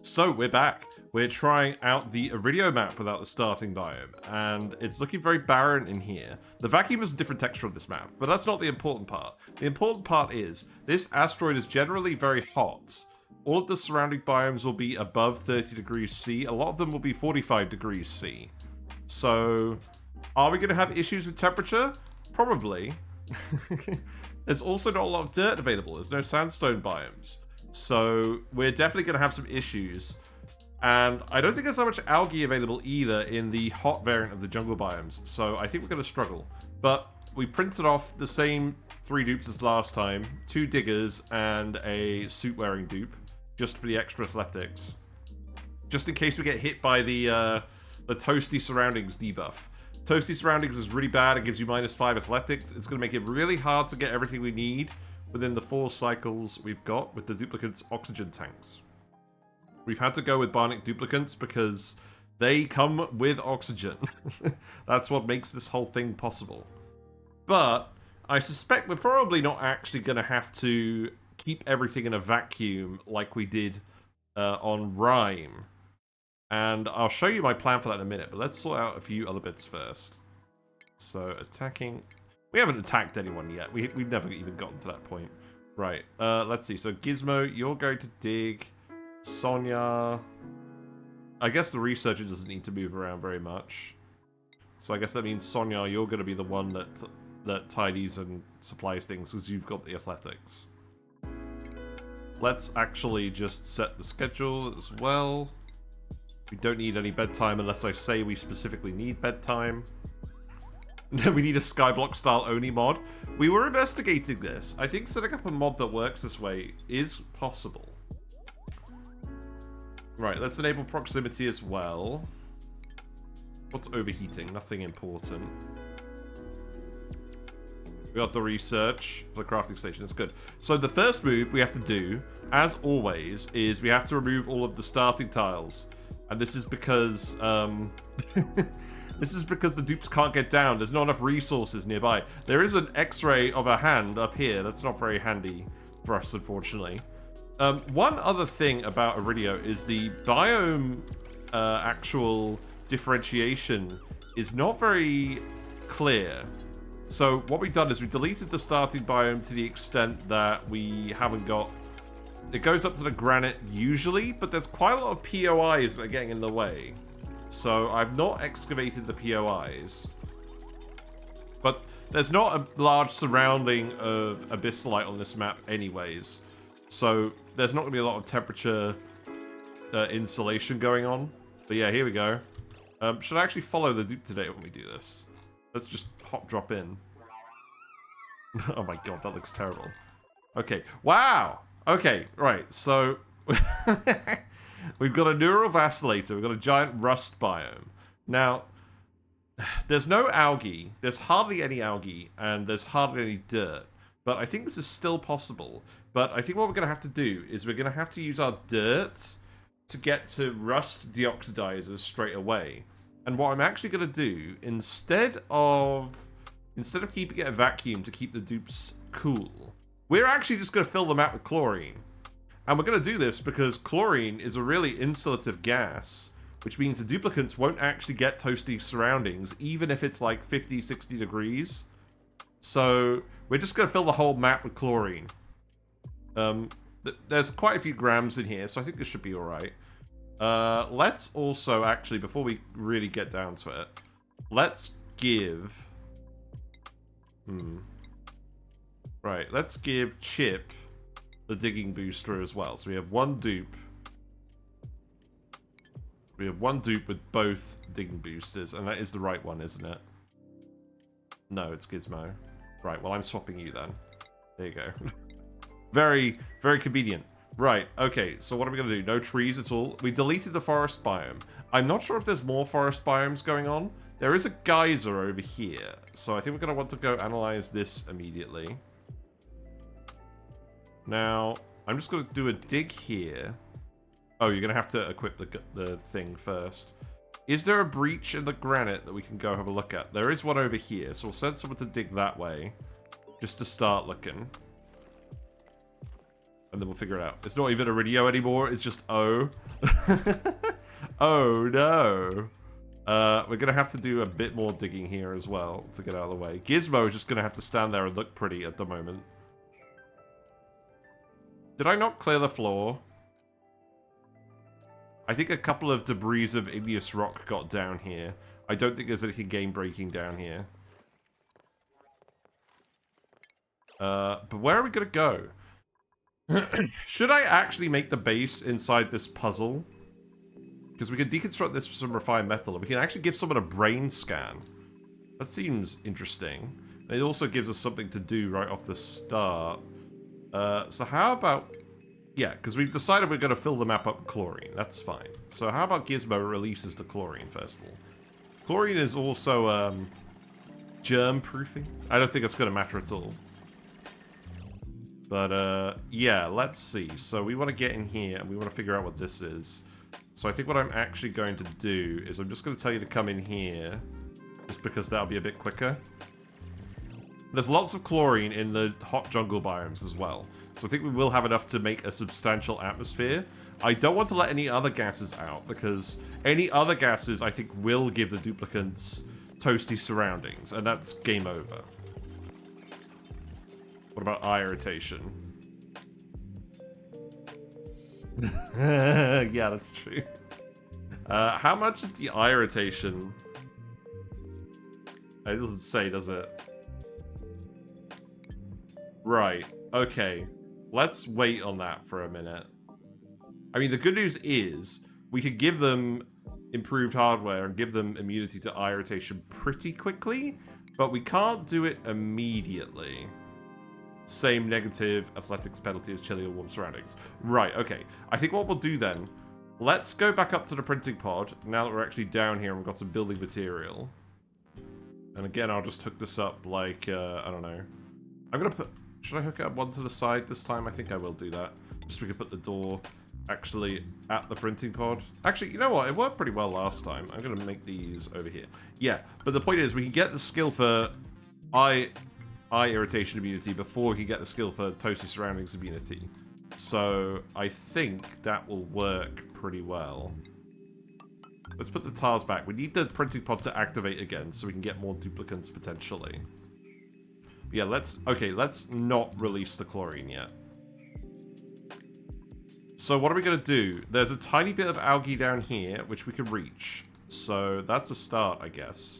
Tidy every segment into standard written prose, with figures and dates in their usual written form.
So we're back. We're trying out the Aridio map without the starting biome, and it's looking very barren in here. The vacuum is a different texture on this map, but that's not the important part. The important part is, this asteroid is generally very hot. All of the surrounding biomes will be above 30 degrees C. A lot of them will be 45 degrees C. So, are we going to have issues with temperature? Probably. There's also not a lot of dirt available. There's no sandstone biomes. So, we're definitely going to have some issues. And I don't think there's that much algae available either in the hot variant of the jungle biomes. So, I think we're going to struggle. But we printed off the same 3 dupes as last time. 2 diggers and a suit-wearing dupe. Just for the extra athletics. Just in case we get hit by the Toasty Surroundings debuff. Toasty Surroundings is really bad. It gives you -5 athletics. It's going to make it really hard to get everything we need within the 4 cycles we've got with the Duplicant's oxygen tanks. We've had to go with Bionic Duplicants because they come with oxygen. That's what makes this whole thing possible. But I suspect we're probably not actually going to have to keep everything in a vacuum like we did on Rime. And I'll show you my plan for that in a minute, but let's sort out a few other bits first. So, attacking... We haven't attacked anyone yet. We've never even gotten to that point. Right, let's see. So, Gizmo, you're going to dig. Sonia... I guess the researcher doesn't need to move around very much. So I guess that means, Sonia, you're going to be the one that tidies and supplies things, because you've got the athletics. Let's actually just set the schedule as well. We don't need any bedtime unless I say we specifically need bedtime. Then we need a Skyblock style ONI mod. We were investigating this. I think setting up a mod that works this way is possible. Right, let's enable proximity as well. What's overheating? Nothing important. We got the research for the crafting station. It's good. So the first move we have to do, as always, is we have to remove all of the starting tiles. And this is because the dupes can't get down. There's not enough resources nearby. There is an X-ray of a hand up here. That's not very handy for us, unfortunately. One other thing about Aridio is the biome actual differentiation is not very clear. So what we've done is we deleted the starting biome to the extent that we haven't got... It goes up to the granite usually, but there's quite a lot of POIs that are getting in the way. So I've not excavated the POIs. But there's not a large surrounding of abyssalite on this map anyways. So there's not going to be a lot of temperature insulation going on. But yeah, here we go. Should I actually follow the dupe today when we do this? Let's just hop drop in. Oh my god, that looks terrible. Okay, wow! Okay, right, so... we've got a neural vacillator, we've got a giant rust biome. Now, there's no algae, there's hardly any algae, and there's hardly any dirt. But I think this is still possible. But I think what we're going to have to do is we're going to have to use our dirt to get to rust deoxidizers straight away. And what I'm actually going to do, instead of keeping it a vacuum to keep the dupes cool, we're actually just going to fill them out with chlorine. And we're going to do this because chlorine is a really insulative gas, which means the duplicants won't actually get toasty surroundings, even if it's like 50, 60 degrees. So we're just going to fill the whole map with chlorine. There's quite a few grams in here, so I think this should be alright. Let's also, actually, before we really get down to it, let's give... Right, let's give Chip the digging booster as well. So we have 1 dupe. We have 1 dupe with both digging boosters, and that is the right one, isn't it? No, it's Gizmo. Right, well, I'm swapping you then. There you go. Very, very convenient. Right, okay, so what are we going to do? No trees at all. We deleted the forest biome. I'm not sure if there's more forest biomes going on. There is a geyser over here, so I think we're going to want to go analyze this immediately. Now, I'm just going to do a dig here. Oh, you're going to have to equip the thing first. Is there a breach in the granite that we can go have a look at? There is one over here, so we'll send someone to dig that way, just to start looking. And then we'll figure it out. It's not even Aridio anymore, it's just O. Oh no. We're going to have to do a bit more digging here as well to get out of the way. Gizmo is just going to have to stand there and look pretty at the moment. Did I not clear the floor? I think a couple of debris of igneous rock got down here. I don't think there's anything game-breaking down here. But where are we going to go? Should I actually make the base inside this puzzle? Because we can deconstruct this with some refined metal, and we can actually give someone a brain scan. That seems interesting. And it also gives us something to do right off the start. So how about... Yeah, because we've decided we're going to fill the map up with chlorine. That's fine. So how about Gizmo releases the chlorine, first of all? Chlorine is also germ-proofing. I don't think it's going to matter at all. But, yeah, let's see. So we want to get in here, and we want to figure out what this is. So I think what I'm actually going to do is I'm just going to tell you to come in here, just because that'll be a bit quicker. There's lots of chlorine in the hot jungle biomes as well. So I think we will have enough to make a substantial atmosphere. I don't want to let any other gases out, because any other gases, I think, will give the duplicants toasty surroundings, and that's game over. What about eye irritation? Yeah, that's true. How much is the eye irritation? It doesn't say, does it? Right, okay. Let's wait on that for a minute. I mean, the good news is we could give them improved hardware and give them immunity to eye irritation pretty quickly, but we can't do it immediately. Same negative athletics penalty as chilly or warm surroundings. Right, okay. I think what we'll do then, let's go back up to the printing pod, now that we're actually down here and we've got some building material. And again, I'll just hook this up like, I don't know. I'm gonna put... Should I hook it up one to the side this time? I think I will do that. Just so we can put the door actually at the printing pod. Actually, you know what? It worked pretty well last time. I'm gonna make these over here. Yeah, but the point is we can get the skill for eye irritation immunity before we can get the skill for toasty surroundings immunity. So I think that will work pretty well. Let's put the tiles back. We need the printing pod to activate again so we can get more duplicants potentially. Yeah, let's not release the chlorine yet. So what are we going to do? There's a tiny bit of algae down here, which we can reach. So that's a start, I guess.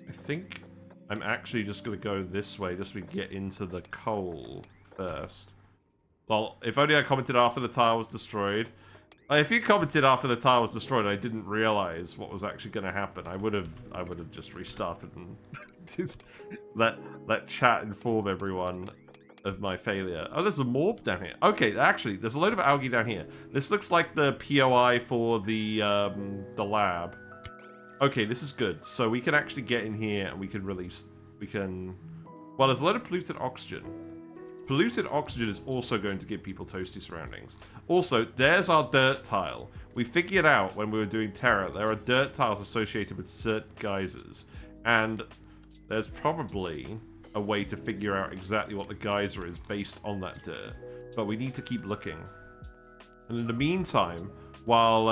I think I'm actually just going to go this way, just so we can get into the coal first. Well, if only I commented after the tile was destroyed. If you commented after the tile was destroyed, I didn't realize what was actually going to happen. I would have just restarted and let chat inform everyone of my failure. Oh, there's a morb down here. Okay, actually, there's a load of algae down here. This looks like the POI for the lab. Okay, this is good. So we can actually get in here and we can release. Well, there's a load of polluted oxygen. Polluted oxygen is also going to give people toasty surroundings. Also, there's our dirt tile. We figured out when we were doing Terra, there are dirt tiles associated with certain geysers. And there's probably a way to figure out exactly what the geyser is based on that dirt. But we need to keep looking. And in the meantime, while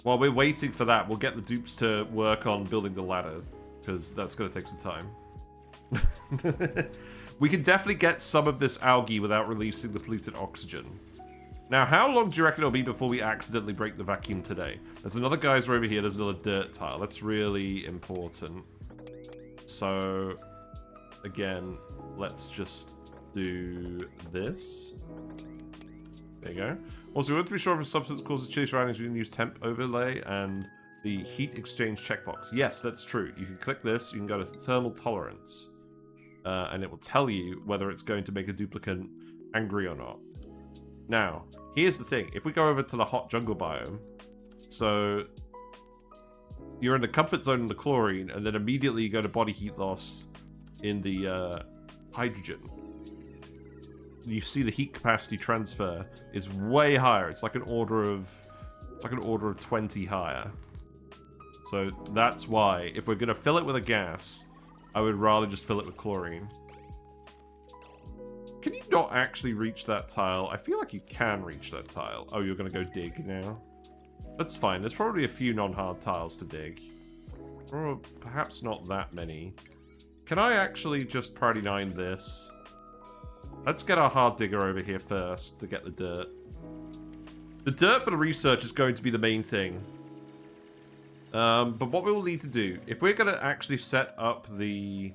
we're waiting for that, we'll get the dupes to work on building the ladder. Because that's going to take some time. We can definitely get some of this algae without releasing the polluted oxygen. Now, how long do you reckon it'll be before we accidentally break the vacuum today? There's another geyser over here. There's another dirt tile. That's really important. So, again, let's just do this. There you go. Also, we want to be sure if a substance causes chilly surroundings, we can use temp overlay and the heat exchange checkbox. Yes, that's true. You can click this. You can go to thermal tolerance. And it will tell you whether it's going to make a duplicant angry or not. Now, here's the thing. If we go over to the hot jungle biome, so you're in the comfort zone in the chlorine, and then immediately you go to body heat loss in the hydrogen. You see the heat capacity transfer is way higher. It's like an order of 20 higher. So that's why, if we're going to fill it with a gas, I would rather just fill it with chlorine. Can you not actually reach that tile? I feel like you can reach that tile. Oh, you're going to go dig now? That's fine. There's probably a few non-hard tiles to dig. Or perhaps not that many. Can I actually just priority 9 this? Let's get our hard digger over here first to get the dirt. The dirt for the research is going to be the main thing. But what we will need to do, if we're going to actually set up the...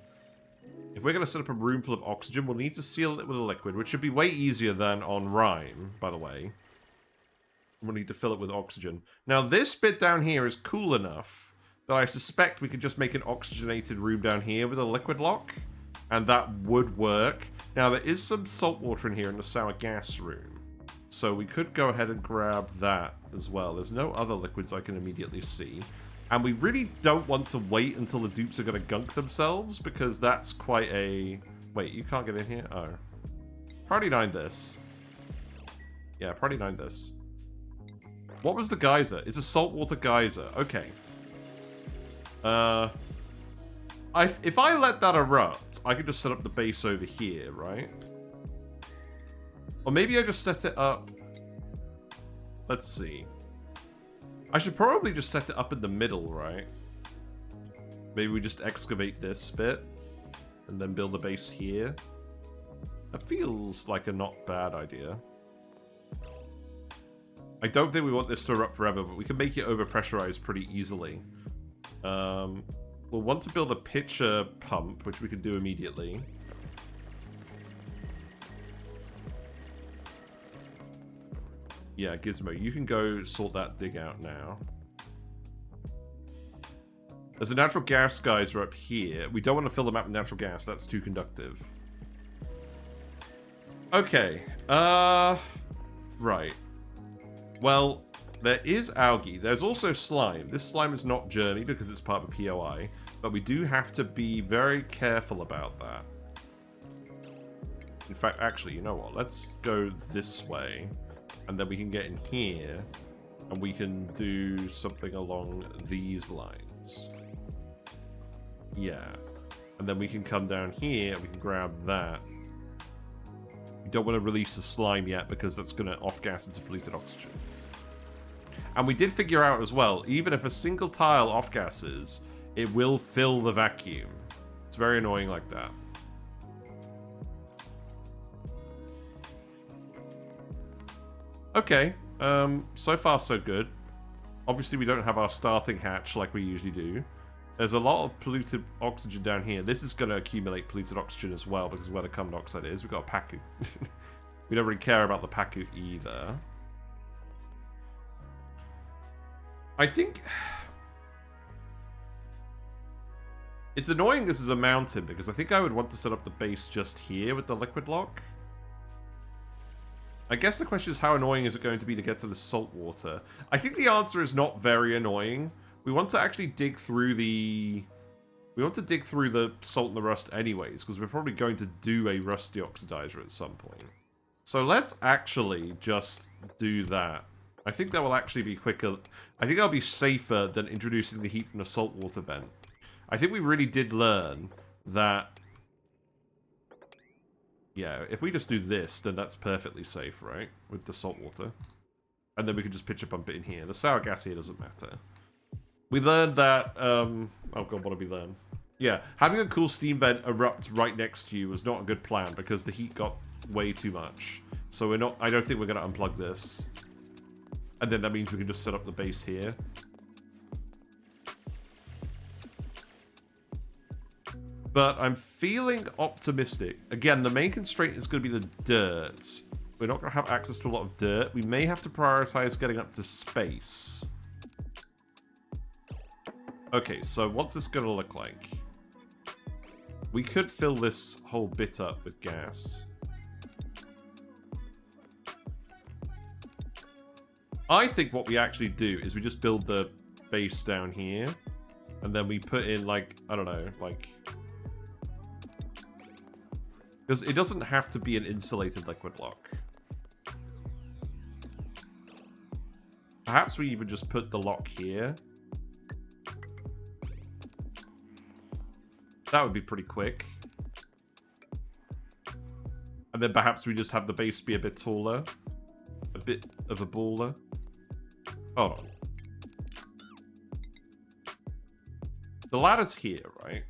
If we're going to set up a room full of oxygen, we'll need to seal it with a liquid, which should be way easier than on Rime, by the way. We'll need to fill it with oxygen. Now, this bit down here is cool enough that I suspect we could just make an oxygenated room down here with a liquid lock, and that would work. Now, there is some salt water in here in the sour gas room, so we could go ahead and grab that as well. There's no other liquids I can immediately see. And we really don't want to wait until the dupes are going to gunk themselves, because that's quite a... Wait, you can't get in here? Oh. Priority 9 this. Yeah, priority 9 this. What was the geyser? It's a saltwater geyser. Okay. If I let that erupt, I could just set up the base over here, right? Or maybe I just set it up... Let's see. I should probably just set it up in the middle, right? Maybe we just excavate this bit and then build a base here. That feels like a not bad idea. I don't think we want this to erupt forever, but we can make it overpressurized pretty easily. We'll want to build a pitcher pump, which we can do immediately. Yeah, Gizmo, you can go sort that dig out now. There's a natural gas geyser up here. We don't want to fill the map with natural gas. That's too conductive. Okay. Right. Well, there is algae. There's also slime. This slime is not journey because it's part of a POI, but we do have to be very careful about that. In fact, actually, you know what? Let's go this way. And then we can get in here, and we can do something along these lines. Yeah. And then we can come down here, and we can grab that. We don't want to release the slime yet, because that's going to off-gas into depleted oxygen. And we did figure out as well, even if a single tile off-gasses, it will fill the vacuum. It's very annoying like that. Okay, so far so good. Obviously we don't have our starting hatch like we usually do. There's a lot of polluted oxygen down here. This is going to accumulate polluted oxygen as well because of where the carbon dioxide is. We've got a Paku. We don't really care about the Paku either. I think... It's annoying this is a mountain because I think I would want to set up the base just here with the liquid lock. I guess the question is, how annoying is it going to be to get to the salt water? I think the answer is not very annoying. We want to actually dig through the... We want to dig through the salt and the rust anyways, because we're probably going to do a rusty oxidizer at some point. So let's actually just do that. I think that will actually be quicker. I think that'll be safer than introducing the heat from the saltwater vent. I think we really did learn that... Yeah, if we just do this, then that's perfectly safe, right? With the salt water. And then we can just pitch a pump it in here. The sour gas here doesn't matter. We learned that, oh god, what did we learn? Yeah, having a cool steam vent erupt right next to you was not a good plan because the heat got way too much. So we're not, I don't think we're going to unplug this. And then that means we can just set up the base here. But I'm feeling optimistic. Again, the main constraint is going to be the dirt. We're not going to have access to a lot of dirt. We may have to prioritize getting up to space. Okay, so what's this going to look like? We could fill this whole bit up with gas. I think what we actually do is we just build the base down here. And then we put in, like, I don't know, like... Because it doesn't have to be an insulated liquid lock. Perhaps we even just put the lock here. That would be pretty quick. And then perhaps we just have the base be a bit taller. A bit of a baller. Hold on. The ladder's here, right?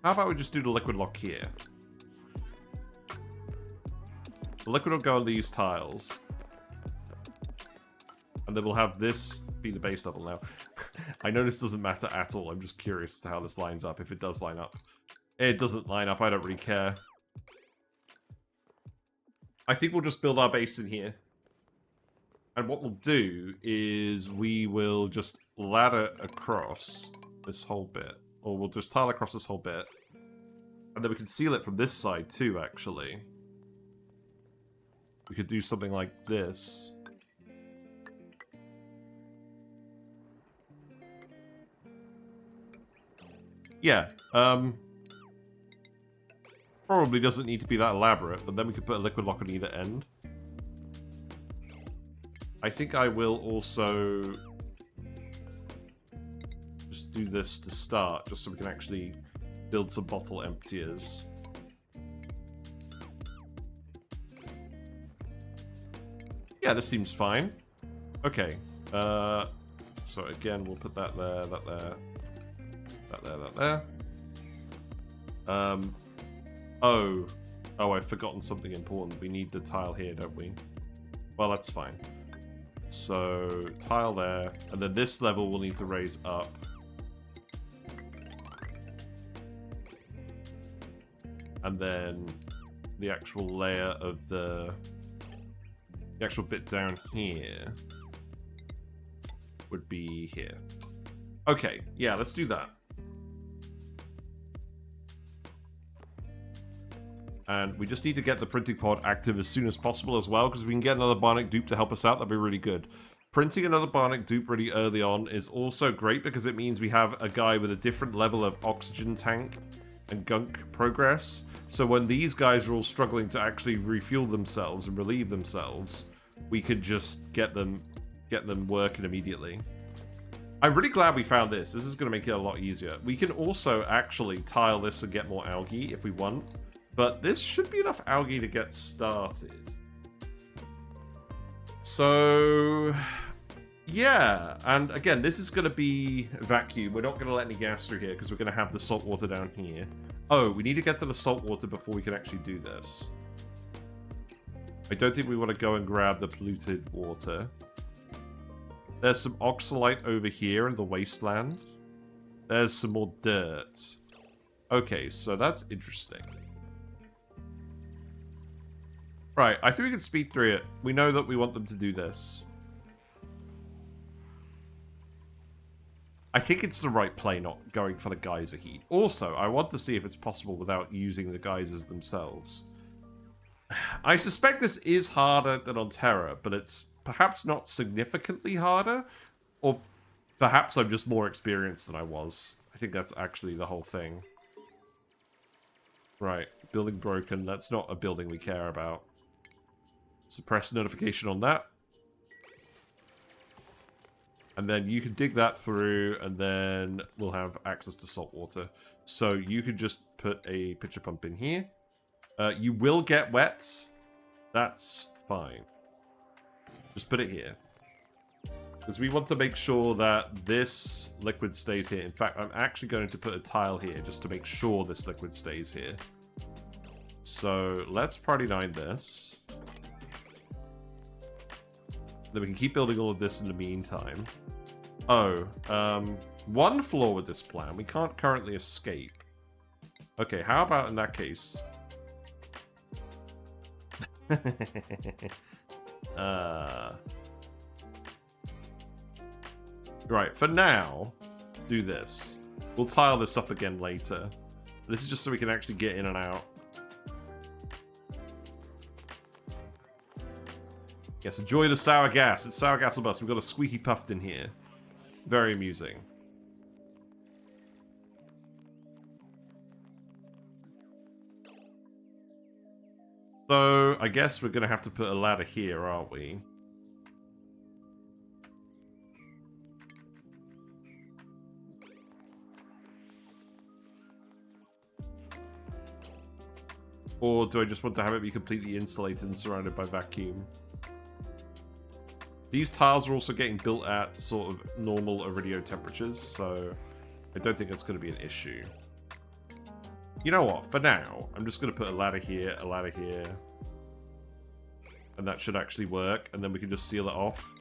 How about we just do the liquid lock here? The liquid will go on these tiles. And then we'll have this be the base level now. I know this doesn't matter at all. I'm just curious as to how this lines up, if it does line up. It doesn't line up. I don't really care. I think we'll just build our base in here. And what we'll do is we will just ladder across this whole bit. Or we'll just tile across this whole bit. And then we can seal it from this side too, actually. We could do something like this. Yeah, probably doesn't need to be that elaborate, but then we could put a liquid lock on either end. I think I will also just do this to start, just so we can actually build some bottle emptiers. Yeah, this seems fine. Okay, so again, we'll put that there, that there. That there. Oh, I've forgotten something important. We need the tile here, don't we? Well, that's fine. So, tile there. And then this level we'll need to raise up. And then the actual layer of the actual bit down here would be here. Okay, yeah, let's do that. And we just need to get the printing pod active as soon as possible as well, because if we can get another Bionic dupe to help us out, that'd be really good. Printing another Bionic dupe really early on is also great, because it means we have a guy with a different level of oxygen tank and gunk progress. So when these guys are all struggling to actually refuel themselves and relieve themselves, we could just get them working immediately. I'm really glad we found this. This is going to make it a lot easier. We can also actually tile this and get more algae if we want. But this should be enough algae to get started. So, yeah. And again, this is going to be vacuum. We're not going to let any gas through here because we're going to have the salt water down here. Oh, we need to get to the salt water before we can actually do this. I don't think we want to go and grab the polluted water. There's some oxalite over here in the wasteland. There's some more dirt. Okay, so that's interesting. Right, I think we can speed through it. We know that we want them to do this. I think it's the right play not going for the geyser heat. Also, I want to see if it's possible without using the geysers themselves. I suspect this is harder than on Terra, but it's perhaps not significantly harder. Or perhaps I'm just more experienced than I was. I think that's actually the whole thing. Right, building broken. That's not a building we care about. Suppress notification on that. And then you can dig that through, and then we'll have access to salt water. So you could just put a pitcher pump in here. You will get wet. That's fine. Just put it here. Because we want to make sure that this liquid stays here. In fact, I'm actually going to put a tile here just to make sure this liquid stays here. So let's priority 9 this. Then we can keep building all of this in the meantime. Oh, one flaw with this plan. We can't currently escape. Okay, how about in that case? Right, for now, do this. We'll tile this up again later. This is just so we can actually get in and out. Yes, enjoy the sour gas. It's sour gas on bus. We've got a squeaky puffed in here. Very amusing. So, I guess we're going to have to put a ladder here, aren't we? Or do I just want to have it be completely insulated and surrounded by vacuum? These tiles are also getting built at sort of normal Aridio temperatures, so I don't think it's going to be an issue. You know what? For now, I'm just going to put a ladder here, and that should actually work, and then we can just seal it off.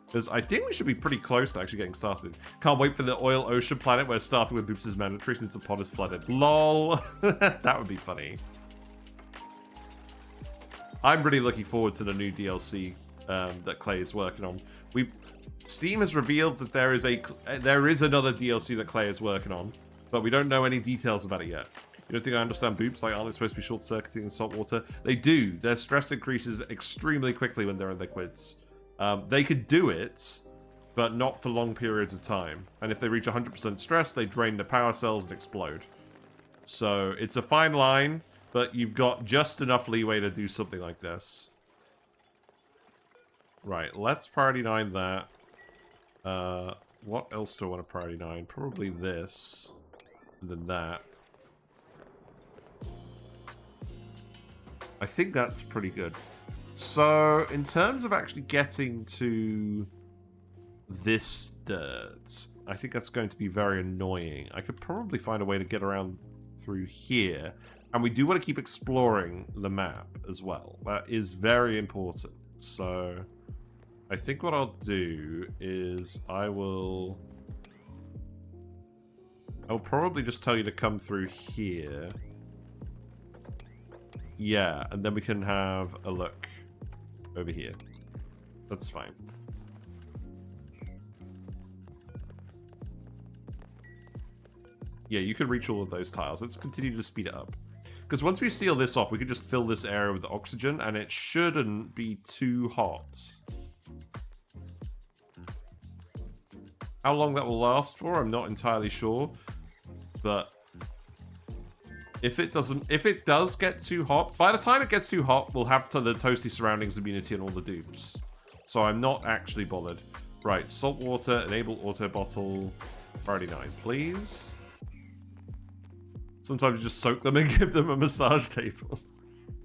Because I think we should be pretty close to actually getting started. Can't wait for the oil ocean planet where starting with dupes is mandatory since the pod is flooded. LOL! That would be funny. I'm really looking forward to the new DLC that Clay is working on. Steam has revealed that there is another DLC that Clay is working on, but we don't know any details about it yet. You don't think I understand boops? Like, aren't they supposed to be short-circuiting in salt water? They do. Their stress increases extremely quickly when they're in liquids. They could do it, but not for long periods of time. And if they reach 100% stress, they drain the power cells and explode. So it's a fine line, but you've got just enough leeway to do something like this. Right, let's priority 9 that. What else do I want to priority 9? Probably this, and then that. I think that's pretty good. So, in terms of actually getting to this dirt, I think that's going to be very annoying. I could probably find a way to get around through here. And we do want to keep exploring the map as well. That is very important. So, I think what I'll do is I'll probably just tell you to come through here. Yeah, and then we can have a look over here. That's fine. Yeah, you can reach all of those tiles. Let's continue to speed it up. Because once we seal this off, we can just fill this area with oxygen, and it shouldn't be too hot. How long that will last for, I'm not entirely sure. But if it does get too hot, by the time it gets too hot, we'll have the Toasty Surroundings immunity and all the dupes. So I'm not actually bothered. Right, salt water, enable auto bottle, priority 9, please. Sometimes you just soak them and give them a massage table.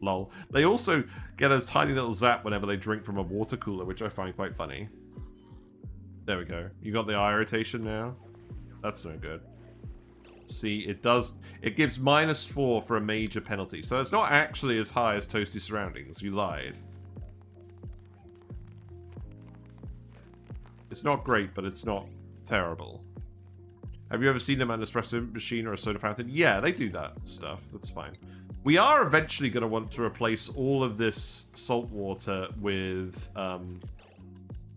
Lol. They also get a tiny little zap whenever they drink from a water cooler, which I find quite funny. There we go. You got the eye irritation now? That's no good. See, it gives -4 for a major penalty. So it's not actually as high as Toasty Surroundings. You lied. It's not great, but it's not terrible. Have you ever seen them at an espresso machine or a soda fountain? Yeah, they do that stuff. That's fine. We are eventually going to want to replace all of this salt water with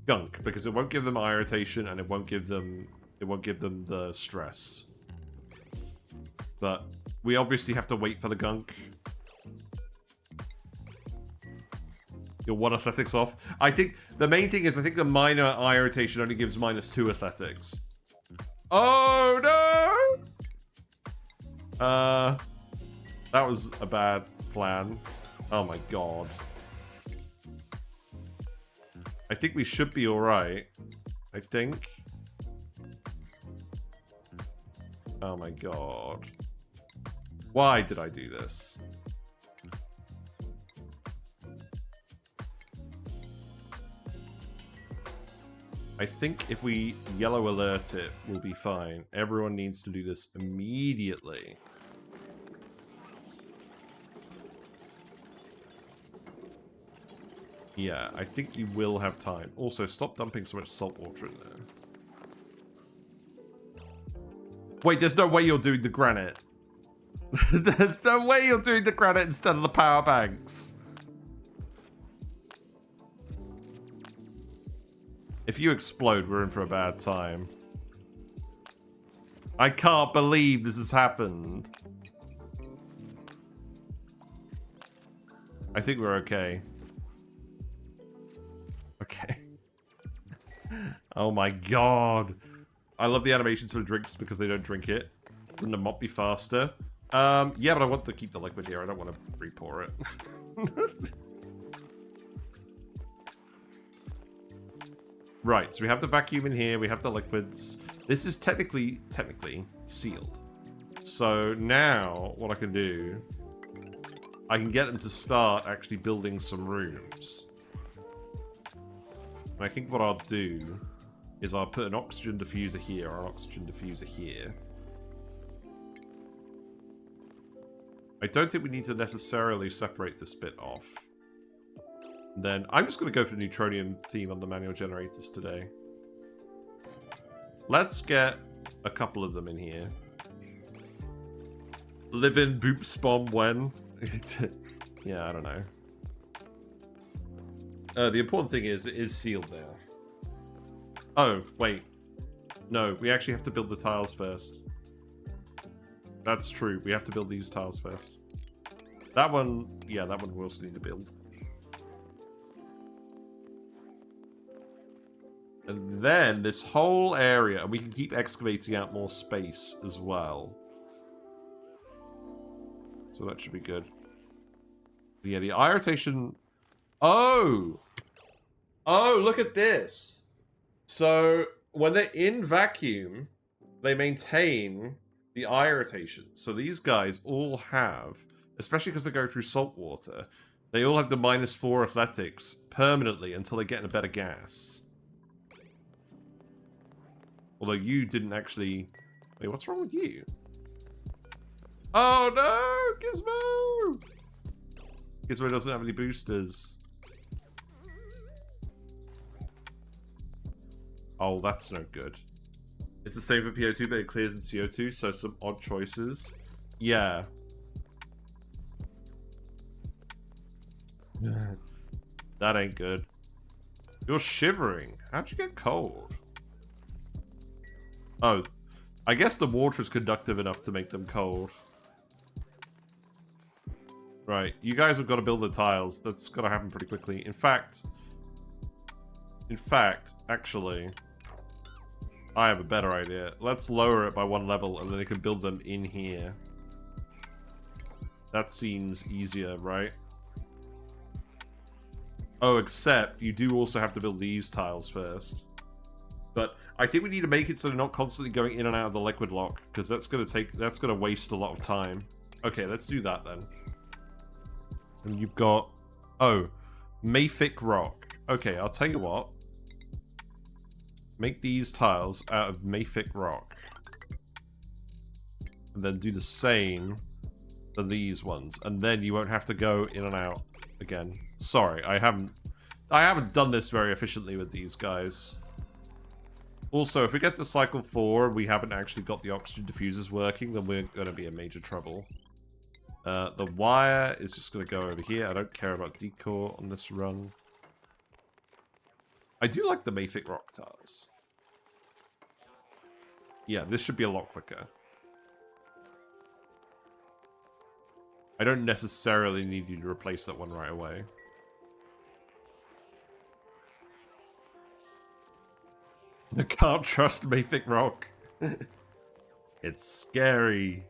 gunk, because it won't give them eye irritation and it won't give them the stress. But we obviously have to wait for the gunk. Your 1 athletics off. I think the main thing is I think the minor eye irritation only gives -2 athletics. Oh no! That was a bad plan. Oh my god. I think we should be alright. I think. Oh my god. Why did I do this? I think if we yellow alert it, we'll be fine. Everyone needs to do this immediately. Yeah, I think you will have time. Also, stop dumping so much salt water in there. Wait, there's no way you're doing the granite. There's no way you're doing the granite instead of the power banks. If you explode, we're in for a bad time. I can't believe this has happened. I think we're okay. Okay. Oh my god. I love the animations for the drinks because they don't drink it. Wouldn't the mop be faster? Yeah, but I want to keep the liquid here. I don't want to re-pour it. Right, so we have the vacuum in here. We have the liquids. This is technically sealed. So now what I can do, I can get them to start actually building some rooms. And I think what I'll do is I'll put an oxygen diffuser here or an oxygen diffuser here. I don't think we need to necessarily separate this bit off. Then I'm just going to go for the neutronium theme on the manual generators today. Let's get a couple of them in here. Live in boop spawn when? Yeah, I don't know. The important thing is, it is sealed now. Oh, wait. No, we actually have to build the tiles first. That's true. We have to build these tiles first. That one, yeah, that one we'll still need to build. And then this whole area, and we can keep excavating out more space as well. So that should be good. Yeah, the eye rotation... Oh! Oh, look at this! So, when they're in vacuum, they maintain the eye rotation. So these guys all have, especially because they go through salt water, they all have the -4 athletics permanently until they get in a better gas. Although you didn't actually... Wait, what's wrong with you? Oh no! Gizmo! Gizmo doesn't have any boosters. Oh, that's no good. It's the same for PO2, but it clears in CO2, so some odd choices. Yeah. That ain't good. You're shivering. How'd you get cold? Oh, I guess the water is conductive enough to make them cold. Right, you guys have got to build the tiles. That's got to happen pretty quickly. In fact, actually, I have a better idea. Let's lower it by 1 level, and then they can build them in here. That seems easier, right? Oh, except you do also have to build these tiles first. But I think we need to make it so they're not constantly going in and out of the liquid lock, because that's gonna waste a lot of time. Okay, let's do that then. And you've got, oh, mafic rock. Okay, I'll tell you what. Make these tiles out of mafic rock. And then do the same for these ones. And then you won't have to go in and out again. Sorry, I haven't done this very efficiently with these guys. Also, if we get to cycle 4 and we haven't actually got the oxygen diffusers working, then we're going to be in major trouble. The wire is just going to go over here. I don't care about decor on this run. I do like the mafic rock tiles. Yeah, this should be a lot quicker. I don't necessarily need you to replace that one right away. I can't trust mafic rock. It's scary.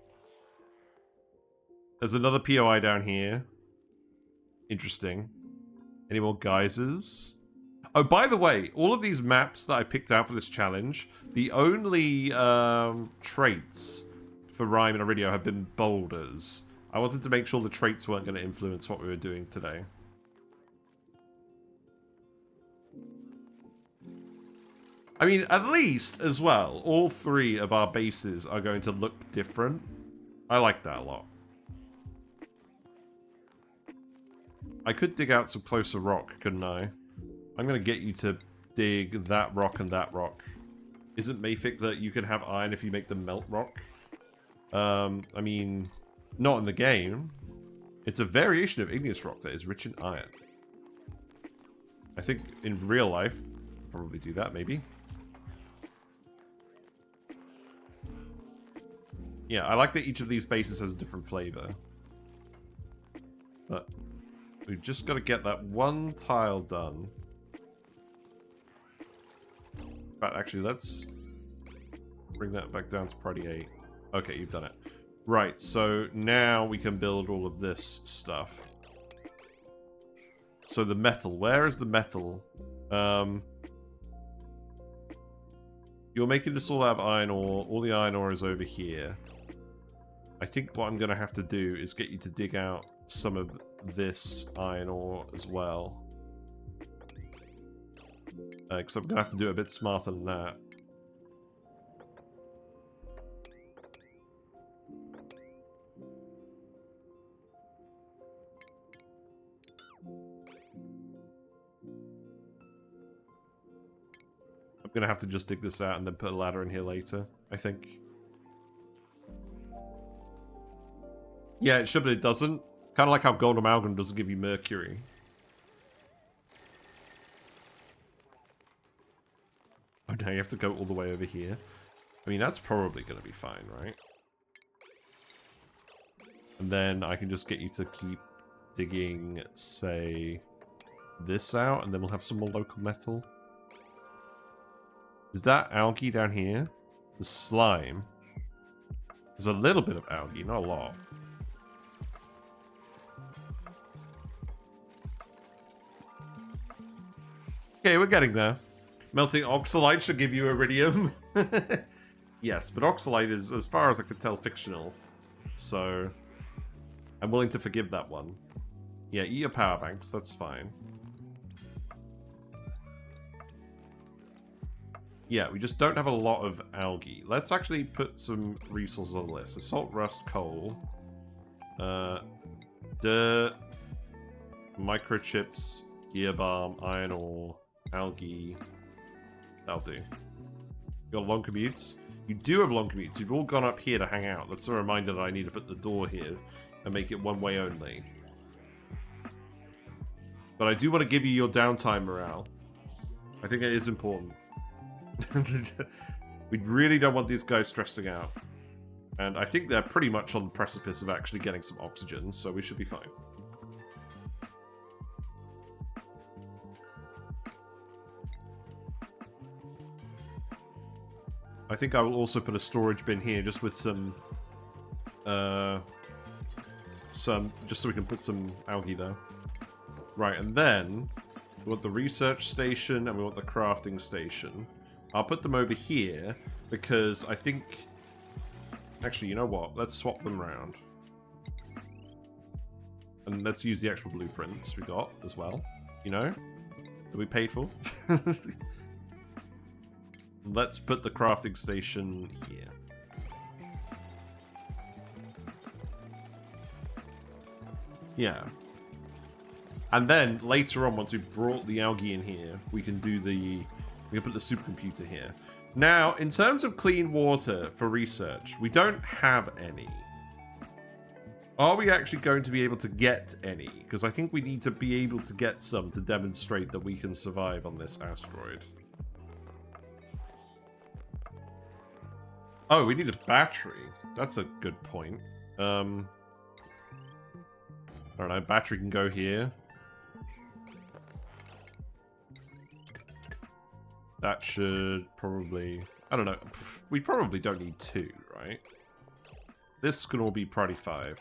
There's another POI down here. Interesting. Any more geysers? Oh, by the way, all of these maps that I picked out for this challenge, the only traits for Rime and Aridio have been boulders. I wanted to make sure the traits weren't going to influence what we were doing today. I mean, at least, as well, all 3 of our bases are going to look different. I like that a lot. I could dig out some closer rock, couldn't I? I'm going to get you to dig that rock and that rock. Isn't mafic that you can have iron if you make them melt rock? I mean, not in the game. It's a variation of igneous rock that is rich in iron. I think in real life, probably do that, maybe. Yeah, I like that each of these bases has a different flavor. But we've just got to get that one tile done. But actually, let's bring that back down to priority 8. Okay, you've done it. Right, so now we can build all of this stuff. So the metal, where is the metal? You're making this all out of iron ore. All the iron ore is over here. I think what I'm going to have to do is get you to dig out some of this iron ore as well. Because I'm going to have to do it a bit smarter than that. I'm going to have to just dig this out and then put a ladder in here later, I think. Yeah, it should, but it doesn't. Kind of like how gold amalgam doesn't give you mercury. Oh, now you have to go all the way over here. I mean, that's probably going to be fine, right? And then I can just get you to keep digging, say, this out, and then we'll have some more local metal. Is that algae down here? The slime. There's a little bit of algae, not a lot. Okay, we're getting there. Melting oxalite should give you iridium. Yes, but oxalite is, as far as I could tell, fictional. So, I'm willing to forgive that one. Yeah, eat your power banks, that's fine. Yeah, we just don't have a lot of algae. Let's actually put some resources on the list. So salt, rust, coal, dirt, microchips, gear balm, iron ore, algae. That'll do. You got long commutes? You do have long commutes. You've all gone up here to hang out. That's a reminder that I need to put the door here and make it one way only. But I do want to give you your downtime morale. I think it is important. We really don't want these guys stressing out. And I think they're pretty much on the precipice of actually getting some oxygen, so we should be fine. I think I will also put a storage bin here just with some, just so we can put some algae there. Right, and then we want the research station and we want the crafting station. I'll put them over here because I think... Actually, you know what? Let's swap them around. And let's use the actual blueprints we got as well. You know? That we paid for. Let's put the crafting station here. Yeah. And then, later on, once we've brought the algae in here, we can do the... We can put the supercomputer here. Now, in terms of clean water for research, we don't have any. Are we actually going to be able to get any? Because I think we need to be able to get some to demonstrate that we can survive on this asteroid. Oh, we need a battery. That's a good point. I don't know, battery can go here. That should probably... I don't know. We probably don't need 2, right? This can all be priority 5.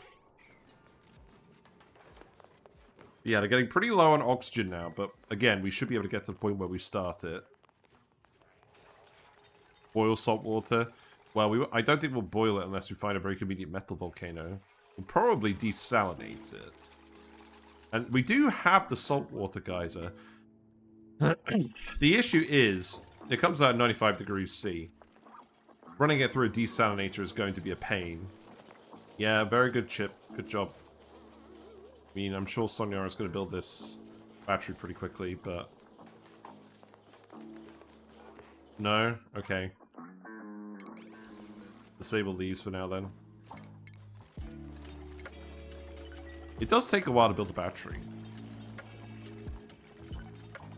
Yeah, they're getting pretty low on oxygen now, but again, we should be able to get to the point where we start it. Boil salt water. Well, I don't think we'll boil it unless we find a very convenient metal volcano. We'll probably desalinate it. And we do have the saltwater geyser. The issue is, it comes out at 95 degrees C. Running it through a desalinator is going to be a pain. Yeah, very good, Chip. Good job. I mean, I'm sure Sonia is going to build this battery pretty quickly, but... No? Okay. Disable these for now, then. It does take a while to build a battery.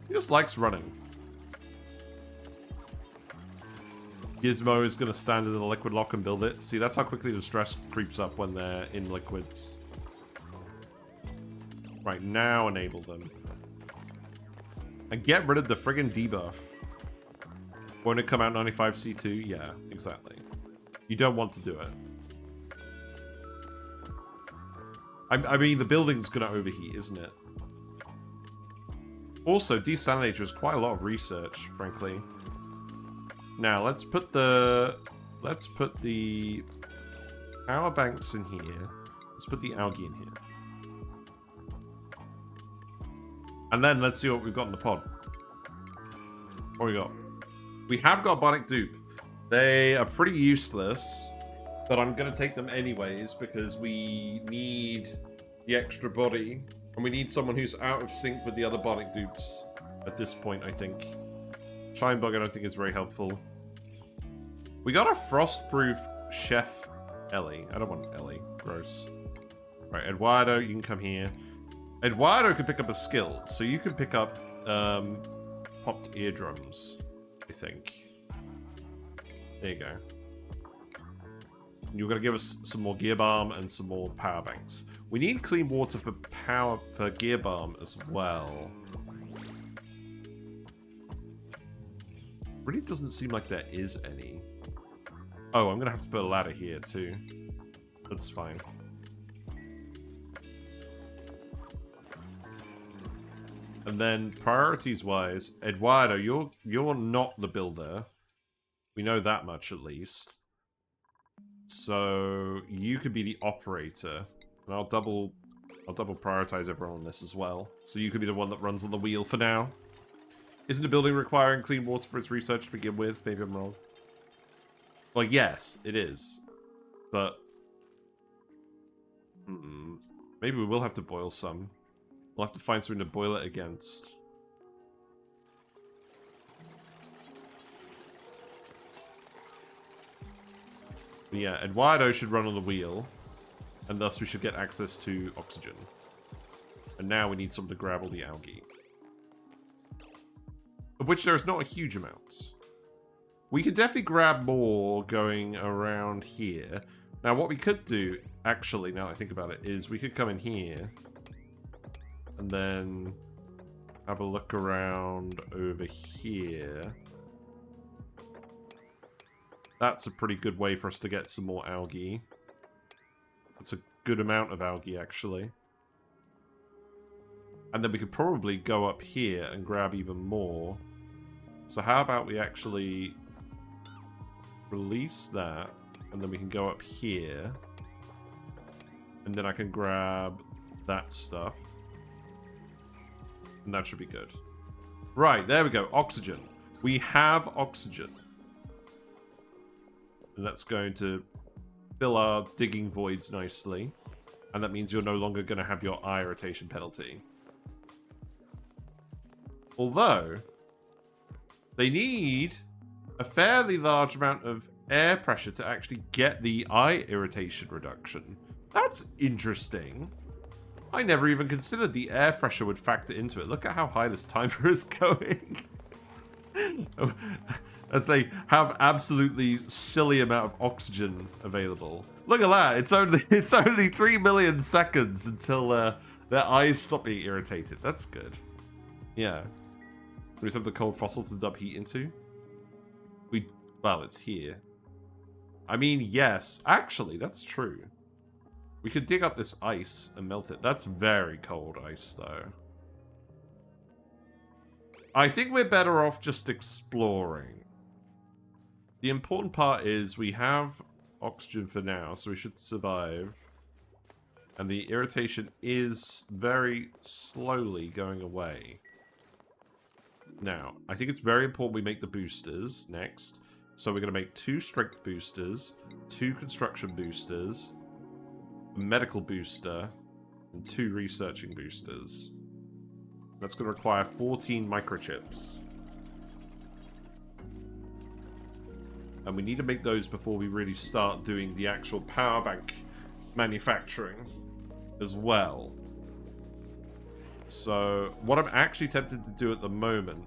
He just likes running. Gizmo is going to stand in the liquid lock and build it. See, that's how quickly the stress creeps up when they're in liquids. Right, now enable them. And get rid of the friggin' debuff. Won't it come out 95C2? Yeah, exactly. You don't want to do it. I mean, the building's gonna overheat, isn't it? Also, desalinator is quite a lot of research, frankly. Now, let's put the power banks in here. Let's put the algae in here. And then let's see what we've got in the pod. What we got? We have got a bionic dupe. They are pretty useless, but I'm going to take them anyways because we need the extra body. And we need someone who's out of sync with the other bionic dupes at this point, I think. Shinebug I don't think is very helpful. We got a frostproof Chef Ellie. I don't want Ellie. Gross. Right, Eduardo, you can come here. Eduardo could pick up a skill, so you can pick up popped eardrums, I think. There you go. You're going to give us some more gear balm and some more power banks. We need clean water for gear balm as well. Really doesn't seem like there is any. Oh, I'm going to have to put a ladder here too. That's fine. And then priorities-wise, Eduardo, you're not the builder. We know that much at least. So you could be the operator, and I'll double prioritize everyone on this as well. So you could be the one that runs on the wheel for now. Isn't a building requiring clean water for its research to begin with? Maybe I'm wrong. Well, yes, it is, but maybe we will have to boil some. We'll have to find something to boil it against. But yeah, Eduardo should run on the wheel, and thus we should get access to oxygen. And now we need someone to grab all the algae. Of which there is not a huge amount. We could definitely grab more going around here. Now what we could do, actually, now that I think about it, is we could come in here and then have a look around over here. That's a pretty good way for us to get some more algae. That's a good amount of algae, actually. And then we could probably go up here and grab even more. So how about we actually release that, and then we can go up here. And then I can grab that stuff. And that should be good. Right, there we go. Oxygen. We have oxygen. And that's going to fill our digging voids nicely. And that means you're no longer going to have your eye irritation penalty. Although, they need a fairly large amount of air pressure to actually get the eye irritation reduction. That's interesting. I never even considered the air pressure would factor into it. Look at how high this timer is going. As they have absolutely silly amount of oxygen available. Look at that. It's only 3 million seconds until their eyes stop being irritated. That's good. Yeah. We just have the cold fossil to dump heat into. Well, it's here. I mean, yes. Actually, that's true. We could dig up this ice and melt it. That's very cold ice, though. I think we're better off just exploring. The important part is we have oxygen for now, so we should survive. And the irritation is very slowly going away. Now, I think it's very important we make the boosters next. So we're going to make 2 strength boosters, 2 construction boosters, a medical booster, and 2 researching boosters. That's going to require 14 microchips. And we need to make those before we really start doing the actual power bank manufacturing as well. So, what I'm actually tempted to do at the moment,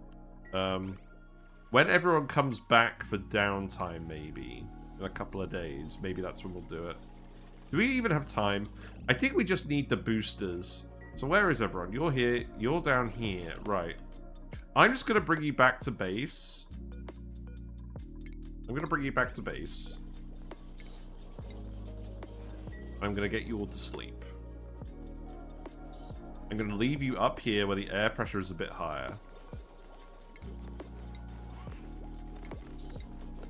when everyone comes back for downtime, maybe, in a couple of days, maybe that's when we'll do it. Do we even have time? I think we just need the boosters. So where is everyone? You're here, you're down here, right. I'm just going to bring you back to base. I'm going to bring you back to base. I'm going to get you all to sleep. I'm going to leave you up here where the air pressure is a bit higher.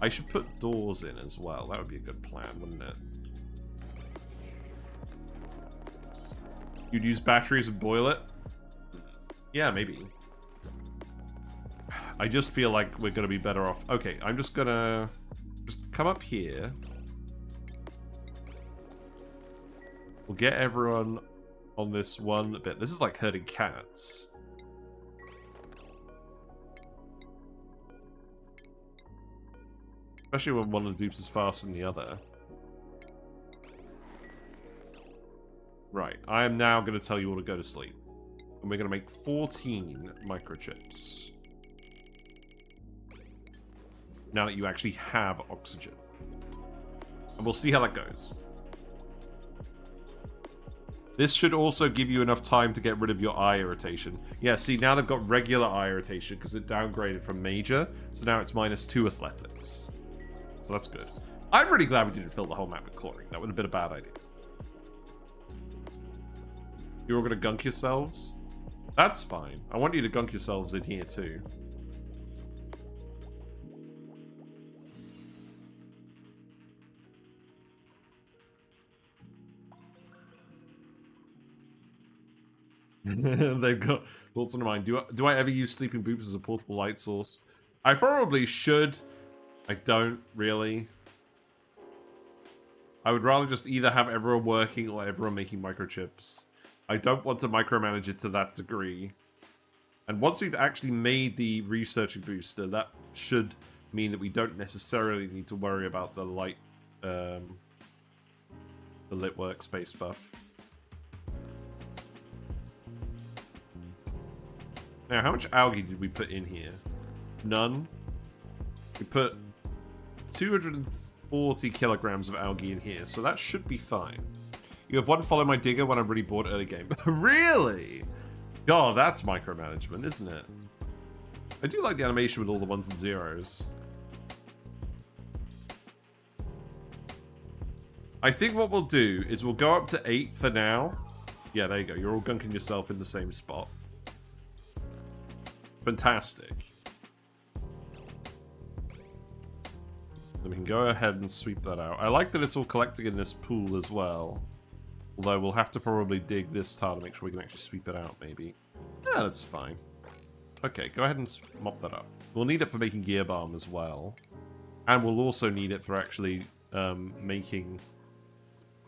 I should put doors in as well. That would be a good plan, wouldn't it? You'd use batteries and boil it? Yeah, maybe. I just feel like we're going to be better off. Okay, I'm just going to come up here. We'll get everyone on this one bit. This is like herding cats. Especially when one of the dupes is faster than the other. Right, I am now going to tell you all to go to sleep. And we're going to make 14 microchips. Now that you actually have oxygen. And we'll see how that goes. This should also give you enough time to get rid of your eye irritation. Yeah, see, now they've got regular eye irritation because it downgraded from major. So now it's -2 athletics. So that's good. I'm really glad we didn't fill the whole map with chlorine. That would have been a bad idea. You're all going to gunk yourselves? That's fine. I want you to gunk yourselves in here too. They've got thoughts on mind. Do I ever use sleeping boops as a portable light source? I probably should. I don't really. I would rather just either have everyone working or everyone making microchips. I don't want to micromanage it to that degree. And once we've actually made the researching booster, that should mean that we don't necessarily need to worry about the light, the lit workspace buff. Now, how much algae did we put in here? None. We put 240 kilograms of algae in here, so that should be fine. You have one follow my digger when I'm really bored early game. Really? God, that's micromanagement, isn't it? I do like the animation with all the ones and zeros. I think what we'll do is we'll go up to 8 for now. Yeah, there you go. You're all gunking yourself in the same spot. Fantastic. Then we can go ahead and sweep that out. I like that it's all collecting in this pool as well. Although we'll have to probably dig this tile to make sure we can actually sweep it out, maybe. Yeah, that's fine. Okay, go ahead and mop that up. We'll need it for making gear balm as well. And we'll also need it for actually making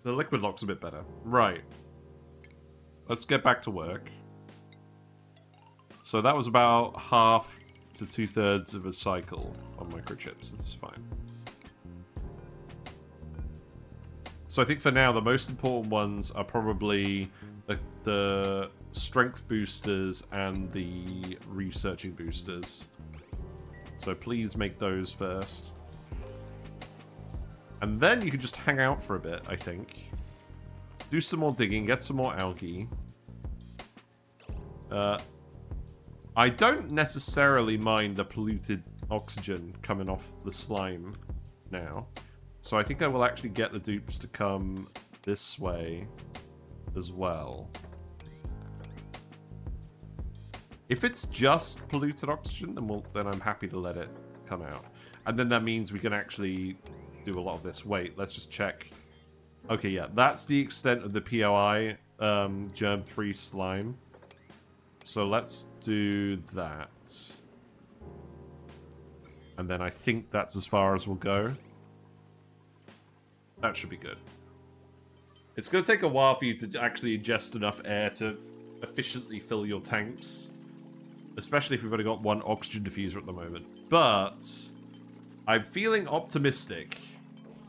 the liquid locks a bit better. Right. Let's get back to work. So that was about half to 2/3 of a cycle on microchips. That's fine. So I think for now, the most important ones are probably the strength boosters and the researching boosters. So please make those first. And then you can just hang out for a bit, I think. Do some more digging, get some more algae. I don't necessarily mind the polluted oxygen coming off the slime now. So I think I will actually get the dupes to come this way as well. If it's just polluted oxygen, then I'm happy to let it come out. And then that means we can actually do a lot of this. Wait, let's just check. Okay, yeah, that's the extent of the POI germ-free slime. So let's do that. And then I think that's as far as we'll go. That should be good. It's going to take a while for you to actually ingest enough air to efficiently fill your tanks. Especially if we've only got one oxygen diffuser at the moment. But I'm feeling optimistic.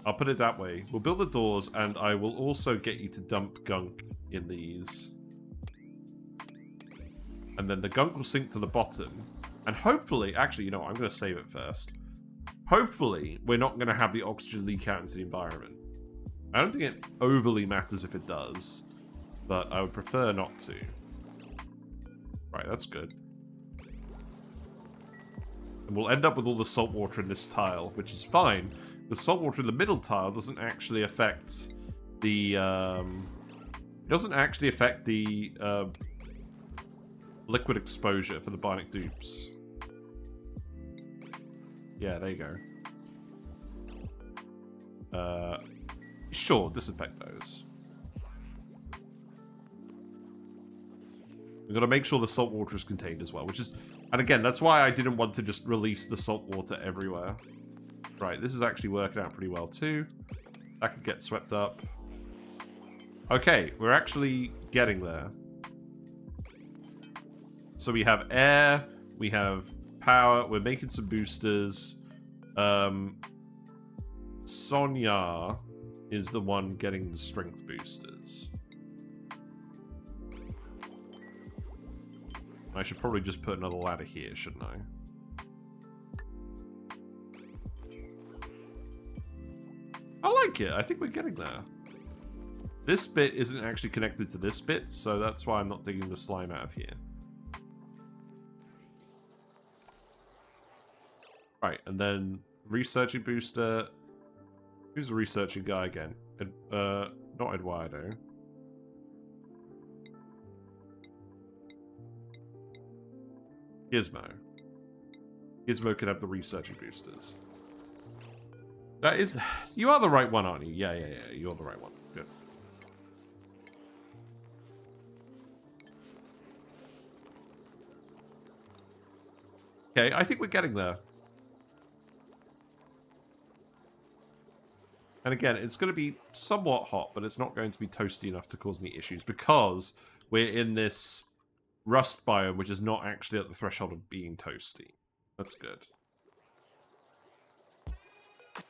I'll put it that way. We'll build the doors, and I will also get you to dump gunk in these. And then the gunk will sink to the bottom. And hopefully, actually, you know what, I'm going to save it first. Hopefully, we're not going to have the oxygen leak out into the environment. I don't think it overly matters if it does, but I would prefer not to. Right, that's good. And we'll end up with all the salt water in this tile, which is fine. The salt water in the middle tile doesn't actually affect the liquid exposure for the bionic dupes. Yeah, there you go. Sure, disinfect those. We've got to make sure the salt water is contained as well, which is... And again, that's why I didn't want to just release the salt water everywhere. Right, this is actually working out pretty well too. That could get swept up. Okay, we're actually getting there. So we have air, we have power, we're making some boosters. Sonia is the one getting the strength boosters. I should probably just put another ladder here, shouldn't I? I like it. I think we're getting there. This bit isn't actually connected to this bit, so that's why I'm not digging the slime out of here. Right, and then researching booster. Who's the researching guy again? Not Eduardo. Gizmo. Gizmo can have the researching boosters. That is... You are the right one, aren't you? Yeah. You're the right one. Good. Okay, I think we're getting there. And again, it's going to be somewhat hot, but it's not going to be toasty enough to cause any issues because we're in this rust biome, which is not actually at the threshold of being toasty. That's good.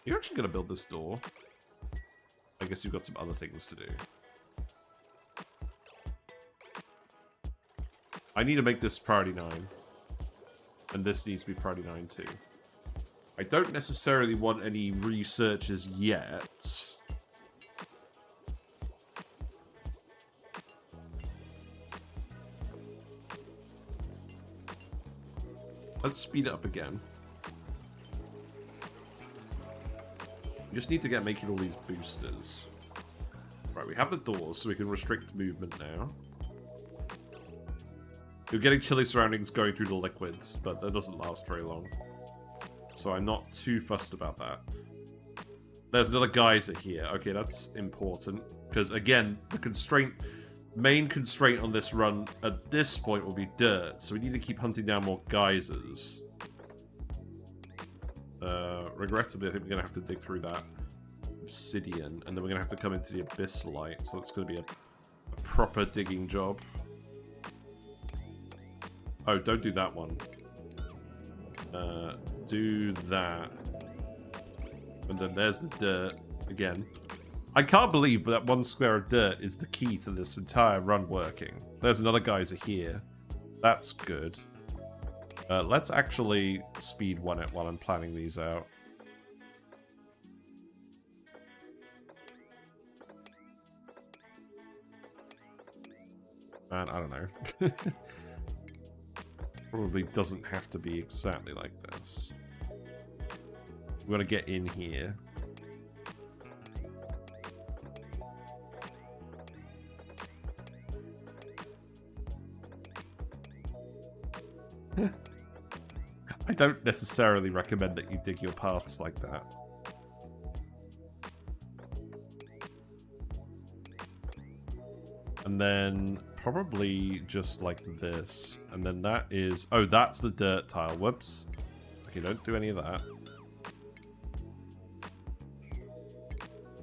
You're actually going to build this door. I guess you've got some other things to do. I need to make this priority 9. And this needs to be priority 9 too. I don't necessarily want any researchers yet. Let's speed it up again. We just need to get making all these boosters. Right, we have the doors, so we can restrict movement now. You're getting chilly surroundings going through the liquids, but that doesn't last very long. So I'm not too fussed about that. There's another geyser here. Okay, that's important. Because, again, the main constraint on this run at this point will be dirt. So we need to keep hunting down more geysers. Regrettably, I think we're going to have to dig through that obsidian. And then we're going to have to come into the abyss light. So that's going to be a proper digging job. Oh, don't do that one. Do that. And then there's the dirt again. I can't believe that one square of dirt is the key to this entire run working. There's another geyser here. That's good. Let's actually speed 1 it while I'm planning these out. Man, I don't know. Probably doesn't have to be exactly like this. We're gonna get in here. I don't necessarily recommend that you dig your paths like that. And then probably just like this. And then that is... Oh, that's the dirt tile. Whoops. Okay, don't do any of that.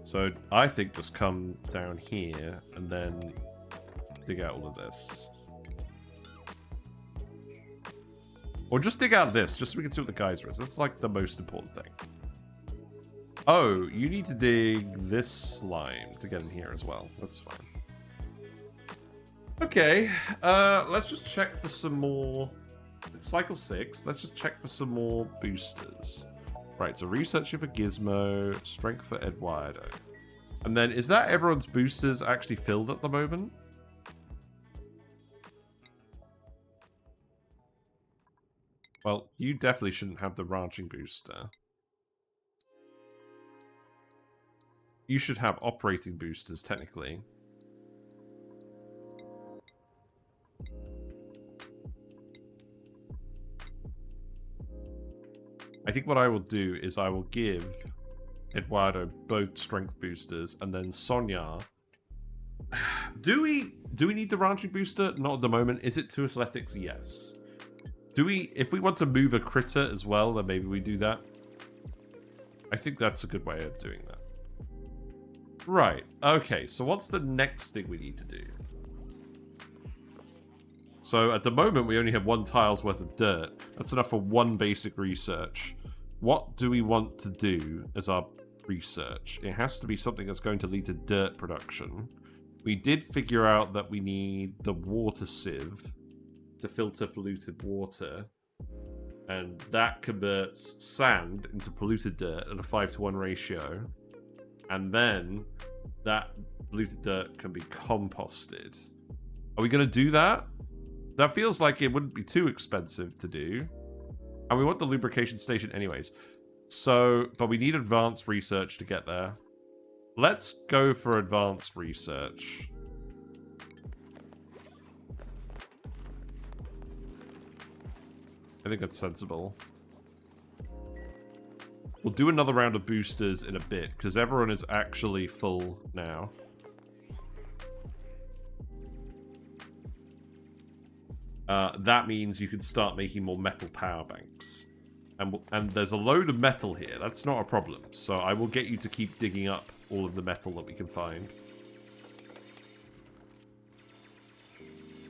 So I think just come down here and then dig out all of this. Or just dig out this, just so we can see what the geyser is. That's like the most important thing. Oh, you need to dig this slime to get in here as well. That's fine. Okay, let's just check for some more... It's cycle 6. Let's just check for some more boosters. Right, so researching for Gizmo, strength for Eduardo. And then, is that everyone's boosters actually filled at the moment? Well, you definitely shouldn't have the ranching booster. You should have operating boosters, technically. I think what I will do is I will give Eduardo both strength boosters, and then Sonia. Do we need the ranching booster? Not at the moment. Is it 2 athletics? Yes. If we want to move a critter as well, then maybe we do that. I think that's a good way of doing that. Right. Okay, so what's the next thing we need to do? So at the moment, we only have 1 tile's worth of dirt. That's enough for 1 basic research. What do we want to do as our research? It has to be something that's going to lead to dirt production. We did figure out that we need the water sieve to filter polluted water. And that converts sand into polluted dirt at a 5-to-1 ratio. And then that polluted dirt can be composted. Are we going to do that? That feels like it wouldn't be too expensive to do. And we want the lubrication station anyways. So, but we need advanced research to get there. Let's go for advanced research. I think that's sensible. We'll do another round of boosters in a bit, because everyone is actually full now. That means you can start making more metal power banks. And there's a load of metal here. That's not a problem. So I will get you to keep digging up all of the metal that we can find.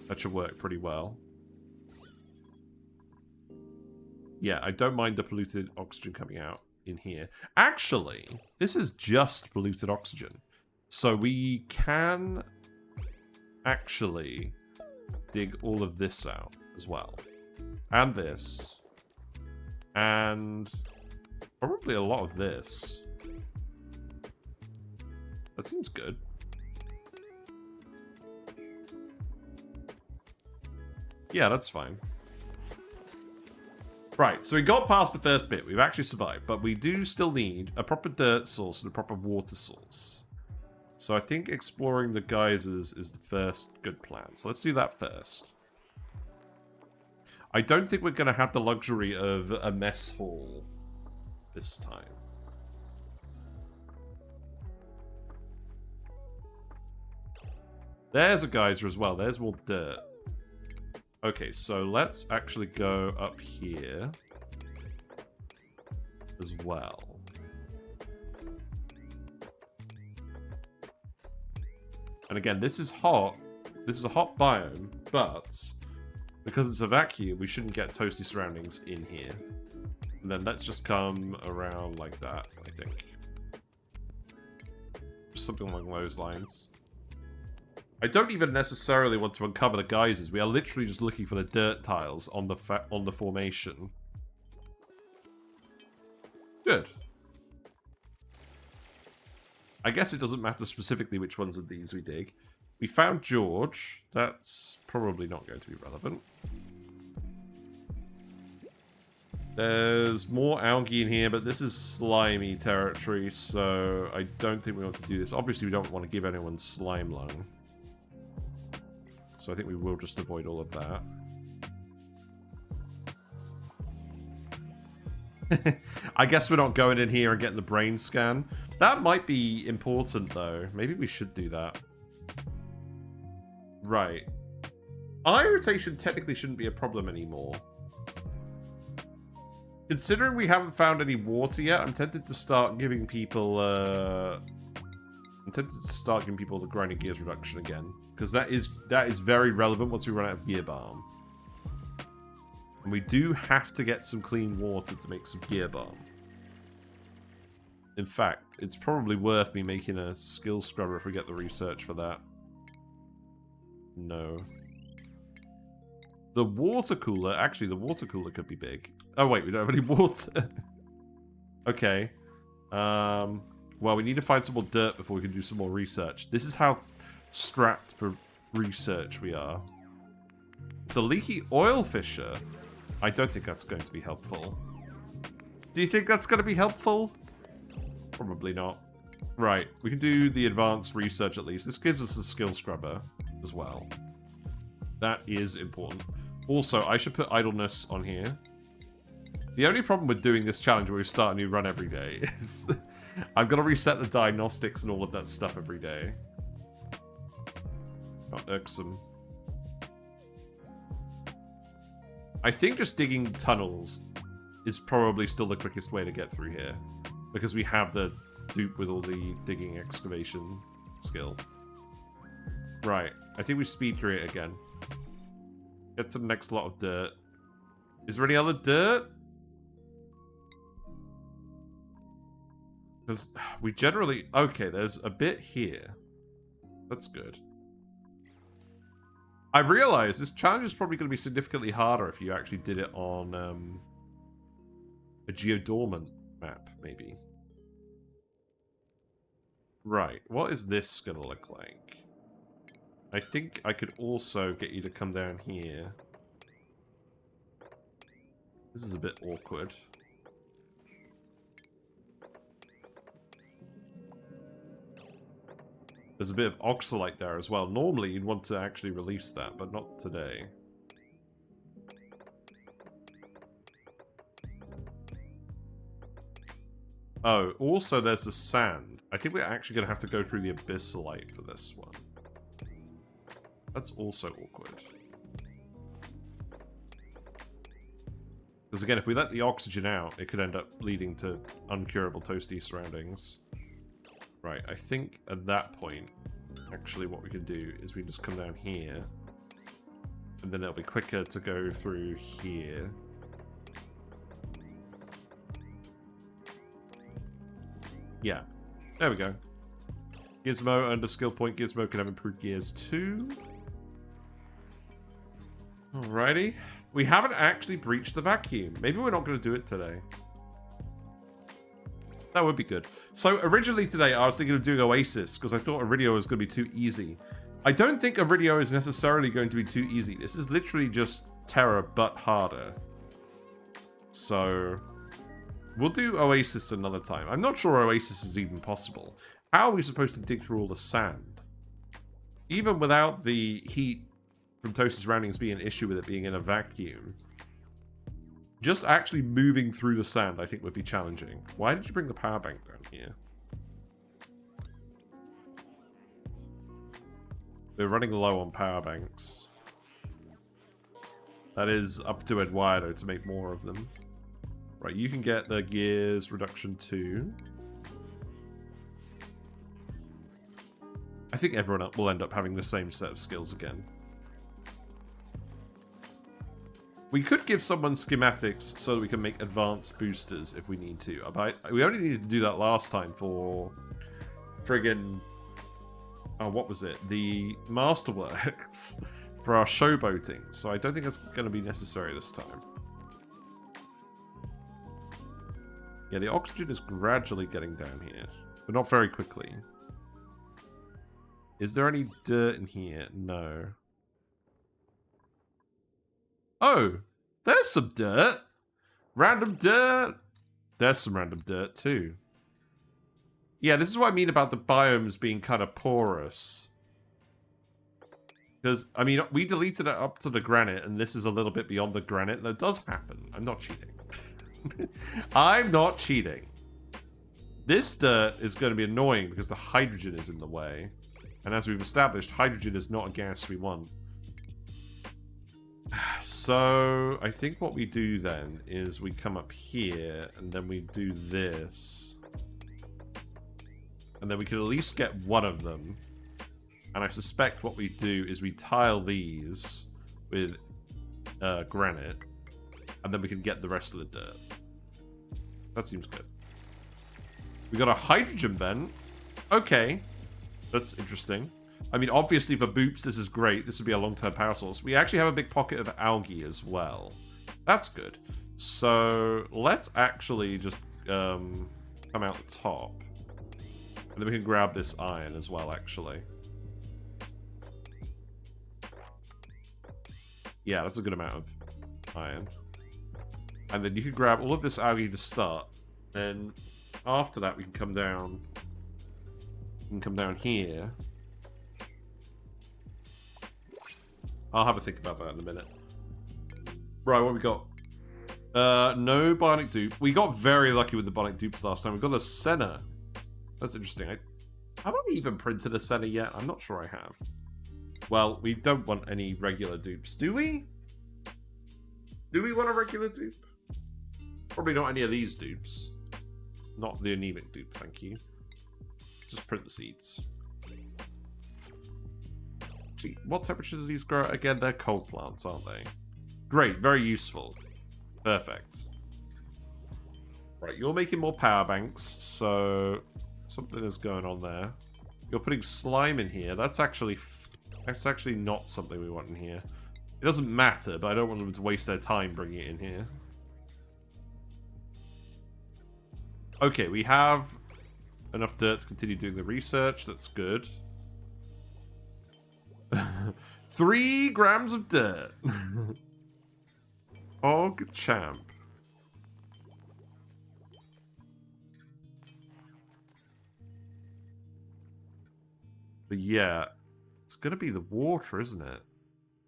That should work pretty well. Yeah, I don't mind the polluted oxygen coming out in here. Actually, this is just polluted oxygen. So we can actually dig all of this out as well. And this. And probably a lot of this. That seems good. Yeah, that's fine. Right, so we got past the first bit. We've actually survived. But we do still need a proper dirt source and a proper water source. So I think exploring the geysers is the first good plan. So let's do that first. I don't think we're going to have the luxury of a mess hall this time. There's a geyser as well. There's more dirt. Okay, so let's actually go up here as well. And again, this is hot. This is a hot biome, but because it's a vacuum, we shouldn't get toasty surroundings in here. And then let's just come around like that, I think. Something along those lines. I don't even necessarily want to uncover the geysers. We are literally just looking for the dirt tiles on the formation. Good. I guess it doesn't matter specifically which ones of these we dig. We found George. That's probably not going to be relevant. There's more algae in here, but this is slimy territory, so I don't think we want to do this. Obviously, we don't want to give anyone slime lung. So I think we will just avoid all of that. I guess we're not going in here and getting the brain scan. That might be important, though. Maybe we should do that. Right. Eye irritation technically shouldn't be a problem anymore. Considering we haven't found any water yet, I'm tempted to start giving people, the grinding gears reduction again. Because that is very relevant once we run out of gear balm. And we do have to get some clean water to make some gear balm. In fact, it's probably worth me making a skill scrubber if we get the research for that. No. The water cooler, actually the water cooler could be big. Oh wait, we don't have any water. Okay. Well, we need to find some more dirt before we can do some more research. This is how strapped for research we are. It's a leaky oil fissure. I don't think that's going to be helpful. Do you think that's going to be helpful? Probably not. Right, we can do the advanced research at least. This gives us the skill scrubber as well. That is important. Also, I should put idleness on here. The only problem with doing this challenge where we start a new run every day is I've got to reset the diagnostics and all of that stuff every day. Not irksome. I think just digging tunnels is probably still the quickest way to get through here. Because we have the dupe with all the digging excavation skill. Right. I think we speed through it again. Get to the next lot of dirt. Is there any other dirt? Because we generally... Okay, there's a bit here. That's good. I realize this challenge is probably going to be significantly harder if you actually did it on a geodormant map, maybe. Right, what is this going to look like? I think I could also get you to come down here. This is a bit awkward. There's a bit of oxalate there as well. Normally you'd want to actually release that, but not today. Oh, also there's the sand. I think we're actually going to have to go through the abyssalite for this one. That's also awkward. Because again, if we let the oxygen out, it could end up leading to uncurable toasty surroundings. Right, I think at that point, actually what we can do is we just come down here. And then it'll be quicker to go through here. Yeah, there we go. Gizmo under skill point. Gizmo can have improved gears too. Alrighty. We haven't actually breached the vacuum. Maybe we're not going to do it today. That would be good. So originally today I was thinking of doing Oasis because I thought Aridio was going to be too easy. I don't think Aridio is necessarily going to be too easy. This is literally just Terra but harder. So we'll do Oasis another time. I'm not sure Oasis is even possible. How are we supposed to dig through all the sand? Even without the heat from Toasty Surroundings being an issue with it being in a vacuum. Just actually moving through the sand, I think, would be challenging. Why did you bring the power bank down here? We're running low on power banks. That is up to Eduardo to make more of them. Right, you can get the gears reduction too. I think everyone will end up having the same set of skills again. We could give someone schematics so that we can make advanced boosters if we need to. But we only needed to do that last time for friggin... Oh, what was it? The Masterworks for our showboating. So I don't think that's going to be necessary this time. Yeah, the oxygen is gradually getting down here. But not very quickly. Is there any dirt in here? No. Oh, there's some dirt. Random dirt. There's some random dirt too. Yeah, this is what I mean about the biomes being kind of porous. Because, I mean, we deleted it up to the granite, and this is a little bit beyond the granite. That does happen. I'm not cheating. I'm not cheating. This dirt is going to be annoying because the hydrogen is in the way. And as we've established, hydrogen is not a gas we want. So, I think what we do then is we come up here, and then we do this. And then we can at least get one of them. And I suspect what we do is we tile these with granite. And then we can get the rest of the dirt. That seems good. We got a hydrogen vent. Okay. That's interesting. I mean, obviously for boops, this is great. This would be a long-term power source. We actually have a big pocket of algae as well. That's good. So let's actually just come out the top. And then we can grab this iron as well, actually. Yeah, that's a good amount of iron. And then you can grab all of this algae to start. Then after that, we can come down. We can come down here. I'll have a think about that in a minute. Right, what we got? No bionic dupe. We got very lucky with the bionic dupes last time. We got a Senna. That's interesting. Have I even printed a Senna yet? I'm not sure I have. Well, we don't want any regular dupes, do we? Do we want a regular dupe? Probably not any of these dupes. Not the anemic dupe, thank you. Just print the seeds. Gee, what temperature do these grow at again? They're cold plants, aren't they? Great, very useful. Perfect. Right, you're making more power banks, so something is going on there. You're putting slime in here. That's actually not something we want in here. It doesn't matter, but I don't want them to waste their time bringing it in here. Okay, we have enough dirt to continue doing the research. That's good. 3 grams of dirt. Oh, good champ. But yeah, it's going to be the water, isn't it?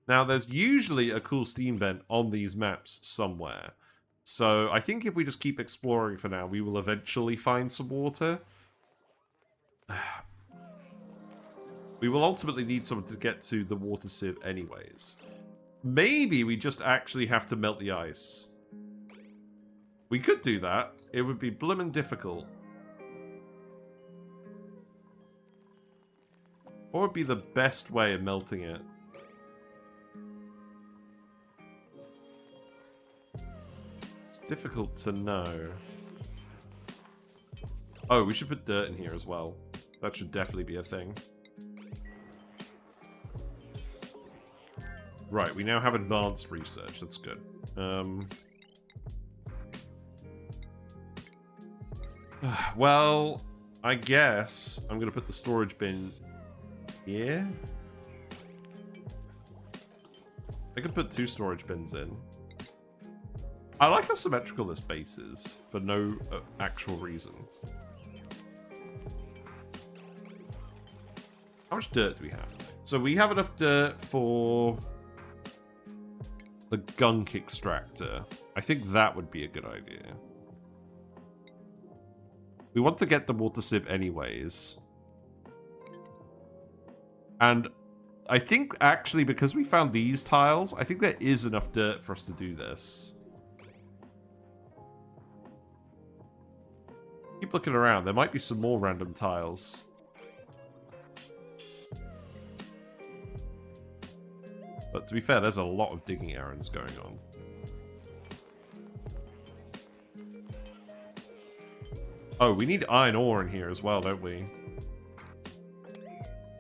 Now, there's usually a cool steam vent on these maps somewhere. So I think if we just keep exploring for now, we will eventually find some water. We will ultimately need someone to get to the water sieve anyways. Maybe we just actually have to melt the ice. We could do that. It would be bloomin' difficult. What would be the best way of melting it? It's difficult to know. Oh, we should put dirt in here as well. That should definitely be a thing. Right, we now have advanced research. That's good. Well, I guess I'm going to put the storage bin here. I could put 2 storage bins in. I like how symmetrical this base is, for no actual reason. How much dirt do we have? So we have enough dirt for the gunk extractor. I think that would be a good idea. We want to get the water sieve anyways. And I think actually because we found these tiles, I think there is enough dirt for us to do this. Keep looking around. There might be some more random tiles. But to be fair, there's a lot of digging errands going on. Oh, we need iron ore in here as well, don't we?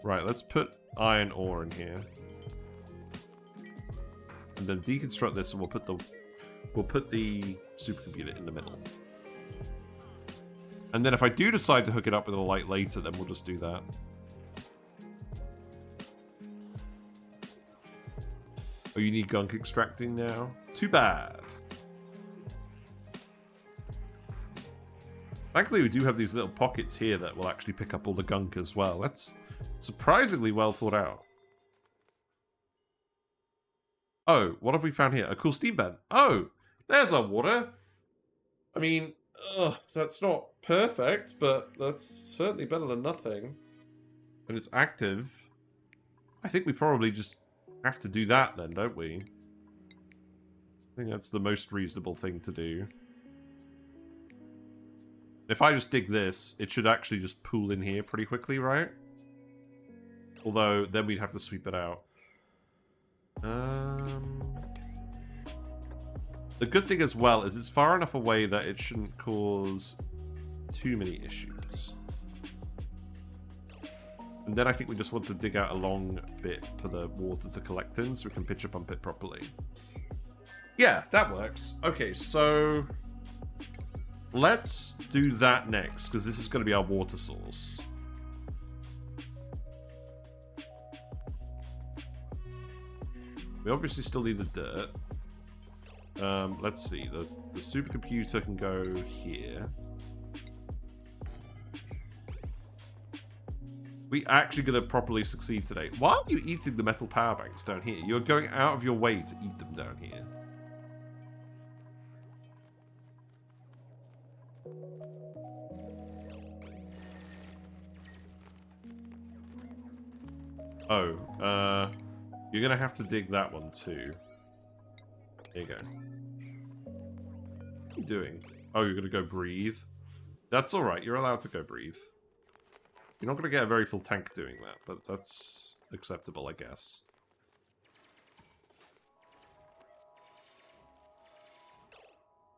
Right, let's put iron ore in here. And then deconstruct this and we'll put the supercomputer in the middle. And then if I do decide to hook it up with a light later, then we'll just do that. Oh, you need gunk extracting now? Too bad. Thankfully, we do have these little pockets here that will actually pick up all the gunk as well. That's surprisingly well thought out. Oh, what have we found here? A cool steam vent. Oh, there's our water. I mean, that's not perfect, but that's certainly better than nothing. And it's active. I think we probably just have to do that then, don't we? I think that's the most reasonable thing to do. If I just dig this, it should actually just pool in here pretty quickly, right? Although, then we'd have to sweep it out. The good thing as well is it's far enough away that it shouldn't cause too many issues. And then I think we just want to dig out a long bit for the water to collect in so we can pitcher pump it properly. Yeah, that works. Okay, so let's do that next, because this is going to be our water source. We obviously still need the dirt. Let's see. The supercomputer can go here. We actually going to properly succeed today. Why are you eating the metal power banks down here? You're going out of your way to eat them down here. Oh, you're gonna have to dig that one too. There you go. What are you doing? Oh, you're gonna go breathe? That's alright, you're allowed to go breathe. You're not gonna get a very full tank doing that, but that's acceptable, I guess.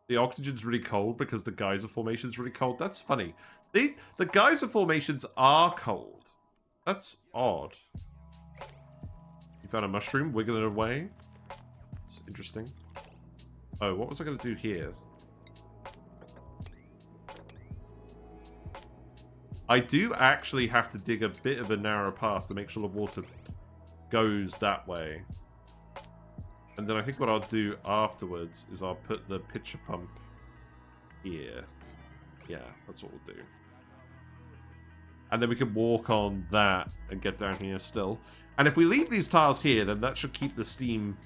The oxygen's really cold because the geyser formation's really cold. That's funny. The geyser formations are cold. That's odd. You found a mushroom, wiggle it away. It's interesting. Oh, what was I going to do here? I do actually have to dig a bit of a narrow path to make sure the water goes that way. And then I think what I'll do afterwards is I'll put the pitcher pump here. Yeah, that's what we'll do. And then we can walk on that and get down here still. And if we leave these tiles here, then that should keep the steam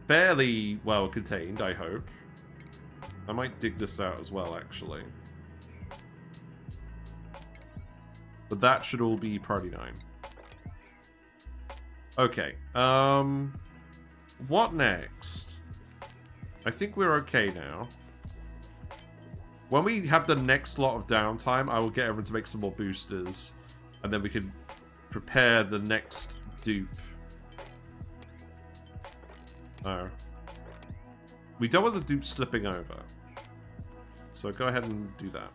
fairly well contained, I hope. I might dig this out as well, actually. But that should all be priority 9. Okay, what next? I think we're okay now. When we have the next lot of downtime, I will get everyone to make some more boosters. And then we can prepare the next dupe. Oh. We don't want the dupe slipping over. So go ahead and do that.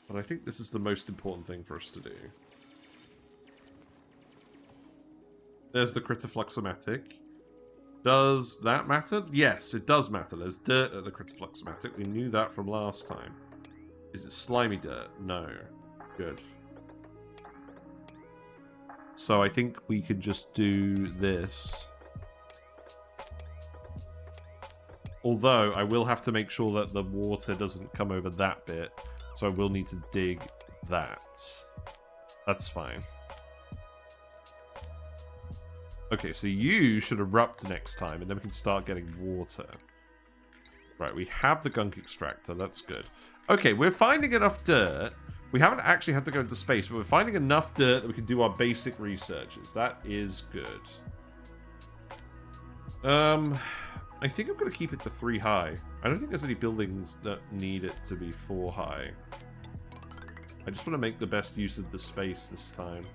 But I think this is the most important thing for us to do. There's the Critterfluxomatic. Does that matter? Yes, it does matter. There's dirt at the Critterfluxomatic. We knew that from last time. Is it slimy dirt? No. Good. So I think we can just do this. Although, I will have to make sure that the water doesn't come over that bit. So I will need to dig that. That's fine. Okay, so you should erupt next time, and then we can start getting water. Right, we have the gunk extractor. That's good. Okay, we're finding enough dirt. We haven't actually had to go into space, but we're finding enough dirt that we can do our basic researches. That is good. I think I'm going to keep it to 3 high. I don't think there's any buildings that need it to be 4 high. I just want to make the best use of the space this time.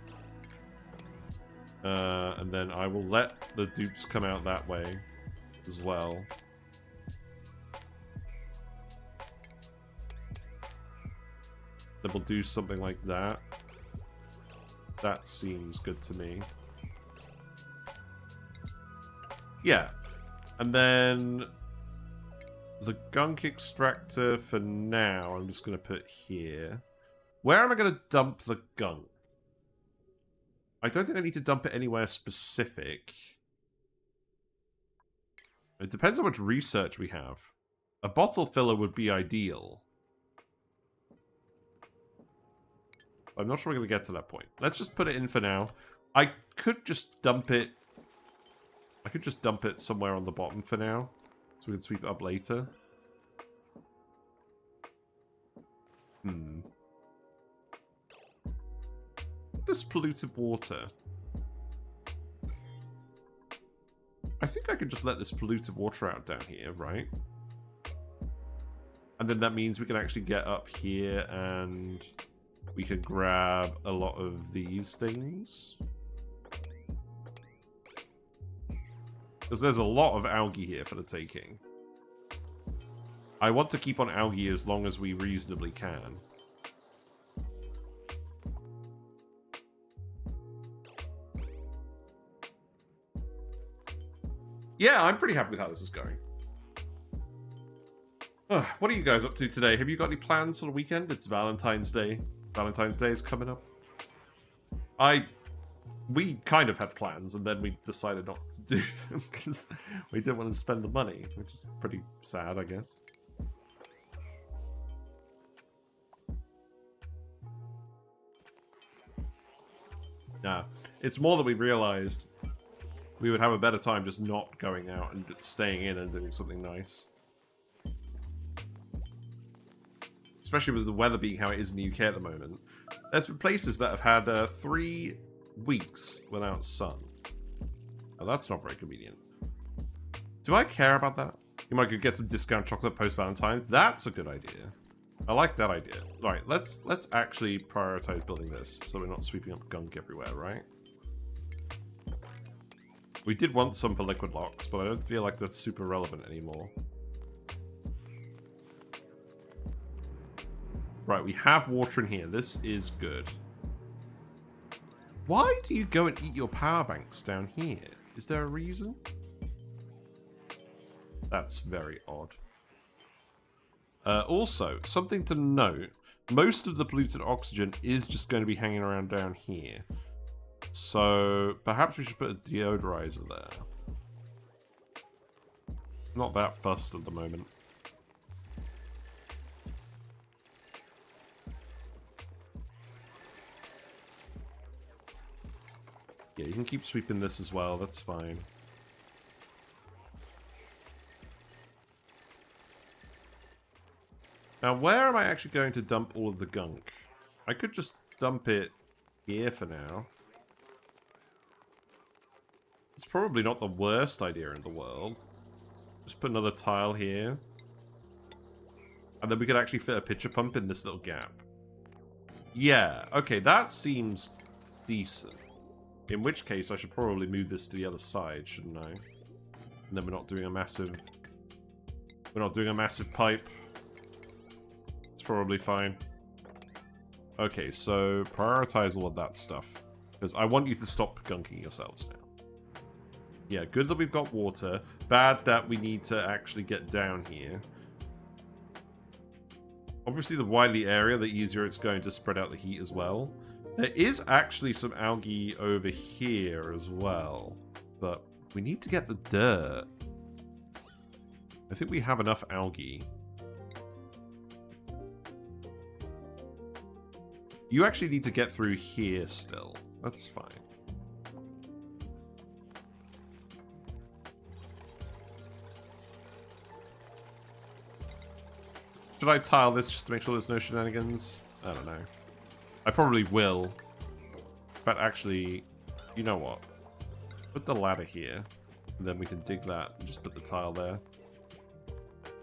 And then I will let the dupes come out that way as well. Then we'll do something like that. That seems good to me. Yeah. And then the gunk extractor for now, I'm just going to put here. Where am I going to dump the gunk? I don't think I need to dump it anywhere specific. It depends on how much research we have. A bottle filler would be ideal. I'm not sure we're going to get to that point. Let's just put it in for now. I could just dump it. I could just dump it somewhere on the bottom for now. So we can sweep it up later. This polluted water. I think I could just let this polluted water out down here, right? And then that means we can actually get up here and we can grab a lot of these things. Because there's a lot of algae here for the taking. I want to keep on algae as long as we reasonably can. Yeah, I'm pretty happy with how this is going. What are you guys up to today? Have you got any plans for the weekend? It's Valentine's Day. Valentine's Day is coming up. We kind of had plans, and then we decided not to do them because we didn't want to spend the money, which is pretty sad, I guess. Nah, it's more that we realized we would have a better time just not going out and staying in and doing something nice. especially with the weather being how it is in the UK at the moment, there's been places that have had 3 weeks without sun. Oh, that's not very convenient. Do I care about that? You might go get some discount chocolate post-Valentine's. That's a good idea. I like that idea. Right, let's actually prioritize building this so we're not sweeping up gunk everywhere, right? We did want some for liquid locks, but I don't feel like that's super relevant anymore. Right, we have water in here. This is good. Why do you go and eat your power banks down here? Is there a reason? That's very odd. Also, something to note, most of the polluted oxygen is just going to be hanging around down here. So, perhaps we should put a deodorizer there. Not that fussed at the moment. Yeah, you can keep sweeping this as well, that's fine. Now, where am I actually going to dump all of the gunk? I could just dump it here for now. It's probably not the worst idea in the world. Just put another tile here. And then we could actually fit a pitcher pump in this little gap. Yeah, okay, that seems decent. In which case, I should probably move this to the other side, shouldn't I? And then we're not doing a massive... We're not doing a massive pipe. It's probably fine. Okay, so prioritize all of that stuff. Because I want you to stop gunking yourselves now. Yeah, good that we've got water. Bad that we need to actually get down here. Obviously, the wider the area, the easier it's going to spread out the heat as well. There is actually some algae over here as well. But we need to get the dirt. I think we have enough algae. You actually need to get through here still. That's fine. Should I tile this just to make sure there's no shenanigans? I don't know. I probably will. But actually, you know what? Put the ladder here. And then we can dig that and just put the tile there.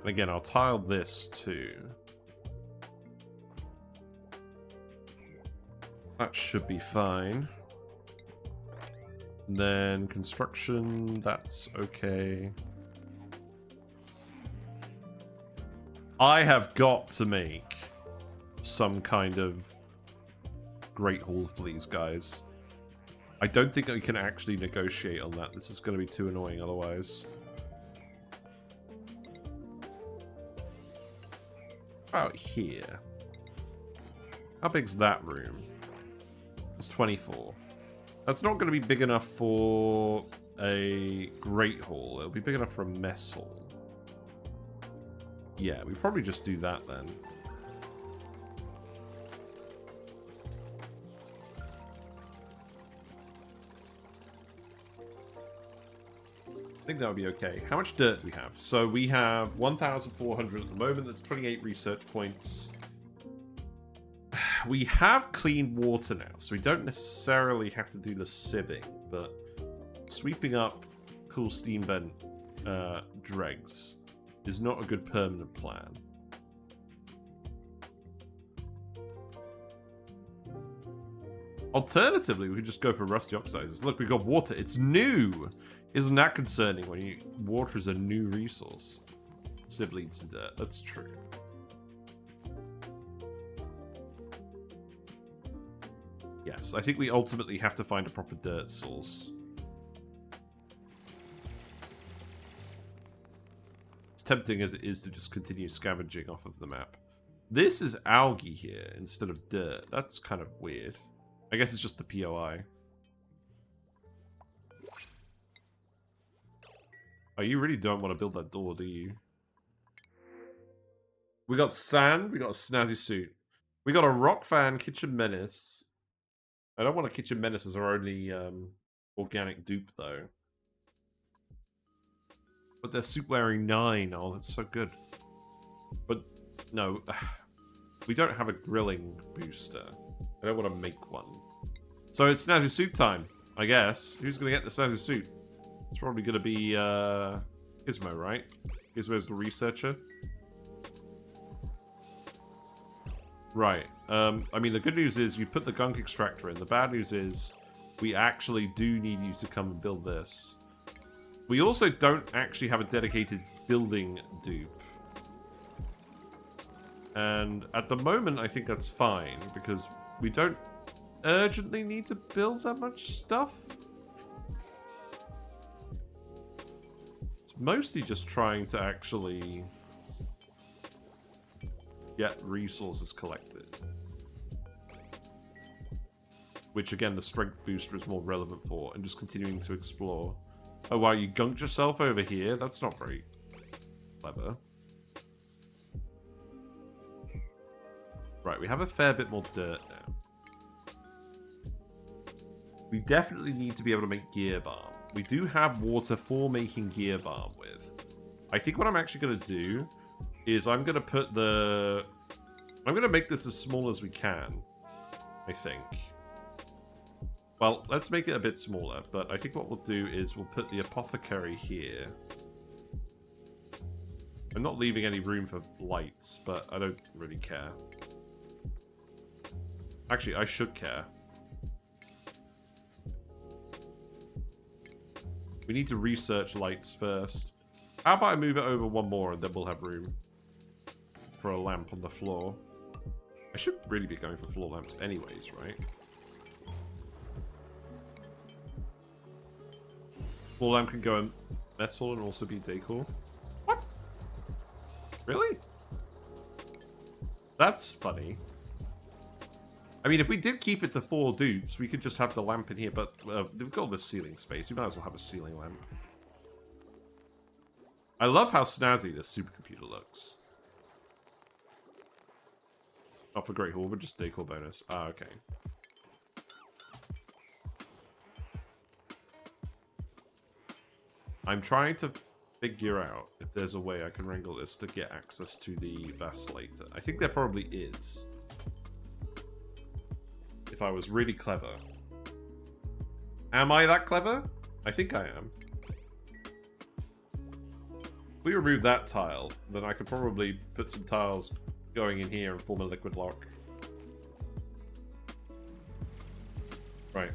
And again, I'll tile this too. That should be fine. And then construction, that's okay. I have got to make some kind of great hall for these guys. I don't think I can actually negotiate on that. This is going to be too annoying otherwise. Out here. How big's that room? It's 24. That's not going to be big enough for a great hall. It'll be big enough for a mess hall. Yeah, we probably just do that then. I think that would be okay. How much dirt do we have? So we have 1,400 at the moment. That's 28 research points. We have clean water now, so we don't necessarily have to do the sieving, but sweeping up cool steam vent dregs is not a good permanent plan. Alternatively, we could just go for rusty oxidizers. Look, we've got water. It's new! Isn't that concerning when water is a new resource? Sieve leads to dirt. That's true. Yes, I think we ultimately have to find a proper dirt source. As tempting as it is to just continue scavenging off of the map. This is algae here instead of dirt. That's kind of weird. I guess it's just the POI. Oh, you really don't want to build that door, do you? We got sand. We got a snazzy suit. We got a rock fan kitchen menace. I don't want a kitchen menace as our only organic dupe, though. But they're suit wearing 9. Oh, that's so good. But, no. We don't have a grilling booster. I don't want to make one. So it's snazzy suit time, I guess. Who's going to get the snazzy suit? It's probably going to be Gizmo, right? Gizmo's the researcher. Right. I mean, the good news is you put the gunk extractor in. The bad news is we actually do need you to come and build this. We also don't actually have a dedicated building dupe. And at the moment, I think that's fine, because we don't urgently need to build that much stuff. It's mostly just trying to actually get resources collected. Which, again, the strength booster is more relevant for, and just continuing to explore. Oh, wow, you gunked yourself over here? That's not very clever. Right, we have a fair bit more dirt now. We definitely need to be able to make gear balm. We do have water for making gear balm with. I think what I'm actually going to do is I'm going to put the... I'm going to make this as small as we can, I think. Well, let's make it a bit smaller, but I think what we'll do is we'll put the apothecary here. I'm not leaving any room for lights, but I don't really care. Actually, I should care. We need to research lights first. How about I move it over one more and then we'll have room for a lamp on the floor. I should really be going for floor lamps anyways, right? Floor lamp can go in mess hall and also be decor. What? Really? That's funny. I mean, if we did keep it to 4 dupes, we could just have the lamp in here, but we've got this ceiling space. We might as well have a ceiling lamp. I love how snazzy this supercomputer looks. Not for Great Hall, but just decor bonus. Ah, okay. I'm trying to figure out if there's a way I can wrangle this to get access to the oscillator. I think there probably is. If I was really clever. Am I that clever? I think I am. If we remove that tile, then I could probably put some tiles going in here and form a liquid lock. Right.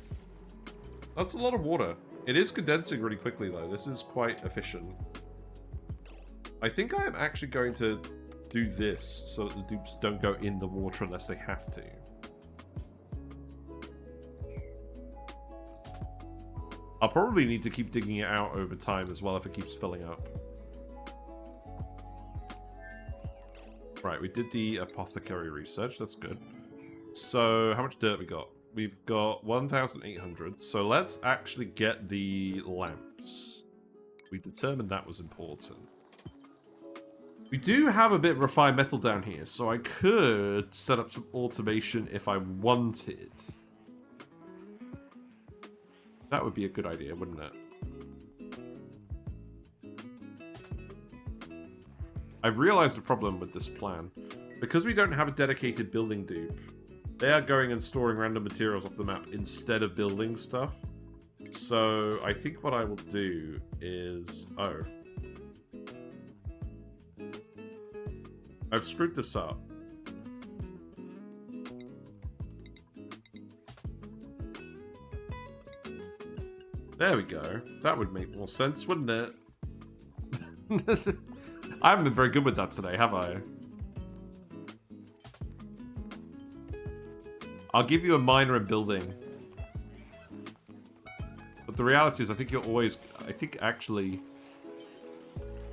That's a lot of water. It is condensing really quickly, though. This is quite efficient. I think I am actually going to do this so that the dupes don't go in the water unless they have to. I'll probably need to keep digging it out over time as well if it keeps filling up. Right, we did the apothecary research. That's good. So, how much dirt we got? We've got 1,800. So let's actually get the lamps. We determined that was important. We do have a bit of refined metal down here, so I could set up some automation if I wanted. That would be a good idea, wouldn't it? I've realized a problem with this plan. Because we don't have a dedicated building dupe, they are going and storing random materials off the map instead of building stuff. So I think what I will do is... Oh. I've screwed this up. There we go. That would make more sense, wouldn't it? I haven't been very good with that today, have I? I'll give you a minor in building. But the reality is, I think you're always... I think, actually...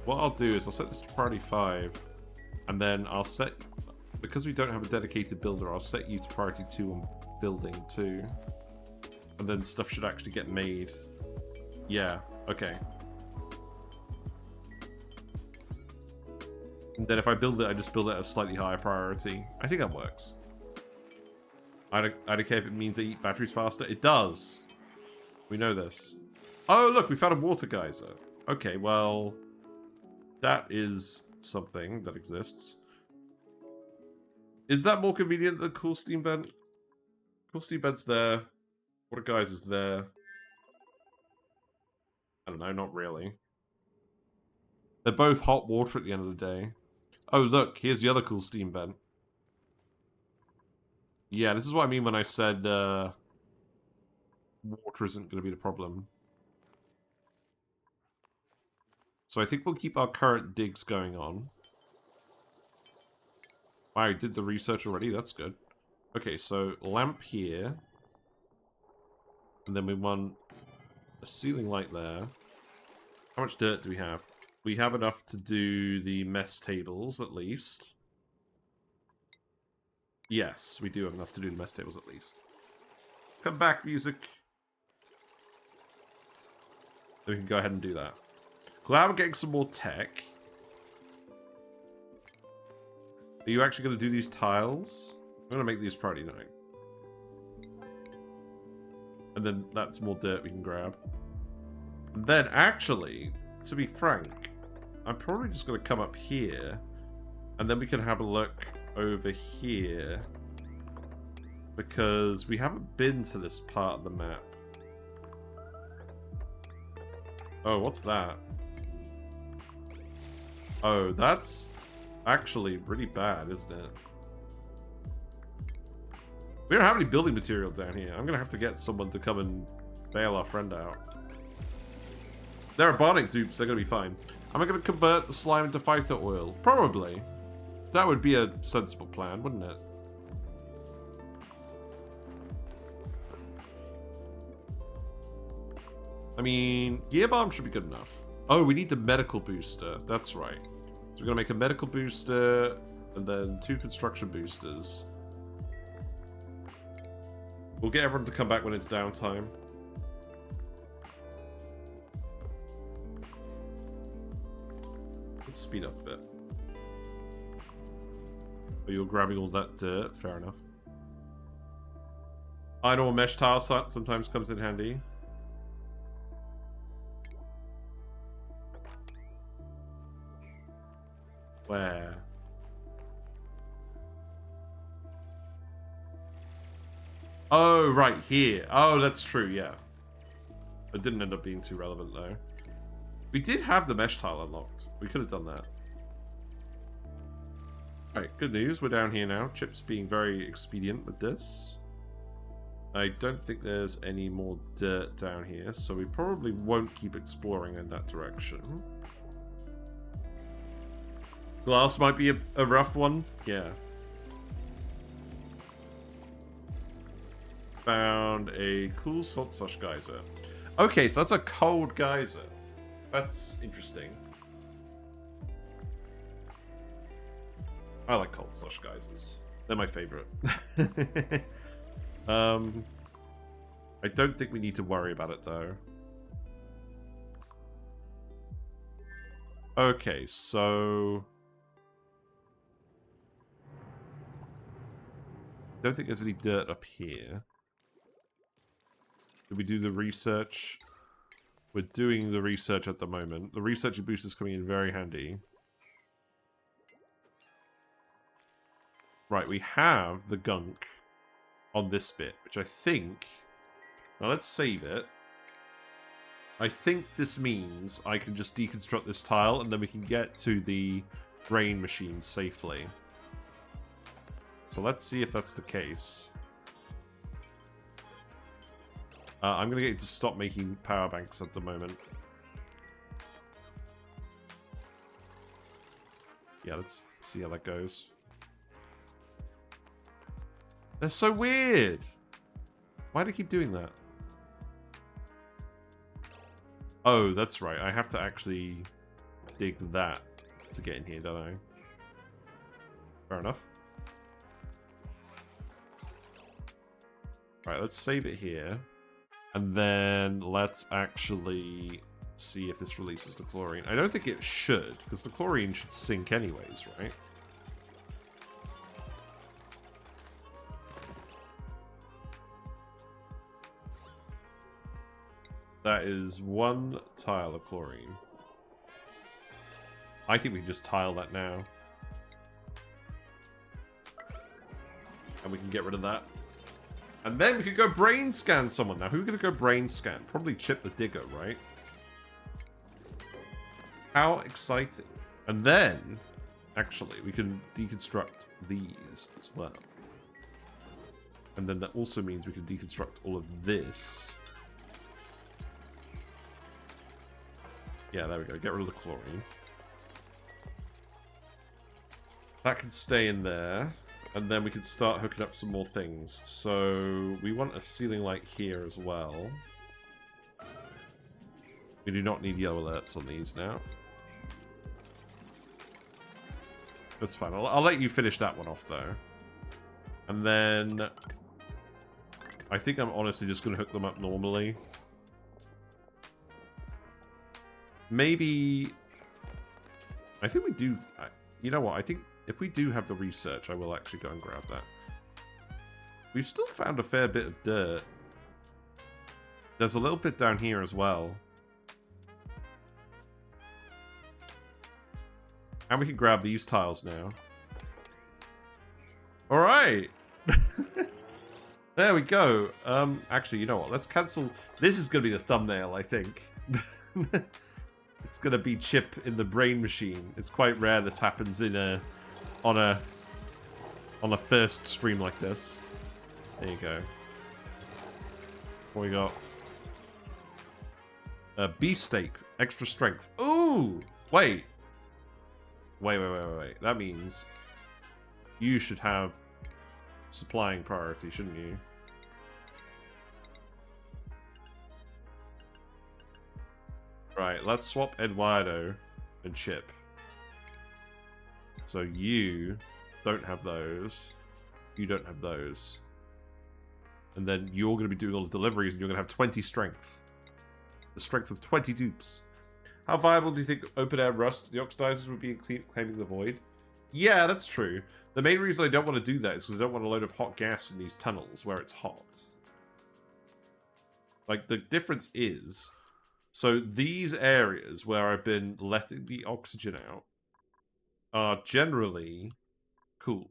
What I'll do is I'll set this to priority 5. And then I'll set... Because we don't have a dedicated builder, I'll set you to priority 2 on building too. And then stuff should actually get made. Yeah, okay. And then if I build it, I just build it at a slightly higher priority. I think that works. I don't care if it means I eat batteries faster. It does. We know this. Oh, look, we found a water geyser. Okay, well, that is something that exists. Is that more convenient than cool steam vent? Cool steam vent's there. Water geysers there. I don't know, not really. They're both hot water at the end of the day. Oh, look, here's the other cool steam vent. Yeah, this is what I mean when I said water isn't going to be the problem. So I think we'll keep our current digs going on. Wow, I did the research already. That's good. Okay, so lamp here. And then we want a ceiling light there. How much dirt do we have? We have enough to do the mess tables, at least. Yes, we do have enough to do the mess tables, at least. Come back, music. Then we can go ahead and do that. Glad we're getting some more tech. Are you actually going to do these tiles? I'm going to make these priority 9. And then that's more dirt we can grab. And then, actually, to be frank, I'm probably just going to come up here. And then we can have a look over here. Because we haven't been to this part of the map. Oh, what's that? Oh, that's actually really bad, isn't it? We don't have any building material down here. I'm gonna have to get someone to come and bail our friend out. They're bionic dupes, they're gonna be fine. Am I gonna convert the slime into phyto oil? Probably. That would be a sensible plan, wouldn't it? I mean, gear bomb should be good enough. Oh, we need the medical booster. That's right. So we're gonna make a medical booster and then 2 construction boosters. We'll get everyone to come back when it's downtime. Let's speed up a bit. Oh, you're grabbing all that dirt. Fair enough. I know a mesh tile sometimes comes in handy. Where? Oh, right here. Oh, that's true, yeah. It didn't end up being too relevant, though. We did have the mesh tile unlocked. We could have done that. Alright, good news. We're down here now. Chip's being very expedient with this. I don't think there's any more dirt down here, so we probably won't keep exploring in that direction. Glass might be a rough one. Yeah. Found a cool salt slush geyser. Okay, so that's a cold geyser. That's interesting. I like cold slush geysers. They're my favorite. I don't think we need to worry about it, though. Okay, so... don't think there's any dirt up here. Did we do the research? We're doing the research at the moment. The research boost is coming in very handy. Right, we have the gunk on this bit, which I think... now let's save it. I think this means I can just deconstruct this tile and then we can get to the brain machine safely. So let's see if that's the case. I'm going to get you to stop making power banks at the moment. Yeah, let's see how that goes. They're so weird! Why do they keep doing that? Oh, that's right. I have to actually dig that to get in here, don't I? Fair enough. Right, let's save it here. And then let's actually see if this releases the chlorine. I don't think it should, because the chlorine should sink anyways, right? That is 1 tile of chlorine. I think we can just tile that now. And we can get rid of that. And then we could go brain scan someone. Now, who are we going to go brain scan? Probably Chip the Digger, right? How exciting. And then, actually, we can deconstruct these as well. And then that also means we can deconstruct all of this. Yeah, there we go. Get rid of the chlorine. That can stay in there. And then we can start hooking up some more things. So we want a ceiling light here as well. We do not need yellow alerts on these now. That's fine. I'll let you finish that one off, though. And then I think I'm honestly just going to hook them up normally. Maybe... I think we do... You know what? I think if we do have the research, I will actually go and grab that. We've still found a fair bit of dirt. There's a little bit down here as well. And we can grab these tiles now. Alright! There we go. Actually, you know what? Let's cancel... This is going to be the thumbnail, I think. It's going to be Chip in the brain machine. It's quite rare this happens in on a first stream like this. There you go. What we got? Beefsteak, extra strength. Ooh! Wait. Wait. That means you should have supplying priority, shouldn't you? Right, let's swap Eduardo and Chip. So you don't have those. You don't have those. And then you're going to be doing all the deliveries and you're going to have 20 strength. The strength of 20 dupes. How viable do you think open air rust, the oxidizers, would be in claiming the void? Yeah, that's true. The main reason I don't want to do that is because I don't want a load of hot gas in these tunnels where it's hot. Like, the difference is... So these areas where I've been letting the oxygen out are generally cool.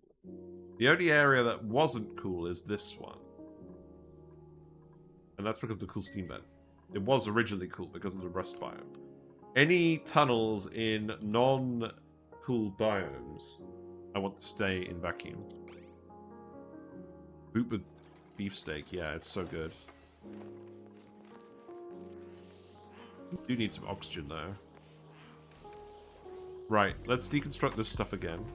The only area that wasn't cool is this one. And that's because of the cool steam vent. It was originally cool because of the rust biome. Any tunnels in non-cool biomes, I want to stay in vacuum. Boot with beefsteak, yeah, it's so good. Do need some oxygen though. Right, let's deconstruct this stuff again.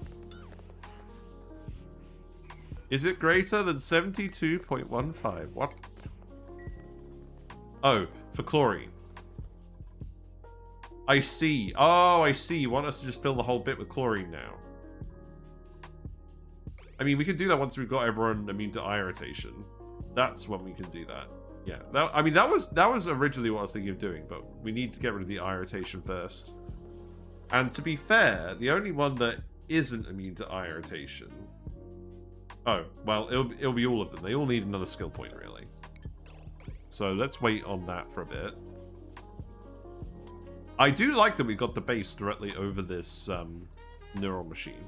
Is it greater than 72.15? What? Oh, for chlorine. I see. Oh, I see. You want us to just fill the whole bit with chlorine now. I mean, we can do that once we've got everyone immune to eye irritation. That's when we can do that. Yeah, I mean, that was originally what I was thinking of doing, but we need to get rid of the eye irritation first. And to be fair, the only one that isn't immune to eye irritation... Oh, well, it'll be all of them. They all need another skill point, really. So let's wait on that for a bit. I do like that we got the base directly over this neural machine.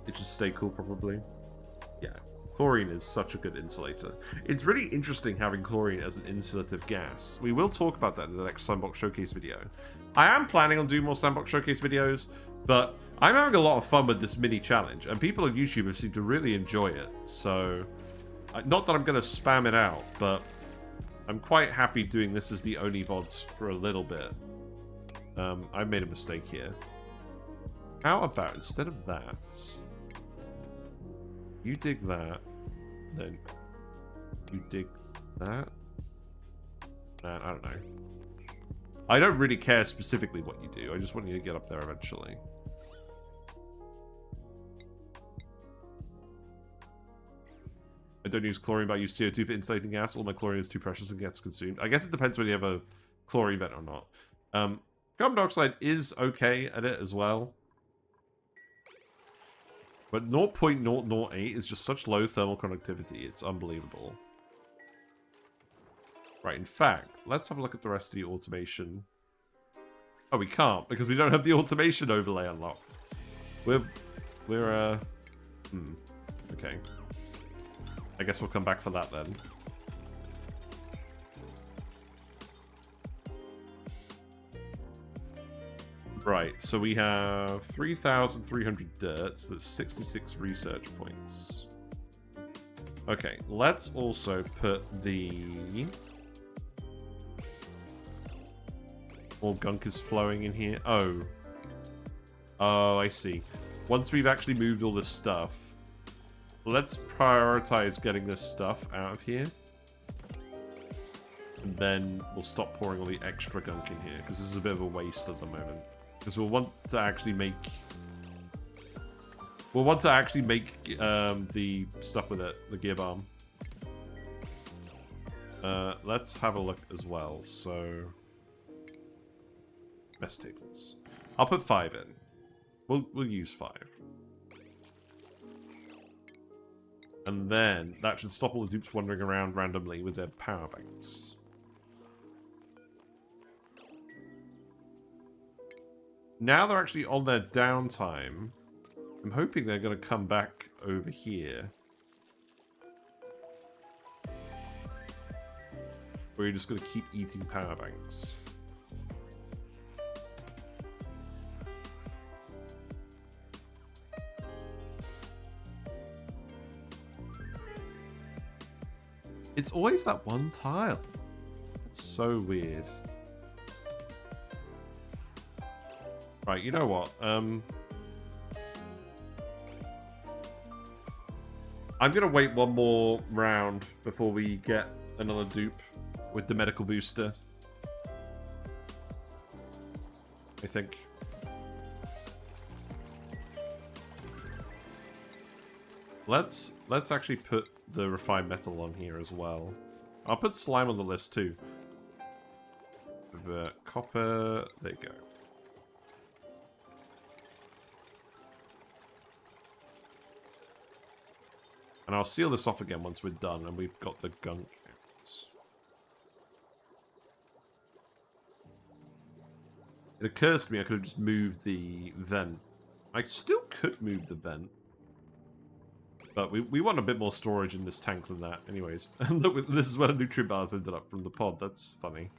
It should stay cool, probably. Yeah. Chlorine is such a good insulator. It's really interesting having chlorine as an insulative gas. We will talk about that in the next Sandbox Showcase video. I am planning on doing more Sandbox Showcase videos, but I'm having a lot of fun with this mini challenge, and people on YouTube have seemed to really enjoy it. So, not that I'm going to spam it out, but I'm quite happy doing this as the ONI VODs for a little bit. I made a mistake here. How about, instead of that... You dig that, then you dig that. I don't know. I don't really care specifically what you do. I just want you to get up there eventually. I don't use chlorine, but I use CO2 for insulating gas. All my chlorine is too precious and gets consumed. I guess it depends whether you have a chlorine vent or not. Carbon dioxide is okay at it as well. But 0.008 is just such low thermal conductivity. It's unbelievable. Right, in fact, let's have a look at the rest of the automation. Oh, we can't, because we don't have the automation overlay unlocked. We're Okay. I guess we'll come back for that then. Right, so we have 3,300 dirt, so that's 66 research points. Okay, let's also put the... More gunk is flowing in here. Oh. Oh, I see. Once we've actually moved all this stuff, let's prioritize getting this stuff out of here. And then we'll stop pouring all the extra gunk in here, because this is a bit of a waste at the moment. Because we'll want to actually make... We'll want to actually make the stuff with it, the gear bomb. Let's have a look as well. So, mess tables. I'll put 5 in. We'll use 5. And then that should stop all the dupes wandering around randomly with their power banks. Now they're actually on their downtime. I'm hoping they're going to come back over here. Or you're just going to keep eating power banks. It's always that one tile. It's so weird. Right, you know what? I'm going to wait one more round before we get another dupe with the medical booster. I think. Let's actually put the refined metal on here as well. I'll put slime on the list too. The copper, there you go. And I'll seal this off again once we're done and we've got the gunk out. It occurs to me I could have just moved the vent. I still could move the vent. But we want a bit more storage in this tank than that anyways. And look, this is where the nutrient bars ended up from the pod. That's funny.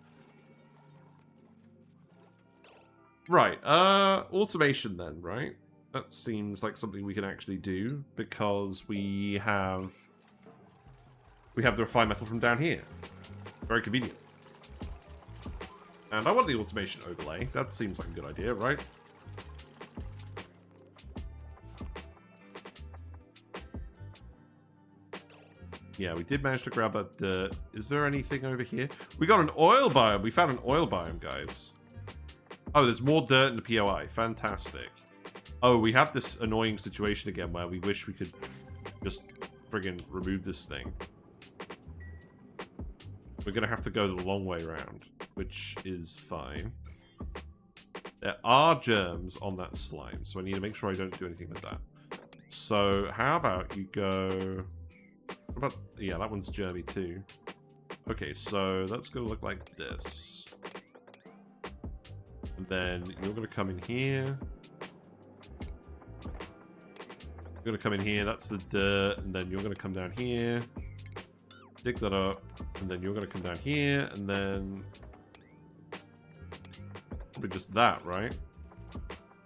Right, automation then, right? That seems like something we can actually do because we have the refined metal from down here. Very convenient. And I want the automation overlay. That seems like a good idea, right? Yeah, we did manage to grab that dirt. Is there anything over here? We got an oil biome. We found an oil biome, guys. Oh, there's more dirt in the POI. Fantastic. Oh, we have this annoying situation again where we wish we could just friggin' remove this thing. We're going to have to go the long way around, which is fine. There are germs on that slime, so I need to make sure I don't do anything with that. So, how about you go... What about... Yeah, that one's germy too. Okay, so that's going to look like this. And then you're going to come in here. You're going to come in here, that's the dirt, and then you're going to come down here, dig that up, and then you're going to come down here, and then probably just that, right?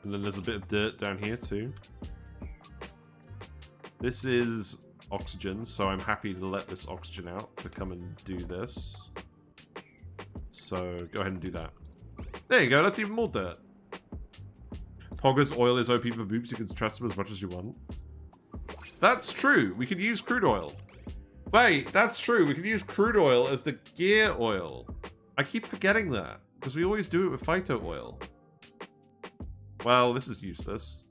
And then there's a bit of dirt down here too. This is oxygen, so I'm happy to let this oxygen out to come and do this. So go ahead and do that. There you go, that's even more dirt. Pogger's oil is OP for boobs, you can trust them as much as you want. That's true. We could use crude oil. Wait, that's true. We could use crude oil as the gear oil. I keep forgetting that because we always do it with phyto oil. Well, this is useless.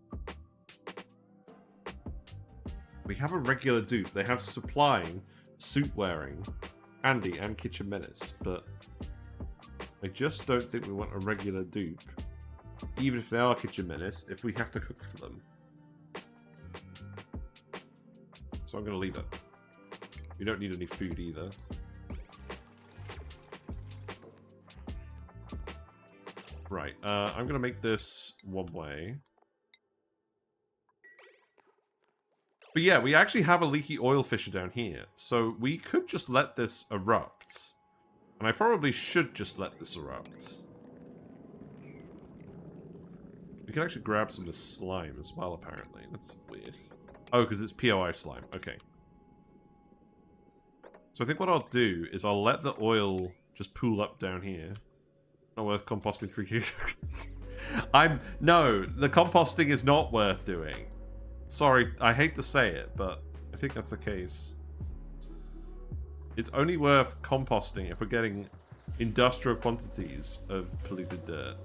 We have a regular dupe. They have supplying, suit wearing, Andy, and kitchen menace, but I just don't think we want a regular dupe. Even if they are kitchen menace, if we have to cook for them. So I'm going to leave it. We don't need any food either. Right, I'm going to make this one way. But yeah, we actually have a leaky oil fissure down here. So we could just let this erupt. And I probably should just let this erupt. We can actually grab some of this slime as well, apparently. That's weird. Oh, because it's POI slime. Okay. So I think what I'll do is I'll let the oil just pool up down here. Not worth composting 3 gigagrams. No, the composting is not worth doing. Sorry, I hate to say it, but I think that's the case. It's only worth composting if we're getting industrial quantities of polluted dirt,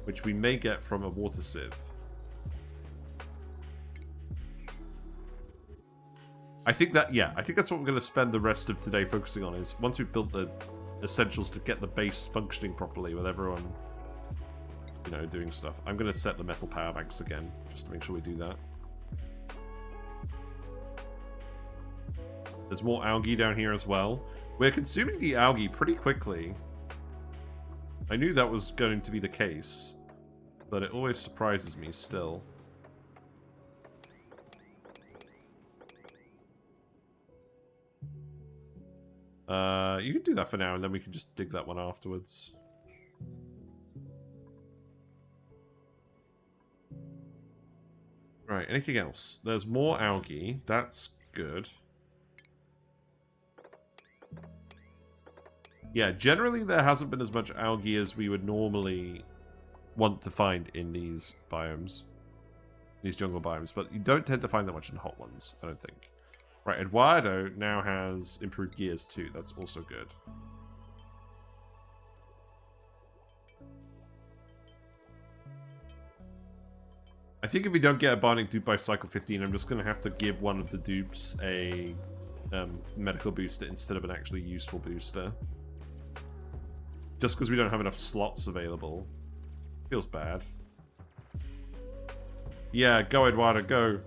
which we may get from a water sieve. I think that's what we're going to spend the rest of today focusing on, is once we've built the essentials to get the base functioning properly with everyone, you know, doing stuff. I'm going to set the metal power banks again, just to make sure we do that. There's more algae down here as well. We're consuming the algae pretty quickly. I knew that was going to be the case, but it always surprises me still. You can do that for now, and then we can just dig that one afterwards. Right, anything else? There's more algae. That's good. Yeah, generally there hasn't been as much algae as we would normally want to find in these biomes. These jungle biomes, but you don't tend to find that much in hot ones, I don't think. Right, Eduardo now has improved gears too. That's also good. I think if we don't get a binding dupe by cycle 15, I'm just going to have to give one of the dupes a medical booster instead of an actually useful booster. Just because we don't have enough slots available. Feels bad. Yeah, go Eduardo, go.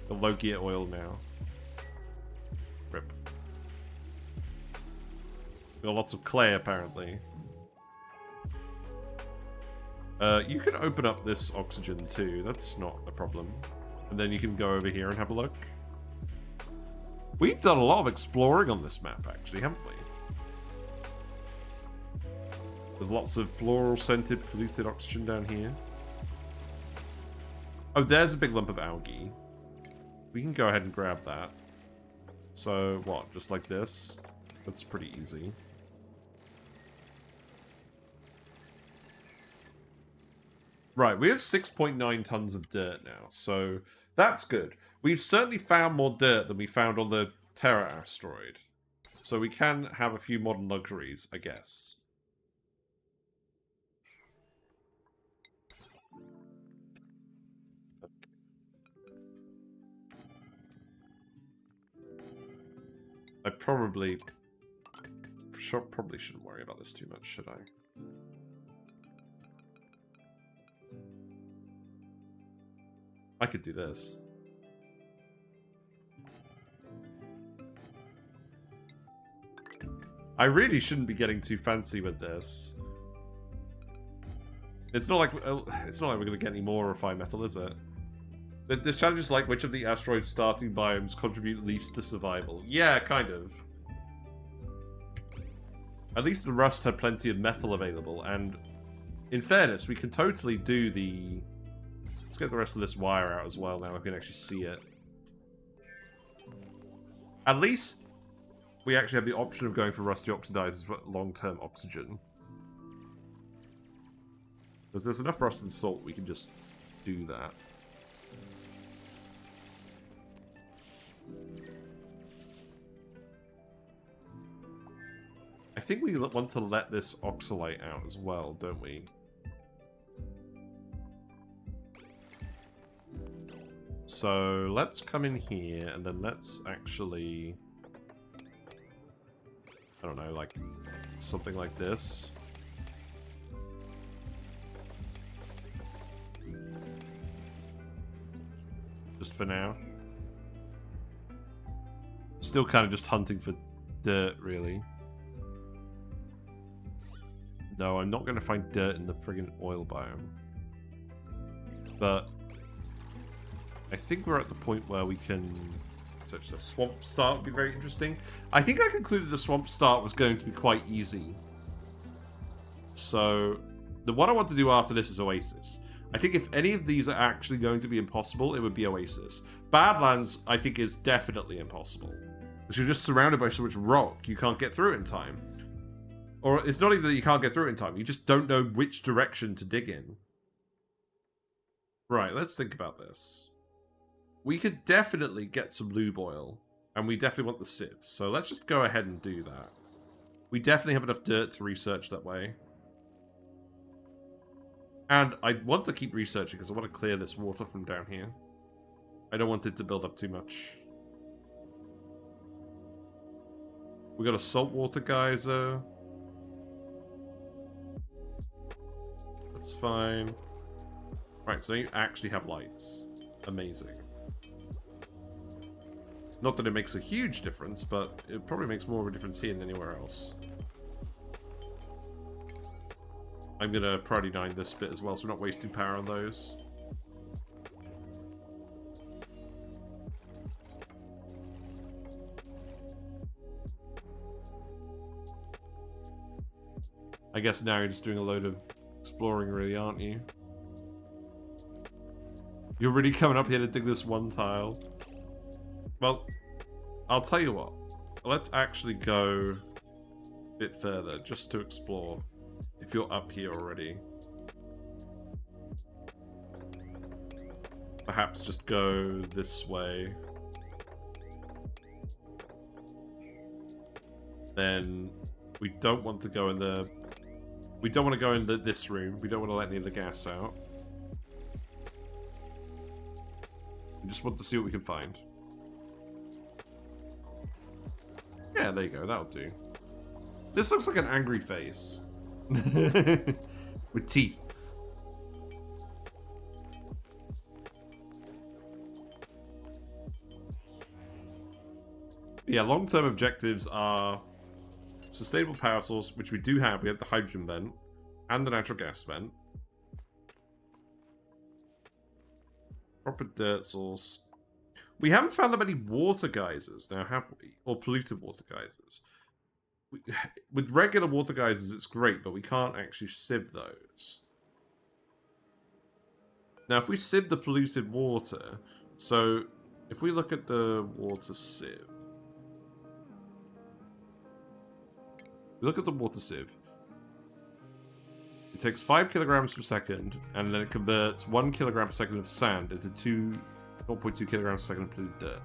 The low gear oil now. Rip. Got lots of clay, apparently. You can open up this oxygen too. That's not a problem. And then you can go over here and have a look. We've done a lot of exploring on this map, actually, haven't we? There's lots of floral-scented, polluted oxygen down here. Oh, there's a big lump of algae. We can go ahead and grab that. So, what? Just like this? That's pretty easy. Right, we have 6.9 tons of dirt now, so that's good. We've certainly found more dirt than we found on the Terra asteroid. So we can have a few modern luxuries, I guess. I probably shouldn't worry about this too much, should I? I could do this. I really shouldn't be getting too fancy with this. It's not like we're going to get any more refined metal, is it? This challenge is like, which of the asteroid's starting biomes contribute least to survival? Yeah, kind of. At least the rust had plenty of metal available, and in fairness, we can totally do the... Let's get the rest of this wire out as well now we can actually see it. At least we actually have the option of going for rusty oxidizers for long-term oxygen. Because there's enough rust and salt, we can just do that. I think we want to let this oxalate out as well, don't we? So let's come in here and then let's actually, I don't know, like something like this. Just for now. Still kind of just hunting for dirt, really. No, I'm not going to find dirt in the friggin' oil biome. But I think we're at the point where we can... Such a swamp start would be very interesting. I think I concluded the swamp start was going to be quite easy. So, what I want to do after this is Oasis. I think if any of these are actually going to be impossible, it would be Oasis. Badlands, I think, is definitely impossible. Because you're just surrounded by so much rock, you can't get through it in time. Or it's not even that you can't get through it in time, you just don't know which direction to dig in. Right, let's think about this. We could definitely get some lube oil, and we definitely want the sieve. So let's just go ahead and do that. We definitely have enough dirt to research that way. And I want to keep researching because I want to clear this water from down here. I don't want it to build up too much. We got a saltwater geyser. That's fine. Right, so you actually have lights. Amazing. Not that it makes a huge difference, but it probably makes more of a difference here than anywhere else. I'm gonna priority 9 this bit as well, so we're not wasting power on those. I guess now you're just doing a load of exploring, really, aren't you? You're really coming up here to dig this one tile. Well, I'll tell you what. Let's actually go a bit further, just to explore. If you're up here already. Perhaps just go this way. Then we don't want to go in the... We don't want to go in this room. We don't want to let any of the gas out. We just want to see what we can find. Yeah, there you go. That'll do. This looks like an angry face. With teeth. Yeah, long-term objectives are sustainable power source, which we do have. We have the hydrogen vent and the natural gas vent. Proper dirt source. We haven't found that many water geysers now, have we? Or polluted water geysers. With regular water geysers, it's great, but we can't actually sieve those. Now, if we sieve the polluted water, so if we look at the water sieve, look at the water sieve. It takes 5 kilograms per second, and then it converts 1 kilogram per second of sand into 0.2 kilograms per second of polluted dirt.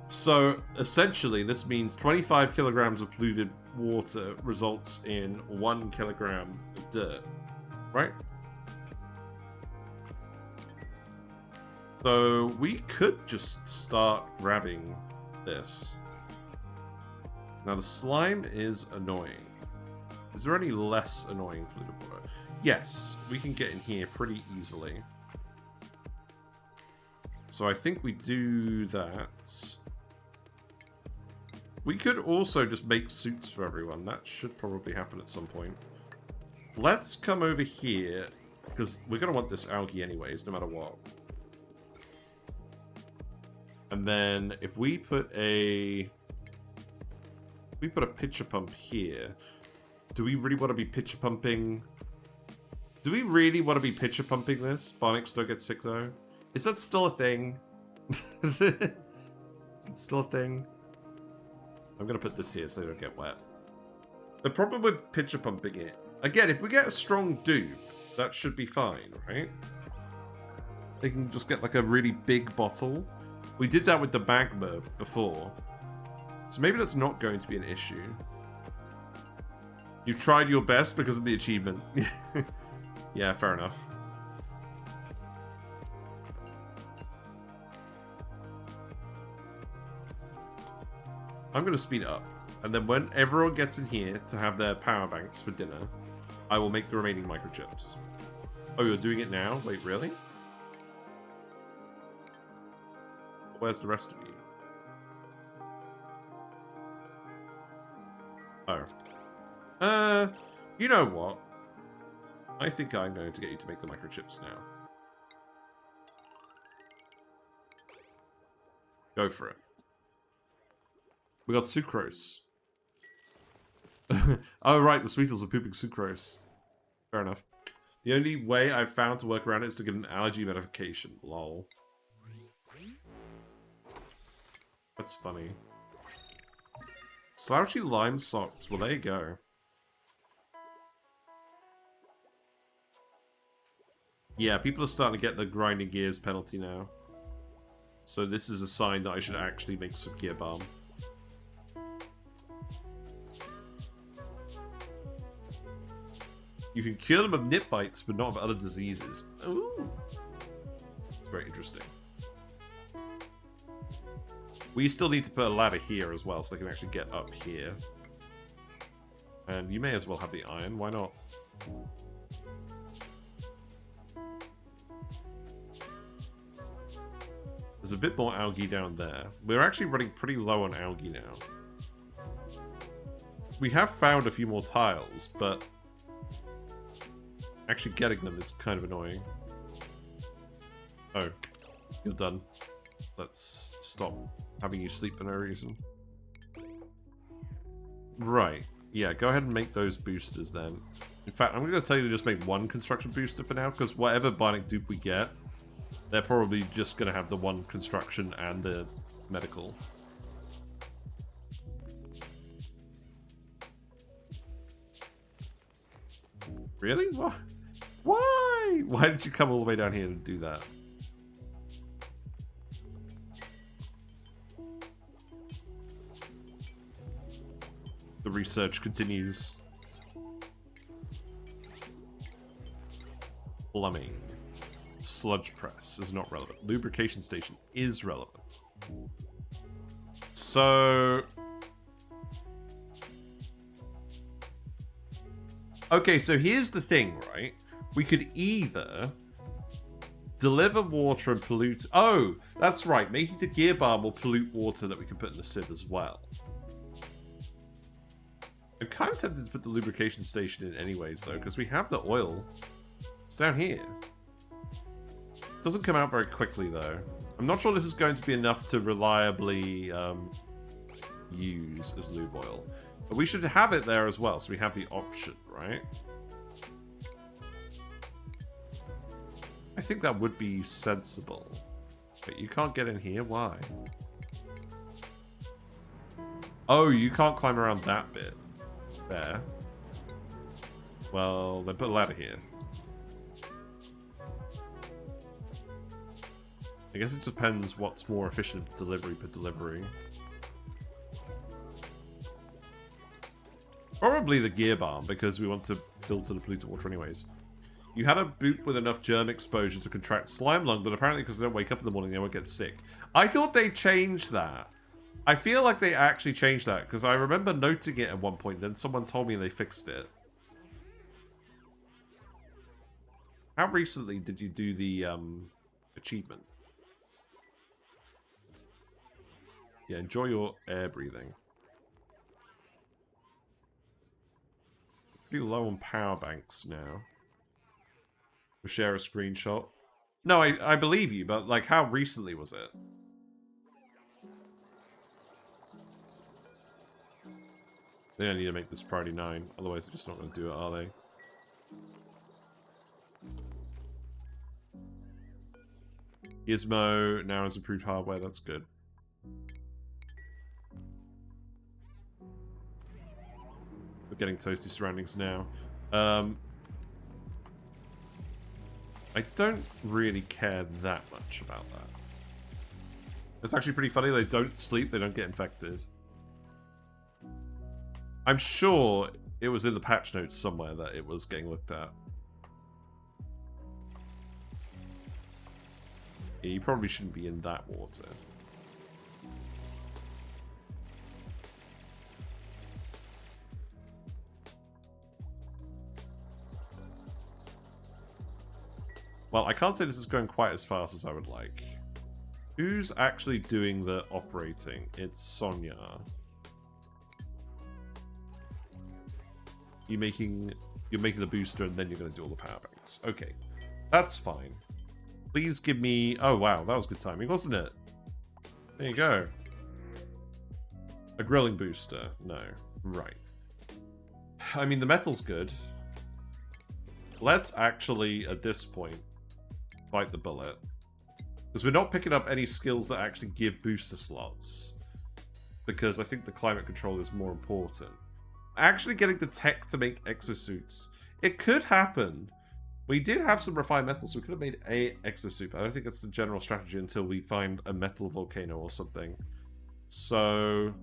So, essentially, this means 25 kilograms of polluted water results in 1 kilogram of dirt. Right? So, we could just start grabbing this. Now, the slime is annoying. Is there any less annoying polluted water? Yes, we can get in here pretty easily. So, I think we do that. We could also just make suits for everyone. That should probably happen at some point. Let's come over here, because we're going to want this algae anyways, no matter what. And then if we put a pitcher pump here, do we really want to be pitcher pumping? Do we really want to be pitcher pumping this? Barnix don't get sick though. Is that still a thing? Is it still a thing? I'm going to put this here so they don't get wet. The problem with pitcher pumping it... Again, if we get a strong dupe, that should be fine, right? They can just get like a really big bottle. We did that with the magma before. So maybe that's not going to be an issue. You've tried your best because of the achievement. Yeah, fair enough. I'm going to speed it up. And then when everyone gets in here to have their power banks for dinner, I will make the remaining microchips. Oh, you're doing it now? Wait, really? Where's the rest of you? Oh. You know what? I think I'm going to get you to make the microchips now. Go for it. We got sucrose. Oh, right, the Sweetles are pooping sucrose. Fair enough. The only way I've found to work around it is to get an algae modification. Lol. That's funny. Slouchy lime socks. Well, there you go. Yeah, people are starting to get the grinding gears penalty now. So this is a sign that I should actually make some gear balm. You can cure them of nip bites, but not of other diseases. Ooh. It's very interesting. We still need to put a ladder here as well, so they can actually get up here. And you may as well have the iron. Why not? There's a bit more algae down there. We're actually running pretty low on algae now. We have found a few more tiles, but actually getting them is kind of annoying. Oh, you're done. Let's stop having you sleep for no reason. Right. Yeah, go ahead and make those boosters then. In fact, I'm going to tell you to just make one construction booster for now, because whatever bionic dupe we get, they're probably just going to have the one construction and the medical. Really? What? Why? Why did you come all the way down here to do that? The research continues. Plumbing. Sludge press is not relevant. Lubrication station is relevant. So... okay, so here's the thing, right? We could either deliver water and pollute... oh, that's right. Making the gear balm will pollute water that we can put in the sieve as well. I'm kind of tempted to put the lubrication station in anyways, though, because we have the oil. It's down here. It doesn't come out very quickly, though. I'm not sure this is going to be enough to reliably use as lube oil. But we should have it there as well, so we have the option, right? I think that would be sensible. But you can't get in here? Why? Oh, you can't climb around that bit. There. Well, then put a ladder here. I guess it depends what's more efficient delivery per delivery. Probably the gear balm, because we want to filter the polluted water anyways. You had a boot with enough germ exposure to contract slime lung, but apparently because they don't wake up in the morning, they won't get sick. I thought they changed that. I feel like they actually changed that, because I remember noting it at one point, then someone told me they fixed it. How recently did you do the achievement? Yeah, enjoy your air breathing. Pretty low on power banks now. We'll share a screenshot. No, I believe you, but like, how recently was it? They don't need to make this priority 9, otherwise they're just not going to do it, are they? Gizmo now has improved hardware, that's good. We're getting Toasty Surroundings now. I don't really care that much about that. It's actually pretty funny, they don't sleep, they don't get infected. I'm sure it was in the patch notes somewhere that it was getting looked at. Yeah, you probably shouldn't be in that water. Well, I can't say this is going quite as fast as I would like. Who's actually doing the operating? It's Sonia. You're making the booster and then you're going to do all the power banks. Okay, that's fine. Please give me... oh wow, that was good timing, wasn't it? There you go. A grilling booster. No. Right. I mean, the metal's good. Let's actually, at this point, bite the bullet. Because we're not picking up any skills that actually give booster slots. Because I think the climate control is more important. Actually getting the tech to make exosuits. It could happen. We did have some refined metals, so we could have made a exosuit. I don't think that's the general strategy until we find a metal volcano or something. So...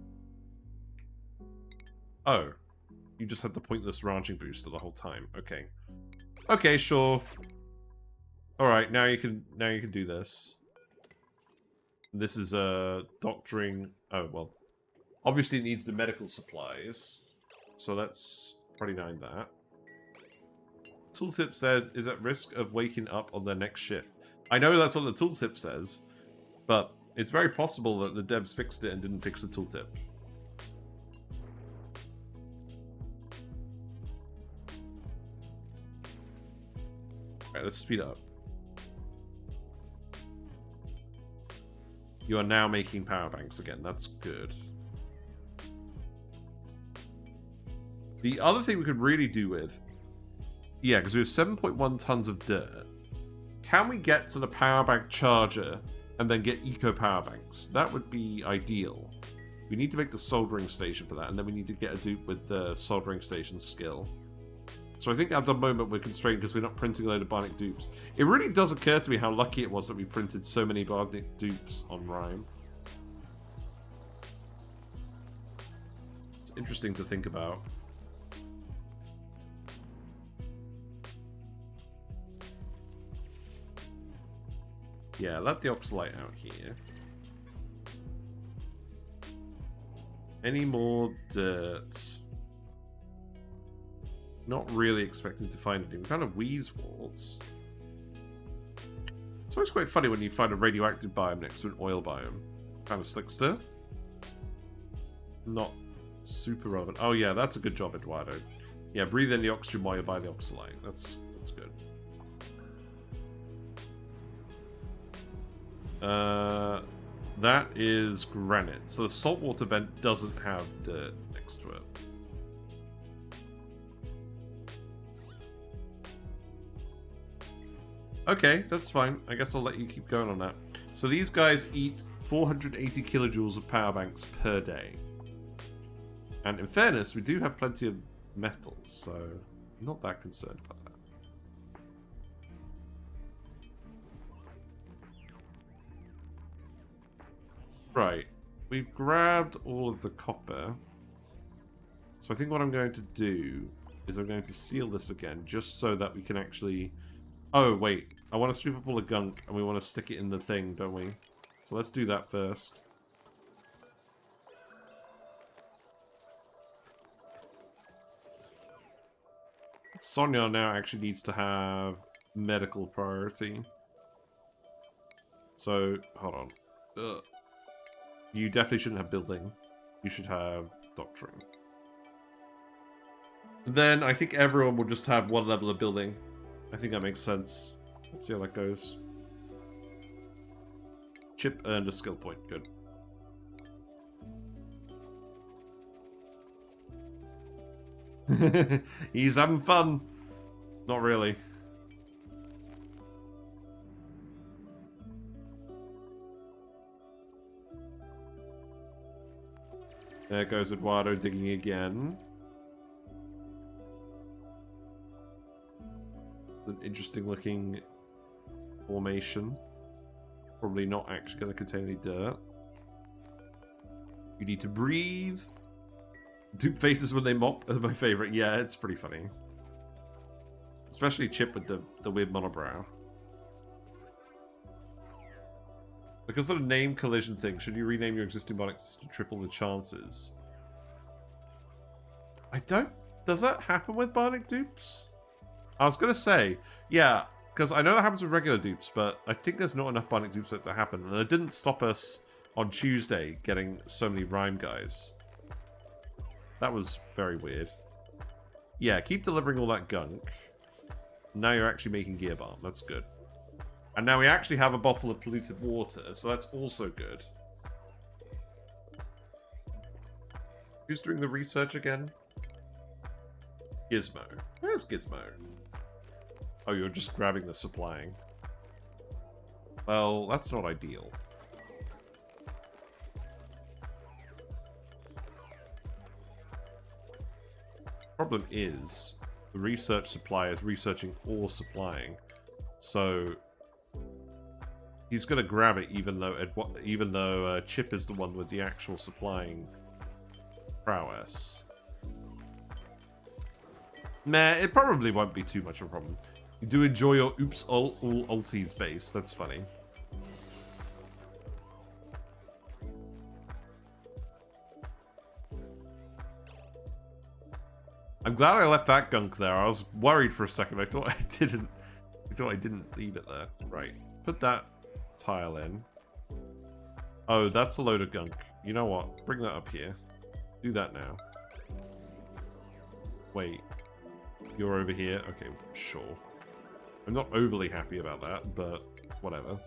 Oh. You just had the pointless ranching booster the whole time. Okay. Okay, sure. Alright, now you can do this. This is doctoring. Oh, well. Obviously it needs the medical supplies. So let's 29 that. Tooltip says, is at risk of waking up on their next shift. I know that's what the tooltip says, but it's very possible that the devs fixed it and didn't fix the tooltip. Alright, let's speed up. You are now making power banks again. That's good. The other thing we could really do with... Yeah, because we have 7.1 tons of dirt. Can we get to the power bank charger and then get eco power banks? That would be ideal. We need to make the soldering station for that, and then we need to get a dupe with the soldering station skill. So I think at the moment we're constrained because we're not printing a load of bionic dupes. It really does occur to me how lucky it was that we printed so many bionic dupes on Rime. It's interesting to think about. Yeah, let the oxalite out here. Any more dirt? Not really expecting to find anything. We found a wheeze waltz. It's always quite funny when you find a radioactive biome next to an oil biome. Kind of slickster. Not super relevant. Oh yeah, that's a good job, Eduardo. Yeah, breathe in the oxygen while you're by the oxalite. That's good. That is granite. So the saltwater vent doesn't have dirt next to it. Okay, that's fine. I guess I'll let you keep going on that. So these guys eat 480 kilojoules of power banks per day. And in fairness, we do have plenty of metals, so I'm not that concerned about that. Right, we've grabbed all of the copper. So I think what I'm going to do is I'm going to seal this again, just so that we can actually... Oh, wait. I want to sweep up all the gunk, and we want to stick it in the thing, don't we? So let's do that first. Sonia now actually needs to have medical priority. So, hold on. Ugh. You definitely shouldn't have building. You should have doctoring. Then I think everyone will just have one level of building. I think that makes sense. Let's see how that goes. Chip earned a skill point. Good. He's having fun. Not really. There goes Eduardo digging again. An interesting looking formation. Probably not actually going to contain any dirt. You need to breathe. Dupe faces when they mop are my favourite. Yeah, it's pretty funny. Especially Chip with the weird monobrow. Because of the name collision thing, should you rename your existing bonics to triple the chances? I don't... Does that happen with bionic dupes? I was going to say, yeah, because I know that happens with regular dupes, but I think there's not enough bionic dupes for it to happen. And it didn't stop us on Tuesday getting so many Rime guys. That was very weird. Yeah, keep delivering all that gunk. Now you're actually making gear balm. That's good. And now we actually have a bottle of polluted water, so that's also good. Who's doing the research again? Gizmo. Where's Gizmo? Oh, you're just grabbing the supplying. Well, that's not ideal. Problem is, the research supplier is researching or supplying, so he's gonna grab it even though Chip is the one with the actual supplying prowess. Nah, it probably won't be too much of a problem. You do enjoy your oops all ulties base. That's funny. I'm glad I left that gunk there. I was worried for a second. I thought I didn't leave it there. Right. Put that tile in. Oh, that's a load of gunk. You know what? Bring that up here. Do that now. Wait. You're over here? Okay, sure. I'm not overly happy about that, but whatever.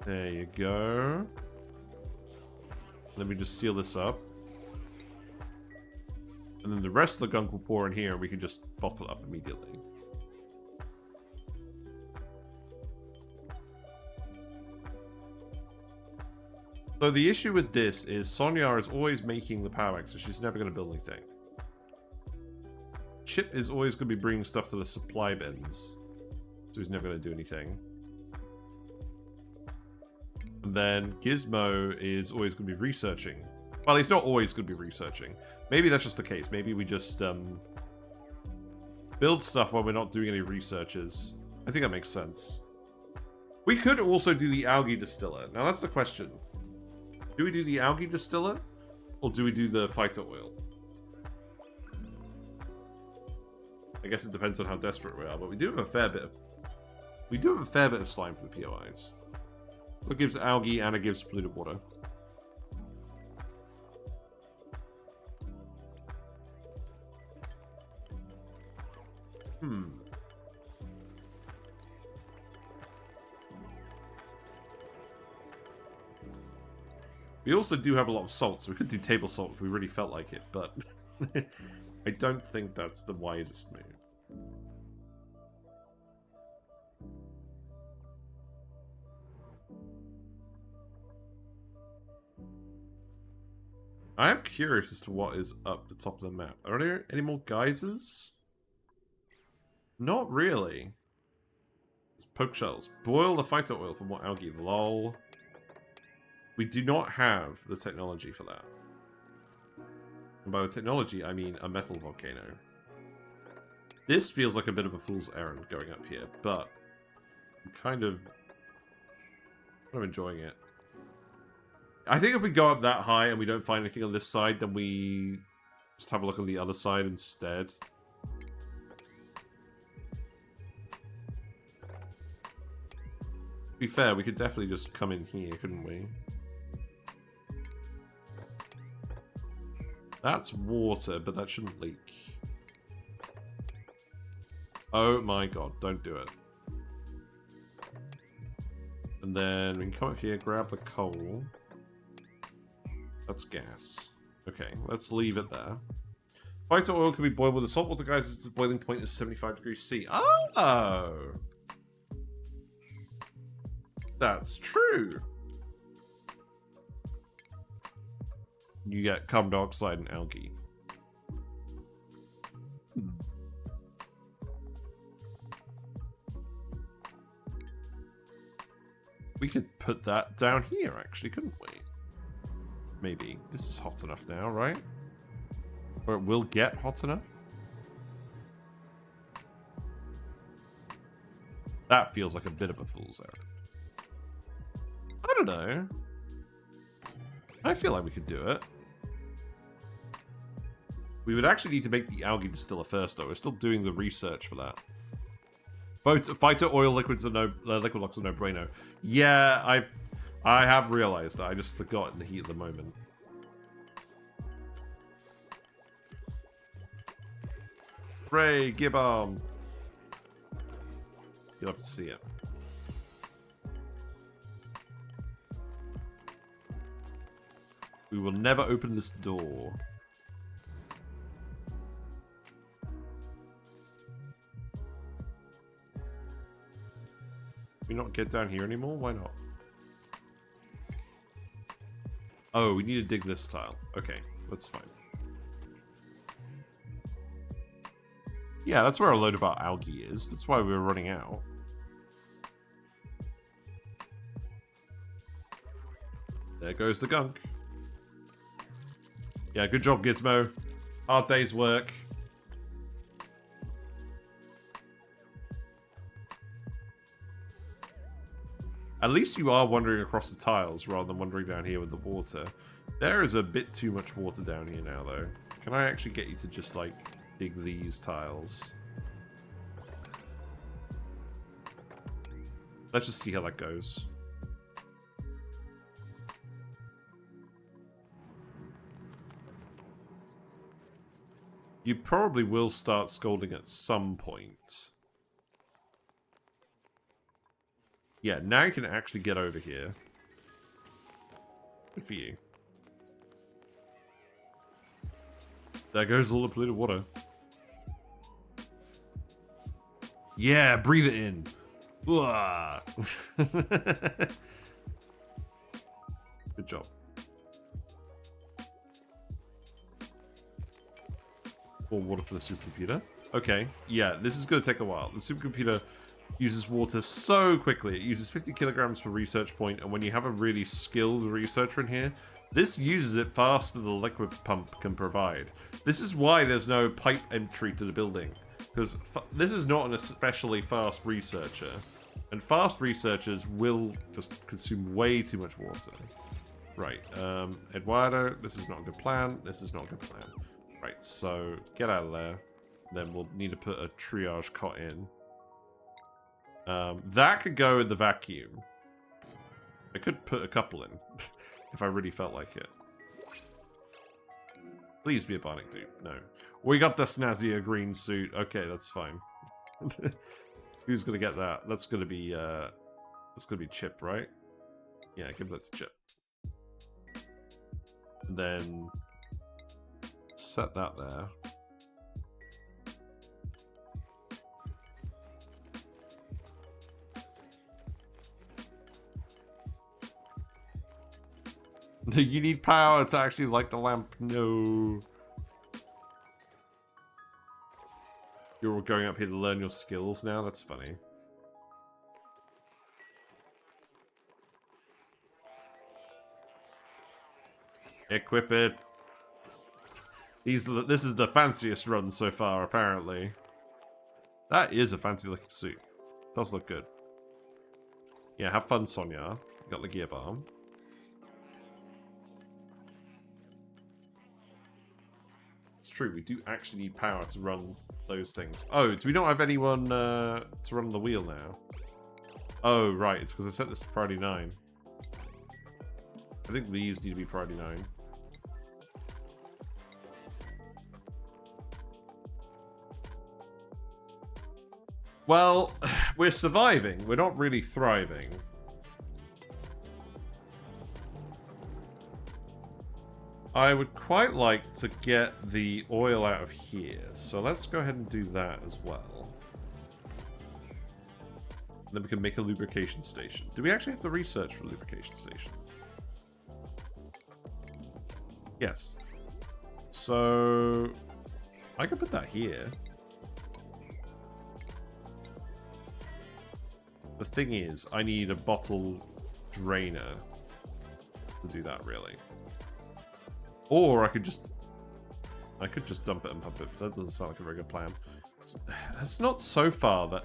There you go. Let me just seal this up. And then the rest of the gunk will pour in here and we can just bottle it up immediately. So the issue with this is Sonia is always making the power axe, so she's never going to build anything. Chip is always going to be bringing stuff to the supply bins, so he's never going to do anything. And then Gizmo is always going to be researching. Well, he's not always going to be researching. Maybe that's just the case. Maybe we just build stuff while we're not doing any researches. I think that makes sense. We could also do the algae distiller. Now that's the question. Do we do the algae distiller? Or do we do the phyto oil? I guess it depends on how desperate we are, but we do have a fair bit of slime for the POIs. So it gives algae and it gives polluted water. We also do have a lot of salt, so we could do table salt if we really felt like it, but I don't think that's the wisest move. I am curious as to what is up the top of the map. Are there any more geysers? Not really. It's poke shells. Boil the phyto oil for more algae. Lol. We do not have the technology for that. And by the technology, I mean a metal volcano. This feels like a bit of a fool's errand going up here, but I'm kind of enjoying it. I think if we go up that high and we don't find anything on this side, then we just have a look on the other side instead. To be fair, we could definitely just come in here, couldn't we? That's water, but that shouldn't leak. Oh my god, don't do it. And then we can come up here, grab the coal. That's gas. Okay, let's leave it there. Phyto oil can be boiled with the saltwater geysers. Its boiling point is 75 degrees C. Oh! That's true. You get carbon dioxide and algae. We could put that down here, actually, couldn't we? Maybe. This is hot enough now, right? Or it will get hot enough? That feels like a bit of a fool's errand. I don't know. I feel like we could do it. We would actually need to make the algae distiller first, though. We're still doing the research for that. Both phyto oil liquids are liquid locks are no bueno. Yeah, I have realized that. I just forgot in the heat of the moment. Ray, Gibbon. You'll have to see it. will never open this door. Can we not get down here anymore? Why not? Oh, we need to dig this tile. Okay, that's fine. Yeah, that's where a load of our algae is. That's why we were running out. There goes the gunk. Yeah, good job, Gizmo. Hard day's work. At least you are wandering across the tiles rather than wandering down here with the water. There is a bit too much water down here now, though. Can I actually get you to just, like, dig these tiles? Let's just see how that goes. You probably will start scolding at some point. Yeah, now you can actually get over here. Good for you. There goes all the polluted water. Yeah, breathe it in. Good job. More water for the supercomputer. Okay, yeah, this is going to take a while. The supercomputer uses water so quickly. It uses 50 kilograms per research point, and when you have a really skilled researcher in here, this uses it faster than the liquid pump can provide. This is why there's no pipe entry to the building, because this is not an especially fast researcher, and fast researchers will just consume way too much water. Right, Eduardo, this is not a good plan. This is not a good plan. Right, so get out of there. Then we'll need to put a triage cot in. That could go in the vacuum. I could put a couple in, if I really felt like it. Please be a bionic dude. No. We got the snazzier green suit. Okay, that's fine. Who's gonna get that? That's gonna be Chip, right? Yeah, give that to Chip. And then set that there. You need power to actually light the lamp. No. You're all going up here to learn your skills now? That's funny. Equip it. This is the fanciest run so far, apparently. That is a fancy looking suit. Does look good. Yeah, have fun, Sonia. Got the gear bomb. It's true, we do actually need power to run those things. Oh, do we not have anyone to run the wheel now? Oh, right, it's because I set this to priority 9. I think these need to be priority 9. Well, we're surviving. We're not really thriving. I would quite like to get the oil out of here. So let's go ahead and do that as well. And then we can make a lubrication station. Do we actually have the research for a lubrication station? Yes. So I could put that here. The thing is, I need a bottle drainer to do that, really. Or I could just dump it and pump it. That doesn't sound like a very good plan. That's not so far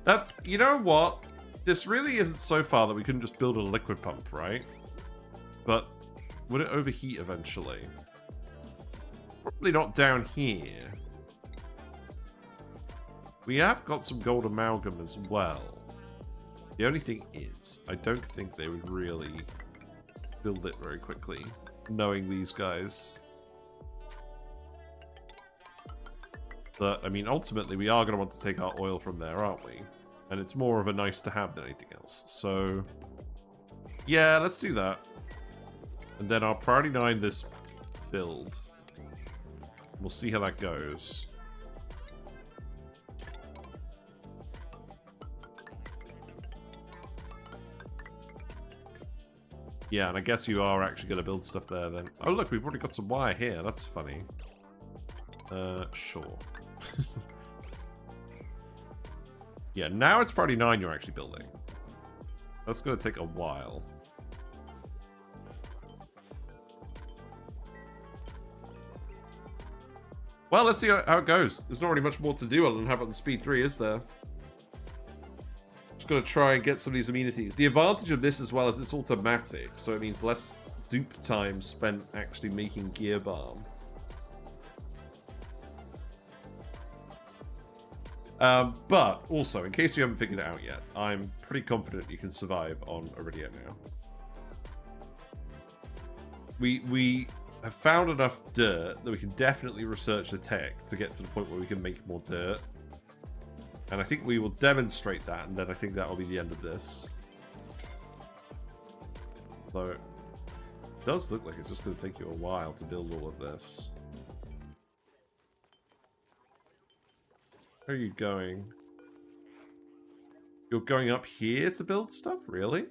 that you know what? This really isn't so far that we couldn't just build a liquid pump, right? But would it overheat eventually? Probably not down here. We have got some gold amalgam as well. The only thing is, I don't think they would really build it very quickly, knowing these guys. But, I mean, ultimately, we are going to want to take our oil from there, aren't we? And it's more of a nice to have than anything else. So, yeah, let's do that. And then I'll priority 9 this build. We'll see how that goes. Yeah, and I guess you are actually going to build stuff there then. Oh, look, we've already got some wire here. That's funny. Sure. Yeah, now it's priority 9 you're actually building. That's going to take a while. Well, let's see how it goes. There's not really much more to do other than have it on speed 3, is there? Just got to try and get some of these amenities. The advantage of this as well is it's automatic, so it means less dupe time spent actually making gear balm. But also, in case you haven't figured it out yet, I'm pretty confident you can survive on Aridio now. We have found enough dirt that we can definitely research the tech to get to the point where we can make more dirt. And I think we will demonstrate that, and then I think that will be the end of this. So, it does look like it's just going to take you a while to build all of this. Where are you going? You're going up here to build stuff? Really?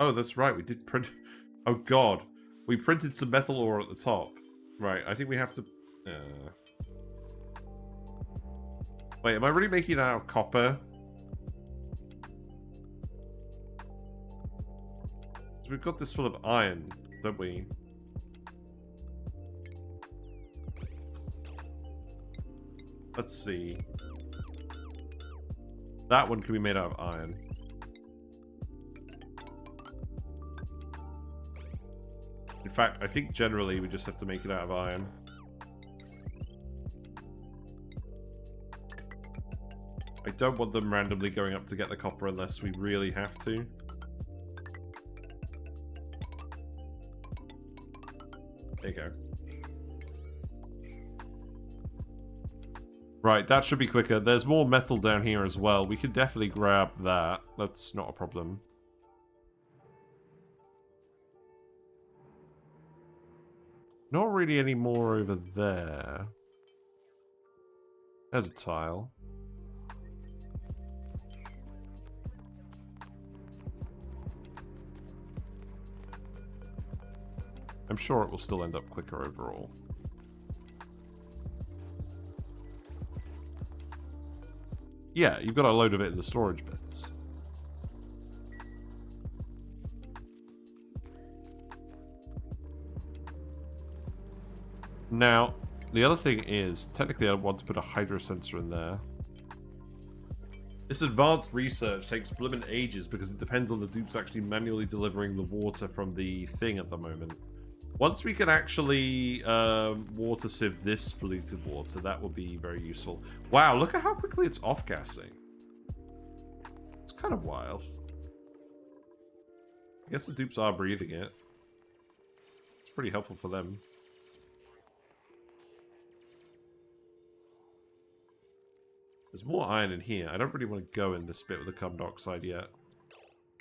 Oh, that's right. We did print... Oh, God. We printed some metal ore at the top. Right, I think we have to... Wait, am I really making it out of copper? So we've got this full of iron, don't we? Let's see. That one can be made out of iron. In fact, I think generally we just have to make it out of iron. I don't want them randomly going up to get the copper unless we really have to. There you go. Right, that should be quicker. There's more metal down here as well. We could definitely grab that. That's not a problem. Not really any more over there. There's a tile. I'm sure it will still end up quicker overall. Yeah, you've got a load of it in the storage bins. Now, the other thing is, technically I want to put a hydro sensor in there. This advanced research takes bloomin' ages because it depends on the dupes actually manually delivering the water from the thing at the moment. Once we can actually water sieve this polluted water, that will be very useful. Wow, look at how quickly it's off-gassing. It's kind of wild. I guess the dupes are breathing it. It's pretty helpful for them. There's more iron in here. I don't really want to go in this bit with the carbon dioxide yet.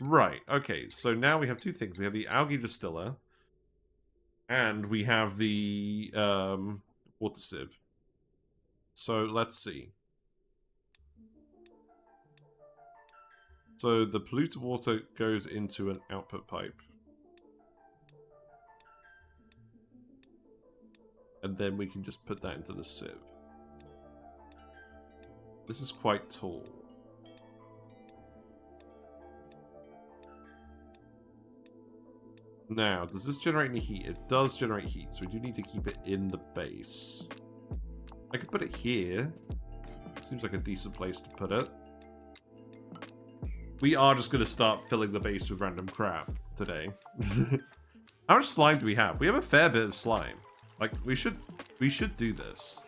Right, okay, so now we have two things. We have the algae distiller. And we have the water sieve. So let's see. So the polluted water goes into an output pipe. And then we can just put that into the sieve. This is quite tall. Now, does this generate any heat? It does generate heat, so we do need to keep it in the base. I could put it here. Seems like a decent place to put it. We are just going to start filling the base with random crap today. How much slime do we have? We have a fair bit of slime. Like, we should do this.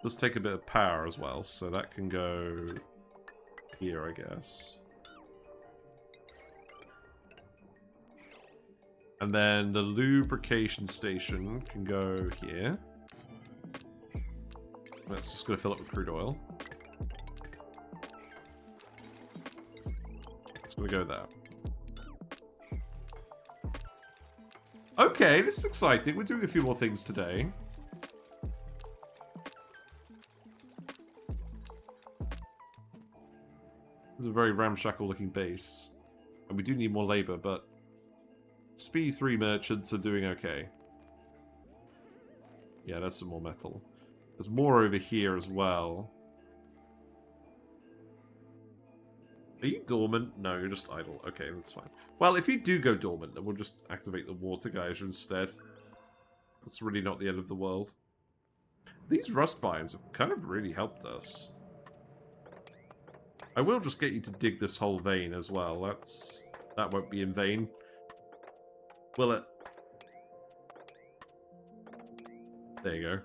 Does take a bit of power as well, so that can go here, I guess. And then the lubrication station can go here. That's just going to fill it with crude oil. gonna go there. Okay, this is exciting. We're doing a few more things today. This is a very ramshackle looking base. And we do need more labor, but Speed 3 merchants are doing okay. Yeah, there's some more metal. There's more over here as well. Are you dormant? No, you're just idle. Okay, that's fine. Well, if you do go dormant, then we'll just activate the water geyser instead. That's really not the end of the world. These rust biomes have kind of really helped us. I will just get you to dig this whole vein as well. That won't be in vain. Will it? There you go.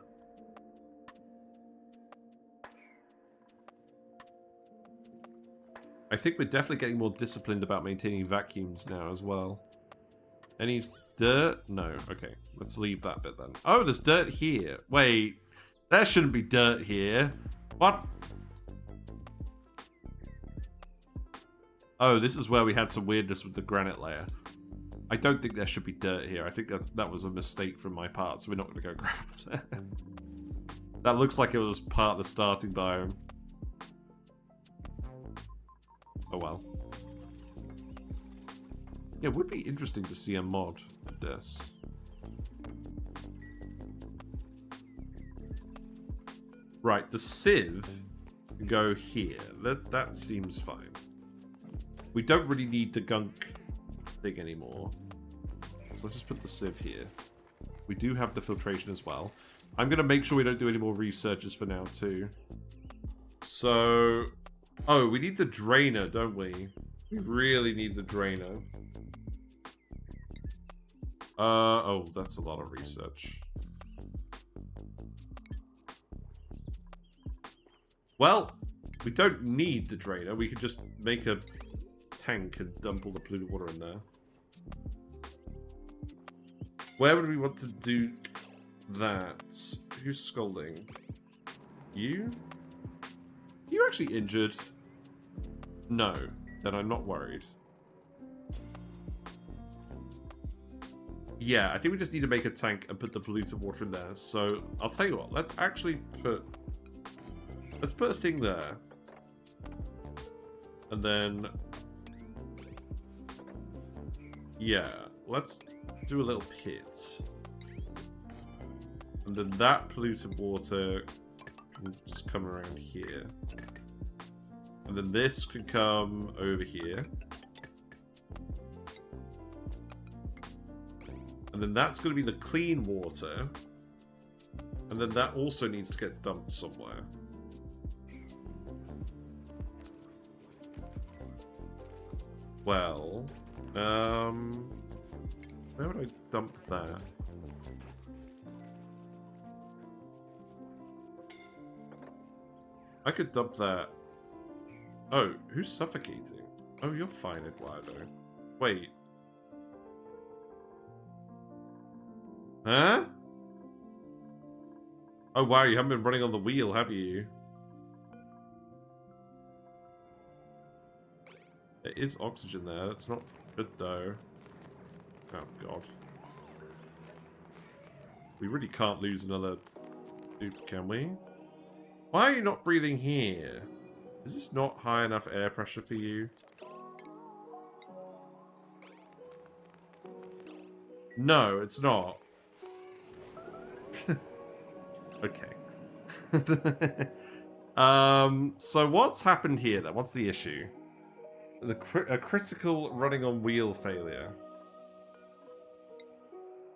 I think we're definitely getting more disciplined about maintaining vacuums now as well. Any dirt? No. Okay, let's leave that bit then. Oh, there's dirt here. Wait, there shouldn't be dirt here. What? Oh, this is where we had some weirdness with the granite layer. I don't think there should be dirt here. I think that was a mistake from my part, so we're not going to go grab it. That looks like it was part of the starting biome. Oh well. Yeah, it would be interesting to see a mod of this. Right, the sieve can go here. That seems fine. We don't really need the gunk thing anymore. So let's just put the sieve here. We do have the filtration as well. I'm going to make sure we don't do any more researches for now too. So... oh, we need the drainer, don't we? We really need the drainer. Oh, that's a lot of research. Well, we don't need the drainer. We could just make a tank and dump all the polluted water in there. Where would we want to do that? Who's scolding? You? You actually injured? No. Then I'm not worried. Yeah, I think we just need to make a tank and put the polluted water in there. So, I'll tell you what. Let's actually put... let's put a thing there. And then... yeah, let's do a little pit. And then that polluted water can just come around here. And then this can come over here. And then that's going to be the clean water. And then that also needs to get dumped somewhere. Well, where would I dump that? I could dump that. Oh, who's suffocating? Oh, you're fine, Eduardo. Wait. Huh? Oh, wow, you haven't been running on the wheel, have you? There is oxygen there. That's not good, though. Oh, God. We really can't lose another dupe, can we? Why are you not breathing here? Is this not high enough air pressure for you? No, it's not. Okay. So what's happened here then? What's the issue? A critical running on wheel failure.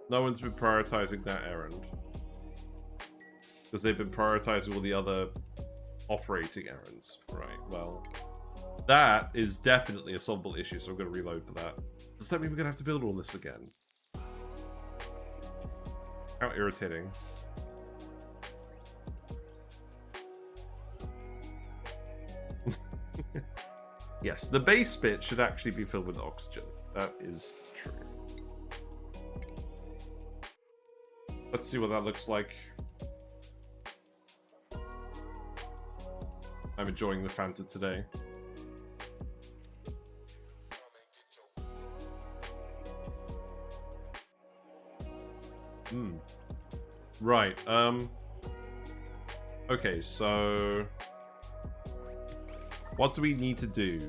No one's been prioritizing that errand. Because they've been prioritizing all the other operating errands. Right, well. That is definitely a solvable issue, so I'm going to reload for that. Does that mean we're going to have to build all this again? How irritating. Yes, the base bit should actually be filled with oxygen. That is true. Let's see what that looks like. I'm enjoying the Fanta today. Right, okay, so... what do we need to do?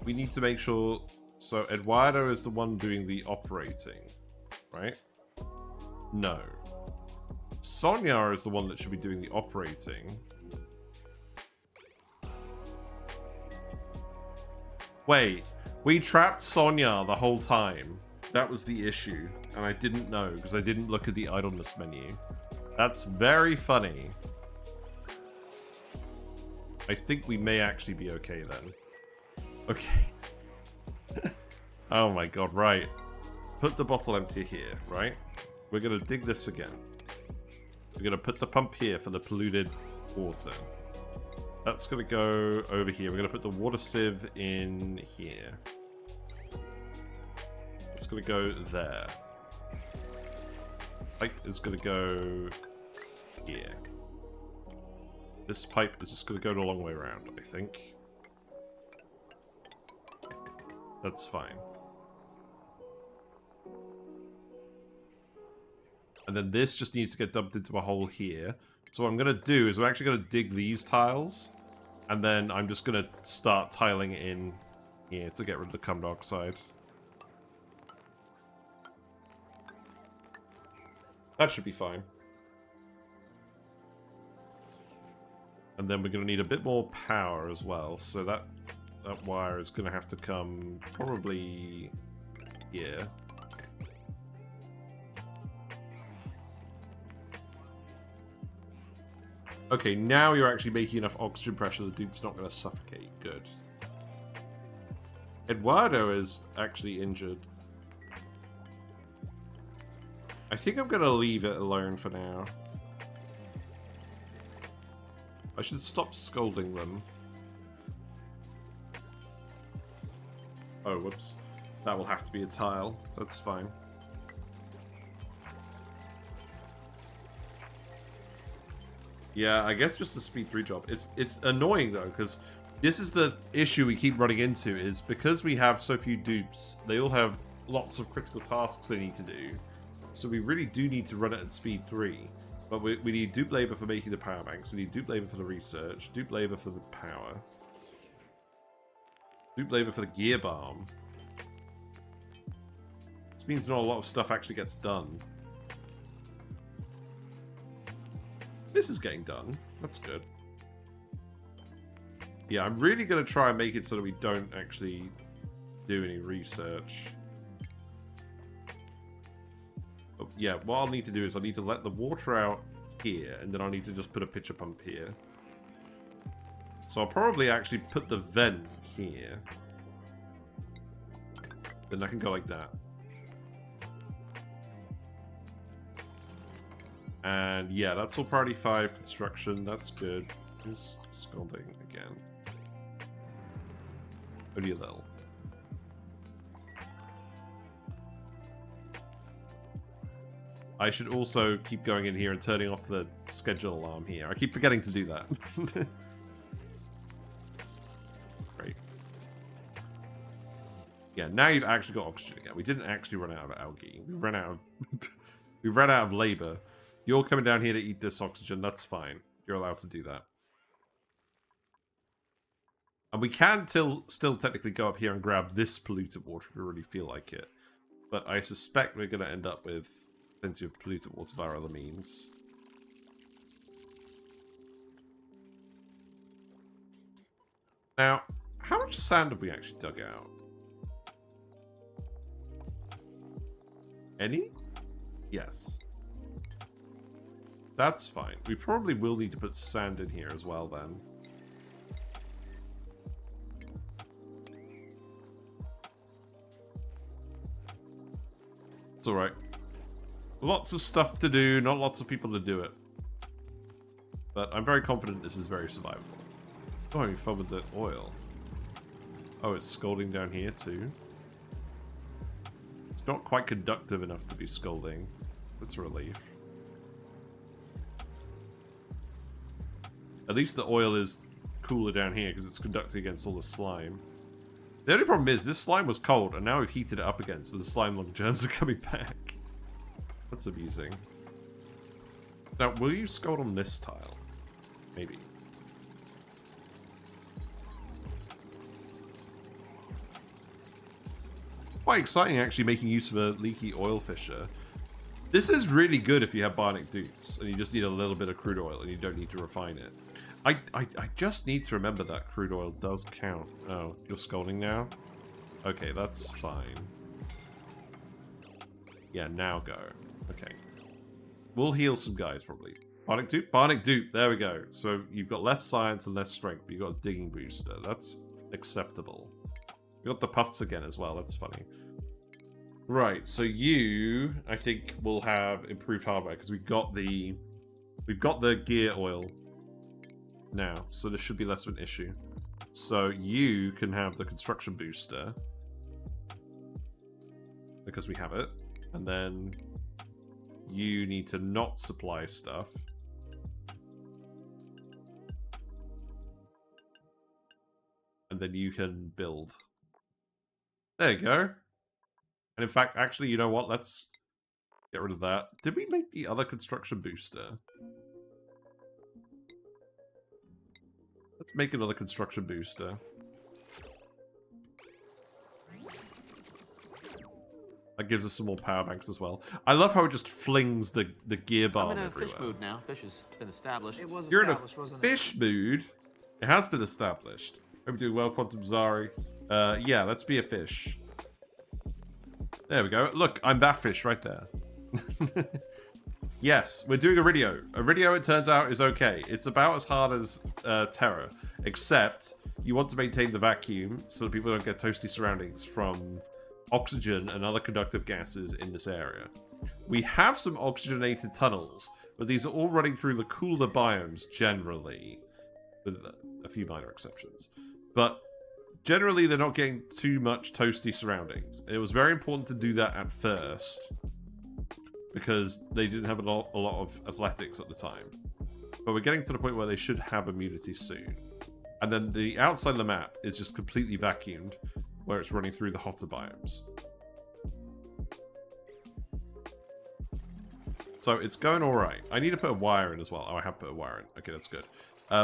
We need to make sure... so, Eduardo is the one doing the operating, right? No. Sonia is the one that should be doing the operating. Wait, we trapped Sonia the whole time. That was the issue, and I didn't know because I didn't look at the idleness menu. That's very funny. I think we may actually be okay then. Okay. Oh my god, right. Put the bottle empty here, right? We're gonna dig this again. We're gonna put the pump here for the polluted water. That's gonna go over here. We're gonna put the water sieve in here. It's gonna go there. Pipe is gonna go here. This pipe is just gonna go the long way around, I think. That's fine. And then this just needs to get dumped into a hole here. So what I'm going to do is I'm actually going to dig these tiles. And then I'm just going to start tiling in here to get rid of the carbon dioxide. That should be fine. And then we're going to need a bit more power as well. So that wire is going to have to come probably here. Okay, now you're actually making enough oxygen pressure the dupe's not going to suffocate. Good. Eduardo is actually injured. I think I'm going to leave it alone for now. I should stop scolding them. Oh, whoops. That will have to be a tile. That's fine. Yeah, I guess just the speed 3 job. It's annoying though, because this is the issue we keep running into, is because we have so few dupes, they all have lots of critical tasks they need to do. So we really do need to run it at speed 3. But we need dupe labor for making the power banks, we need dupe labor for the research, dupe labor for the power, dupe labor for the gear bomb. This means not a lot of stuff actually gets done. This is getting done. That's good. Yeah, I'm really going to try and make it so that we don't actually do any research. But yeah, what I'll need to do is I need to let the water out here, and then I'll need to just put a pitcher pump here. So I'll probably actually put the vent here. Then I can go like that. And yeah, that's all priority 5 construction. That's good. Who's scolding again? Only a little. I should also keep going in here and turning off the schedule alarm here. I keep forgetting to do that. Great. Yeah, now you've actually got oxygen again. We didn't actually run out of algae. We ran out of we ran out of labor. You're coming down here to eat this oxygen. That's fine. You're allowed to do that. And we can still technically go up here and grab this polluted water if we really feel like it. But I suspect we're going to end up with plenty of polluted water via other means. Now, how much sand have we actually dug out? Any? Yes. That's fine. We probably will need to put sand in here as well then. It's alright. Lots of stuff to do, not lots of people to do it. But I'm very confident this is very survivable. Oh, having fun with the oil. Oh, it's scalding down here too. It's not quite conductive enough to be scalding. That's a relief. At least the oil is cooler down here because it's conducting against all the slime. The only problem is this slime was cold, and now we've heated it up again, so the slime-lung germs are coming back. That's amusing. Now, will you scald on this tile? Maybe. Quite exciting, actually, making use of a leaky oil fisher. This is really good if you have bionic dupes, and you just need a little bit of crude oil, and you don't need to refine it. I just need to remember that crude oil does count. Oh, you're scalding now? Okay, that's fine. Yeah, now go. Okay. We'll heal some guys, probably. Bionic dupe? Bionic dupe, there we go. So you've got less science and less strength, but you've got a digging booster. That's acceptable. We got the puffs again as well, that's funny. Right, so you, I think, will have improved hardware, because we've got the gear oil now, so this should be less of an issue. So you can have the construction booster, because we have it, and then you need to not supply stuff. And then you can build. There you go. And in fact, actually, you know what? Let's get rid of that. Did we make the other construction booster? Let's make another construction booster. That gives us some more power banks as well. I love how it just flings the gear bar everywhere. I'm in a fish mood now. Fish has been established. It was You're established, in a wasn't it? fish mood? It has been established. Hope you're doing well, Quantum Zari. Yeah, let's be a fish. There we go. Look, I'm that fish right there. Yes, we're doing Aridio. Aridio, it turns out, is okay. It's about as hard as Terra, except you want to maintain the vacuum so that people don't get toasty surroundings from oxygen and other conductive gases in this area. We have some oxygenated tunnels, but these are all running through the cooler biomes generally, with a few minor exceptions. But generally, they're not getting too much toasty surroundings. It was very important to do that at first, because they didn't have a lot of athletics at the time. But we're getting to the point where they should have immunity soon. And then the outside of the map is just completely vacuumed, where it's running through the hotter biomes. So it's going alright. I need to put a wire in as well. Oh, I have put a wire in. Okay, that's good.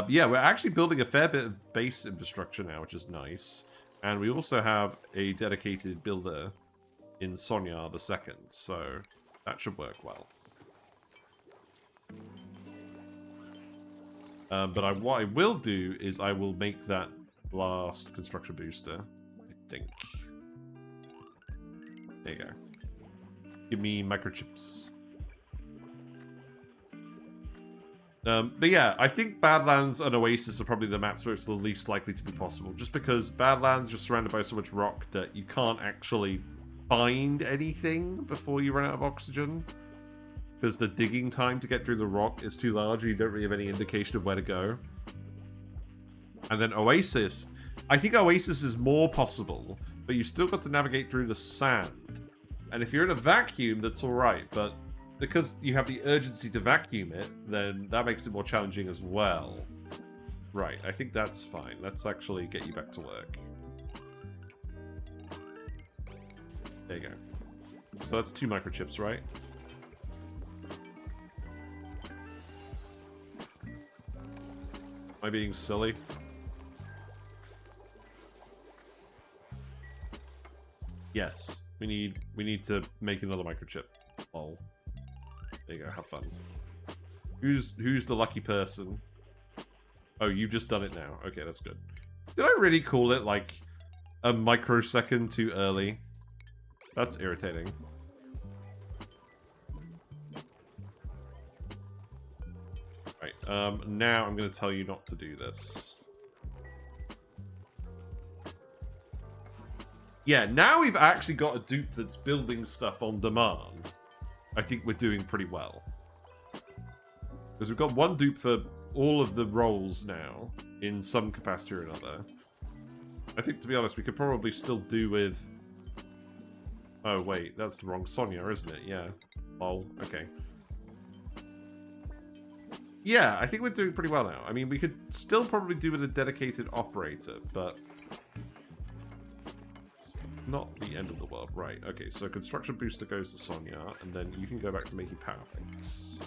Yeah, we're actually building a fair bit of base infrastructure now, which is nice. And we also have a dedicated builder in Sonia the Second, so that should work well. But what I will do is I will make that last construction booster, I think. There you go. Give me microchips. But yeah, I think Badlands and Oasisse are probably the maps where it's the least likely to be possible. Just because Badlands are surrounded by so much rock that you can't actually find anything before you run out of oxygen. Because the digging time to get through the rock is too large, you don't really have any indication of where to go. And then Oasisse, I think Oasisse is more possible, but you've still got to navigate through the sand. And if you're in a vacuum, that's alright, but because you have the urgency to vacuum it, then that makes it more challenging as well. Right, I think that's fine. Let's actually get you back to work. There you go. So that's 2 microchips, right? Am I being silly? Yes. We need to make another microchip. Lol. There you go, have fun. Who's the lucky person? Oh, you've just done it now. Okay, that's good. Did I really call it like a microsecond too early? That's irritating. Right, now I'm going to tell you not to do this. Yeah, now we've actually got a dupe that's building stuff on demand. I think we're doing pretty well. Because we've got one dupe for all of the roles now, in some capacity or another. I think, to be honest, we could probably still do with... Oh, wait, that's the wrong Sonia, isn't it? Yeah. Oh, okay. Yeah, I think we're doing pretty well now. I mean, we could still probably do with a dedicated operator, but... not the end of the world. Right, okay, so construction booster goes to Sonia, and then you can go back to making power things.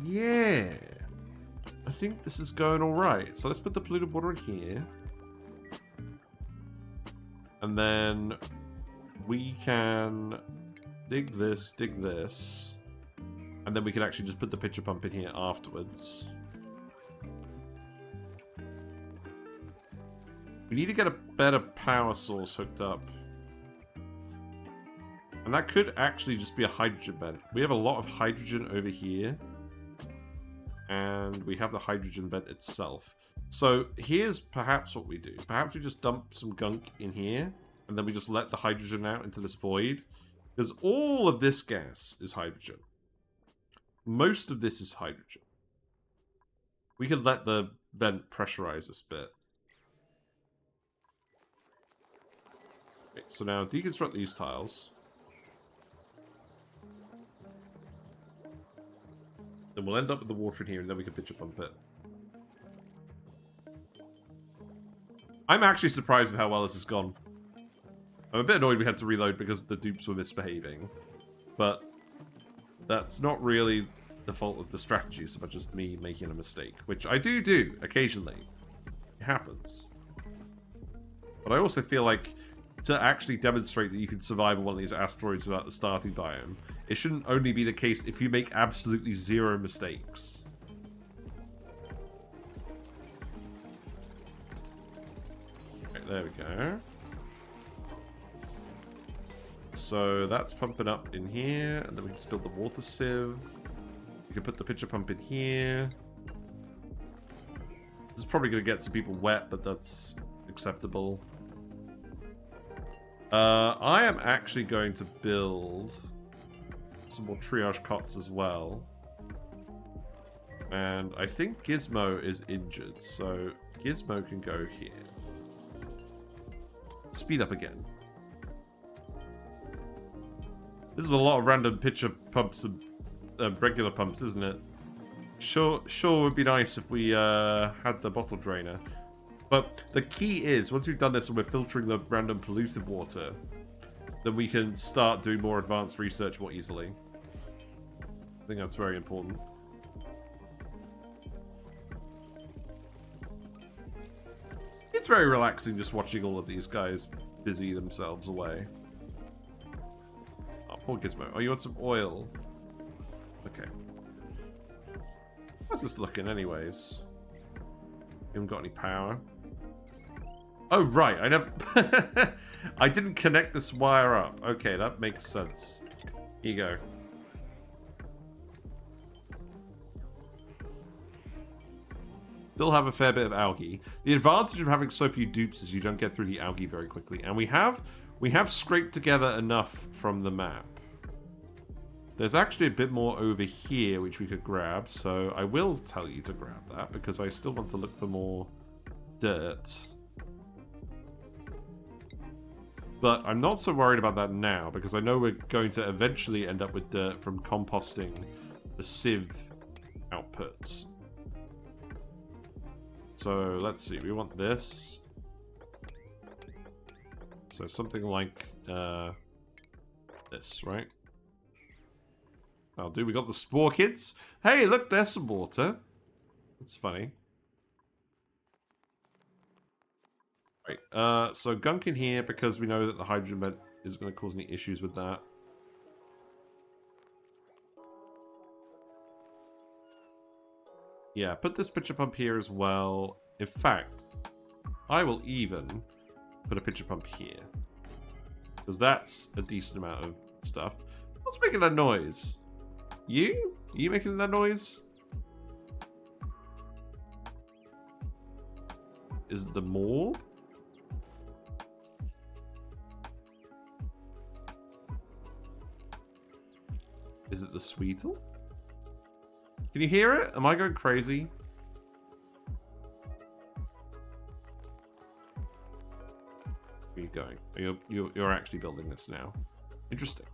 Yeah. I think this is going alright. So let's put the polluted water in here. And then we can dig this, and then we can actually just put the pitcher pump in here afterwards. We need to get a better power source hooked up. And that could actually just be a hydrogen vent. We have a lot of hydrogen over here. And we have the hydrogen vent itself. So here's perhaps what we do. Perhaps we just dump some gunk in here, and then we just let the hydrogen out into this void. Because all of this gas is hydrogen. Most of this is hydrogen. We could let the vent pressurize this bit. Okay, so now deconstruct these tiles. Then we'll end up with the water in here, and then we can pitcher pump it. I'm actually surprised with how well this has gone. I'm a bit annoyed we had to reload because the dupes were misbehaving. But that's not really the fault of the strategy so much as me making a mistake. Which I do occasionally. It happens. But I also feel like to actually demonstrate that you can survive on one of these asteroids without the starting biome, it shouldn't only be the case if you make absolutely zero mistakes. Okay, there we go. So that's pumping up in here, and then we can just build the water sieve. You can put the pitcher pump in here. This is probably going to get some people wet, but that's acceptable. I am actually going to build some more triage cots as well. And I think Gizmo is injured, so Gizmo can go here. Speed up again. This is a lot of random pitcher pumps and regular pumps, isn't it? Sure it would be nice if we had the bottle drainer. But the key is, once we've done this and we're filtering the random polluted water, then we can start doing more advanced research more easily. I think that's very important. It's very relaxing just watching all of these guys busy themselves away. Oh, poor Gizmo. Oh, you want some oil? Okay. How's this looking anyways? You haven't got any power. Oh, right. I never... I didn't connect this wire up. Okay, that makes sense. Here you go. Still have a fair bit of algae. The advantage of having so few dupes is you don't get through the algae very quickly. And we have scraped together enough from the map. There's actually a bit more over here which we could grab. So I will tell you to grab that because I still want to look for more dirt. But I'm not so worried about that now, because I know we're going to eventually end up with dirt from composting the sieve outputs. So let's see, we want this. So something like this, right? I'll do. We got the spore kids. Hey, look, there's some water. That's funny. Right, so gunk in here because we know that the hydrogen vent isn't going to cause any issues with that. Yeah, put this pitcher pump here as well. In fact, I will even put a pitcher pump here. Because that's a decent amount of stuff. What's making that noise? You? Are you making that noise? Is it the morgue? Is it the Sweetle? Can you hear it? Am I going crazy? Where are you going? You're actually building this now. Interesting.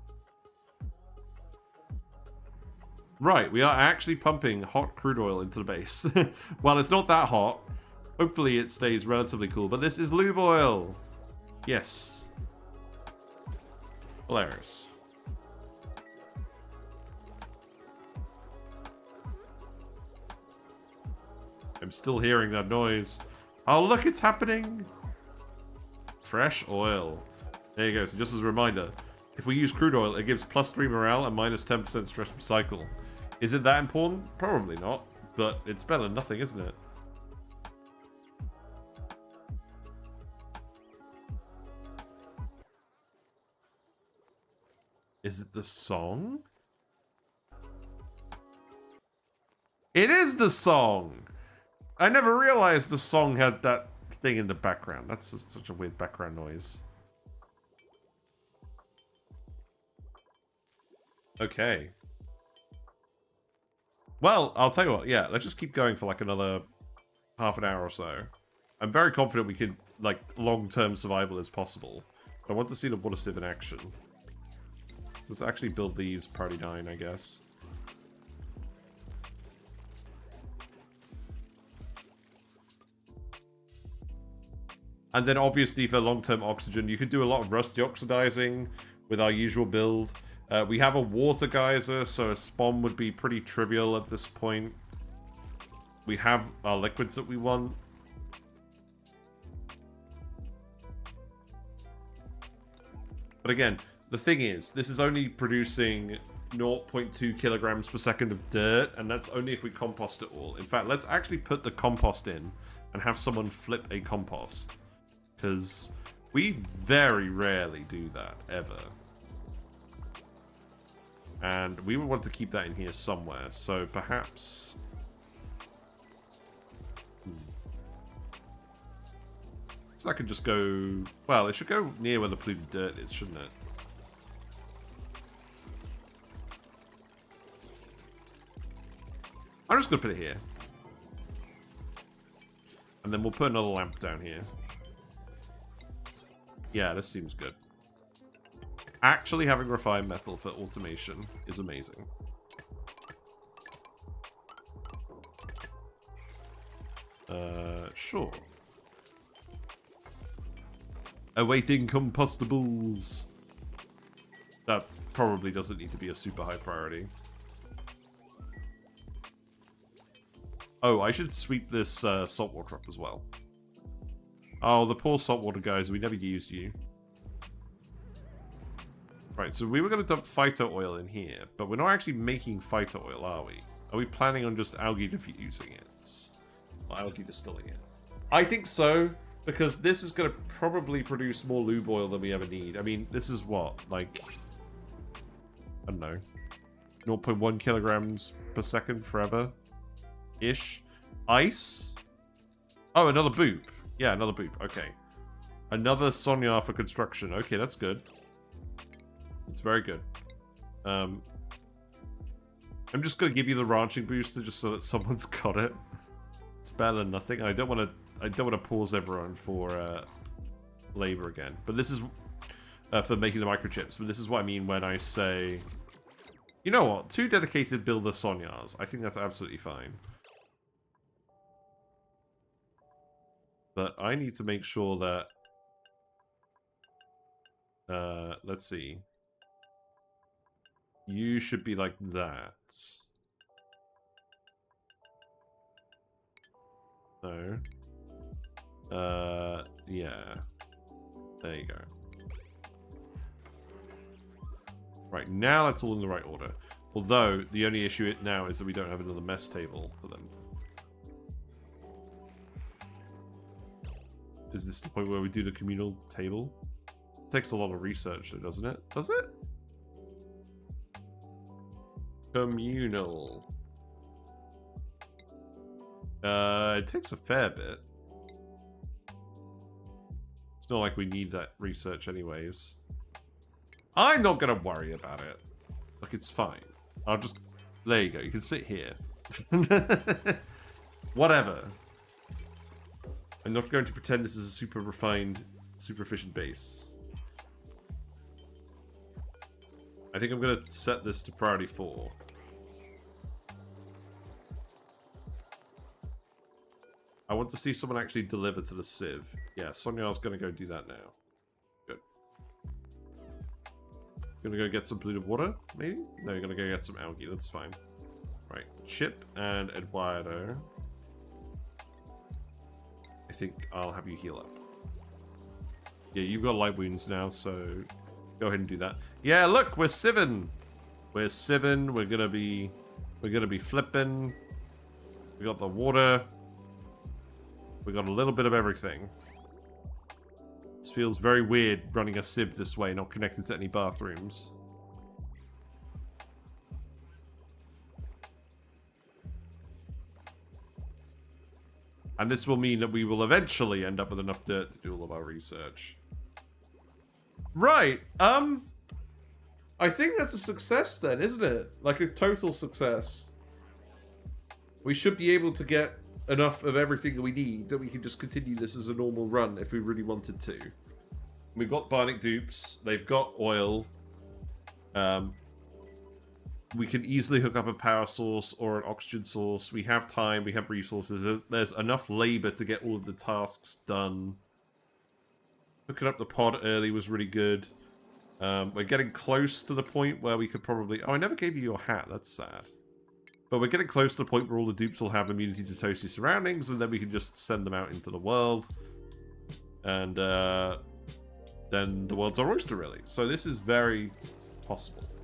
Right, we are actually pumping hot crude oil into the base. Well, it's not that hot. Hopefully it stays relatively cool, but this is lube oil. Yes. Hilarious. I'm still hearing that noise. Oh, look, it's happening. Fresh oil. There you go. So just as a reminder, if we use crude oil, it gives +3 morale and -10% stress per cycle. Is it that important? Probably not, but it's better than nothing, isn't it? Is it the song? It is the song! I never realized the song had that thing in the background. That's just such a weird background noise. Okay. Well, I'll tell you what, yeah, let's just keep going for like another half an hour or so. I'm very confident we could, like, long-term survival is possible. But I want to see the water sieve in action. So let's actually build these priority 9, I guess. And then obviously for long-term oxygen, you could do a lot of rust deoxidizing with our usual build. We have a water geyser, so a spawn would be pretty trivial at this point. We have our liquids that we want. But again, the thing is, this is only producing 0.2 kilograms per second of dirt, and that's only if we compost it all. In fact, let's actually put the compost in and have someone flip a compost. Because we very rarely do that, ever. And we would want to keep that in here somewhere, so perhaps... So that could just go... Well, it should go near where the polluted dirt is, shouldn't it? I'm just going to put it here. And then we'll put another lamp down here. Yeah, this seems good. Actually having refined metal for automation is amazing. Sure. Awaiting compostables. That probably doesn't need to be a super high priority. Oh, I should sweep this saltwater up as well. Oh, the poor saltwater guys, we never used you. Right, so we were going to dump phyto oil in here, but we're not actually making phyto oil, are we? Are we planning on just algae diffusing it? Or algae distilling it? I think so, because this is going to probably produce more lube oil than we ever need. I mean, this is what? Like, I don't know. 0.1 kilograms per second forever-ish. Ice? Oh, another boop. Yeah, another boop. Okay. Another Sonya for construction. Okay, that's good. It's very good. I'm just going to give you the ranching booster just so that someone's got it. It's better than nothing. I don't want to pause everyone for labor again. But this is for making the microchips. But this is what I mean when I say, you know what? 2 dedicated builder Sonyas. I think that's absolutely fine. But I need to make sure that... let's see. You should be like that. No. Yeah. There you go. Right, now that's all in the right order. Although, the only issue now is that we don't have another mess table for them. Is this the point where we do the communal table? It takes a lot of research though, doesn't it? Does it? Communal. It takes a fair bit. It's not like we need that research anyways. I'm not gonna worry about it. Like, it's fine. I'll just... There you go, you can sit here. Whatever. I'm not going to pretend this is a super refined, super efficient base. I think I'm going to set this to priority 4. want to see someone actually deliver to the sieve. Yeah, Sonya's going to go do that now. Good. Gonna go get some polluted water, maybe? No, you're gonna go get some algae, that's fine. Right, Chip and Eduardo. I think I'll have you heal up. Yeah, you've got light wounds now, so go ahead and do that. Yeah, look, we're sieving. We're sieving, we're gonna be flipping. We got the water. We got a little bit of everything. This feels very weird running a sieve this way, not connected to any bathrooms. And this will mean that we will eventually end up with enough dirt to do all of our research. Right, I think that's a success then, isn't it? Like a total success. We should be able to get enough of everything we need that we can just continue this as a normal run if we really wanted to. We've got bionic dupes. They've got oil. We can easily hook up a power source or an oxygen source. We have time. We have resources. There's enough labor to get all of the tasks done. Hooking up the pod early was really good. We're getting close to the point where we could probably... Oh, I never gave you your hat. That's sad. But we're getting close to the point where all the dupes will have immunity to Toasty Surroundings, and then we can just send them out into the world. And then the world's our oyster, really. So this is very possible.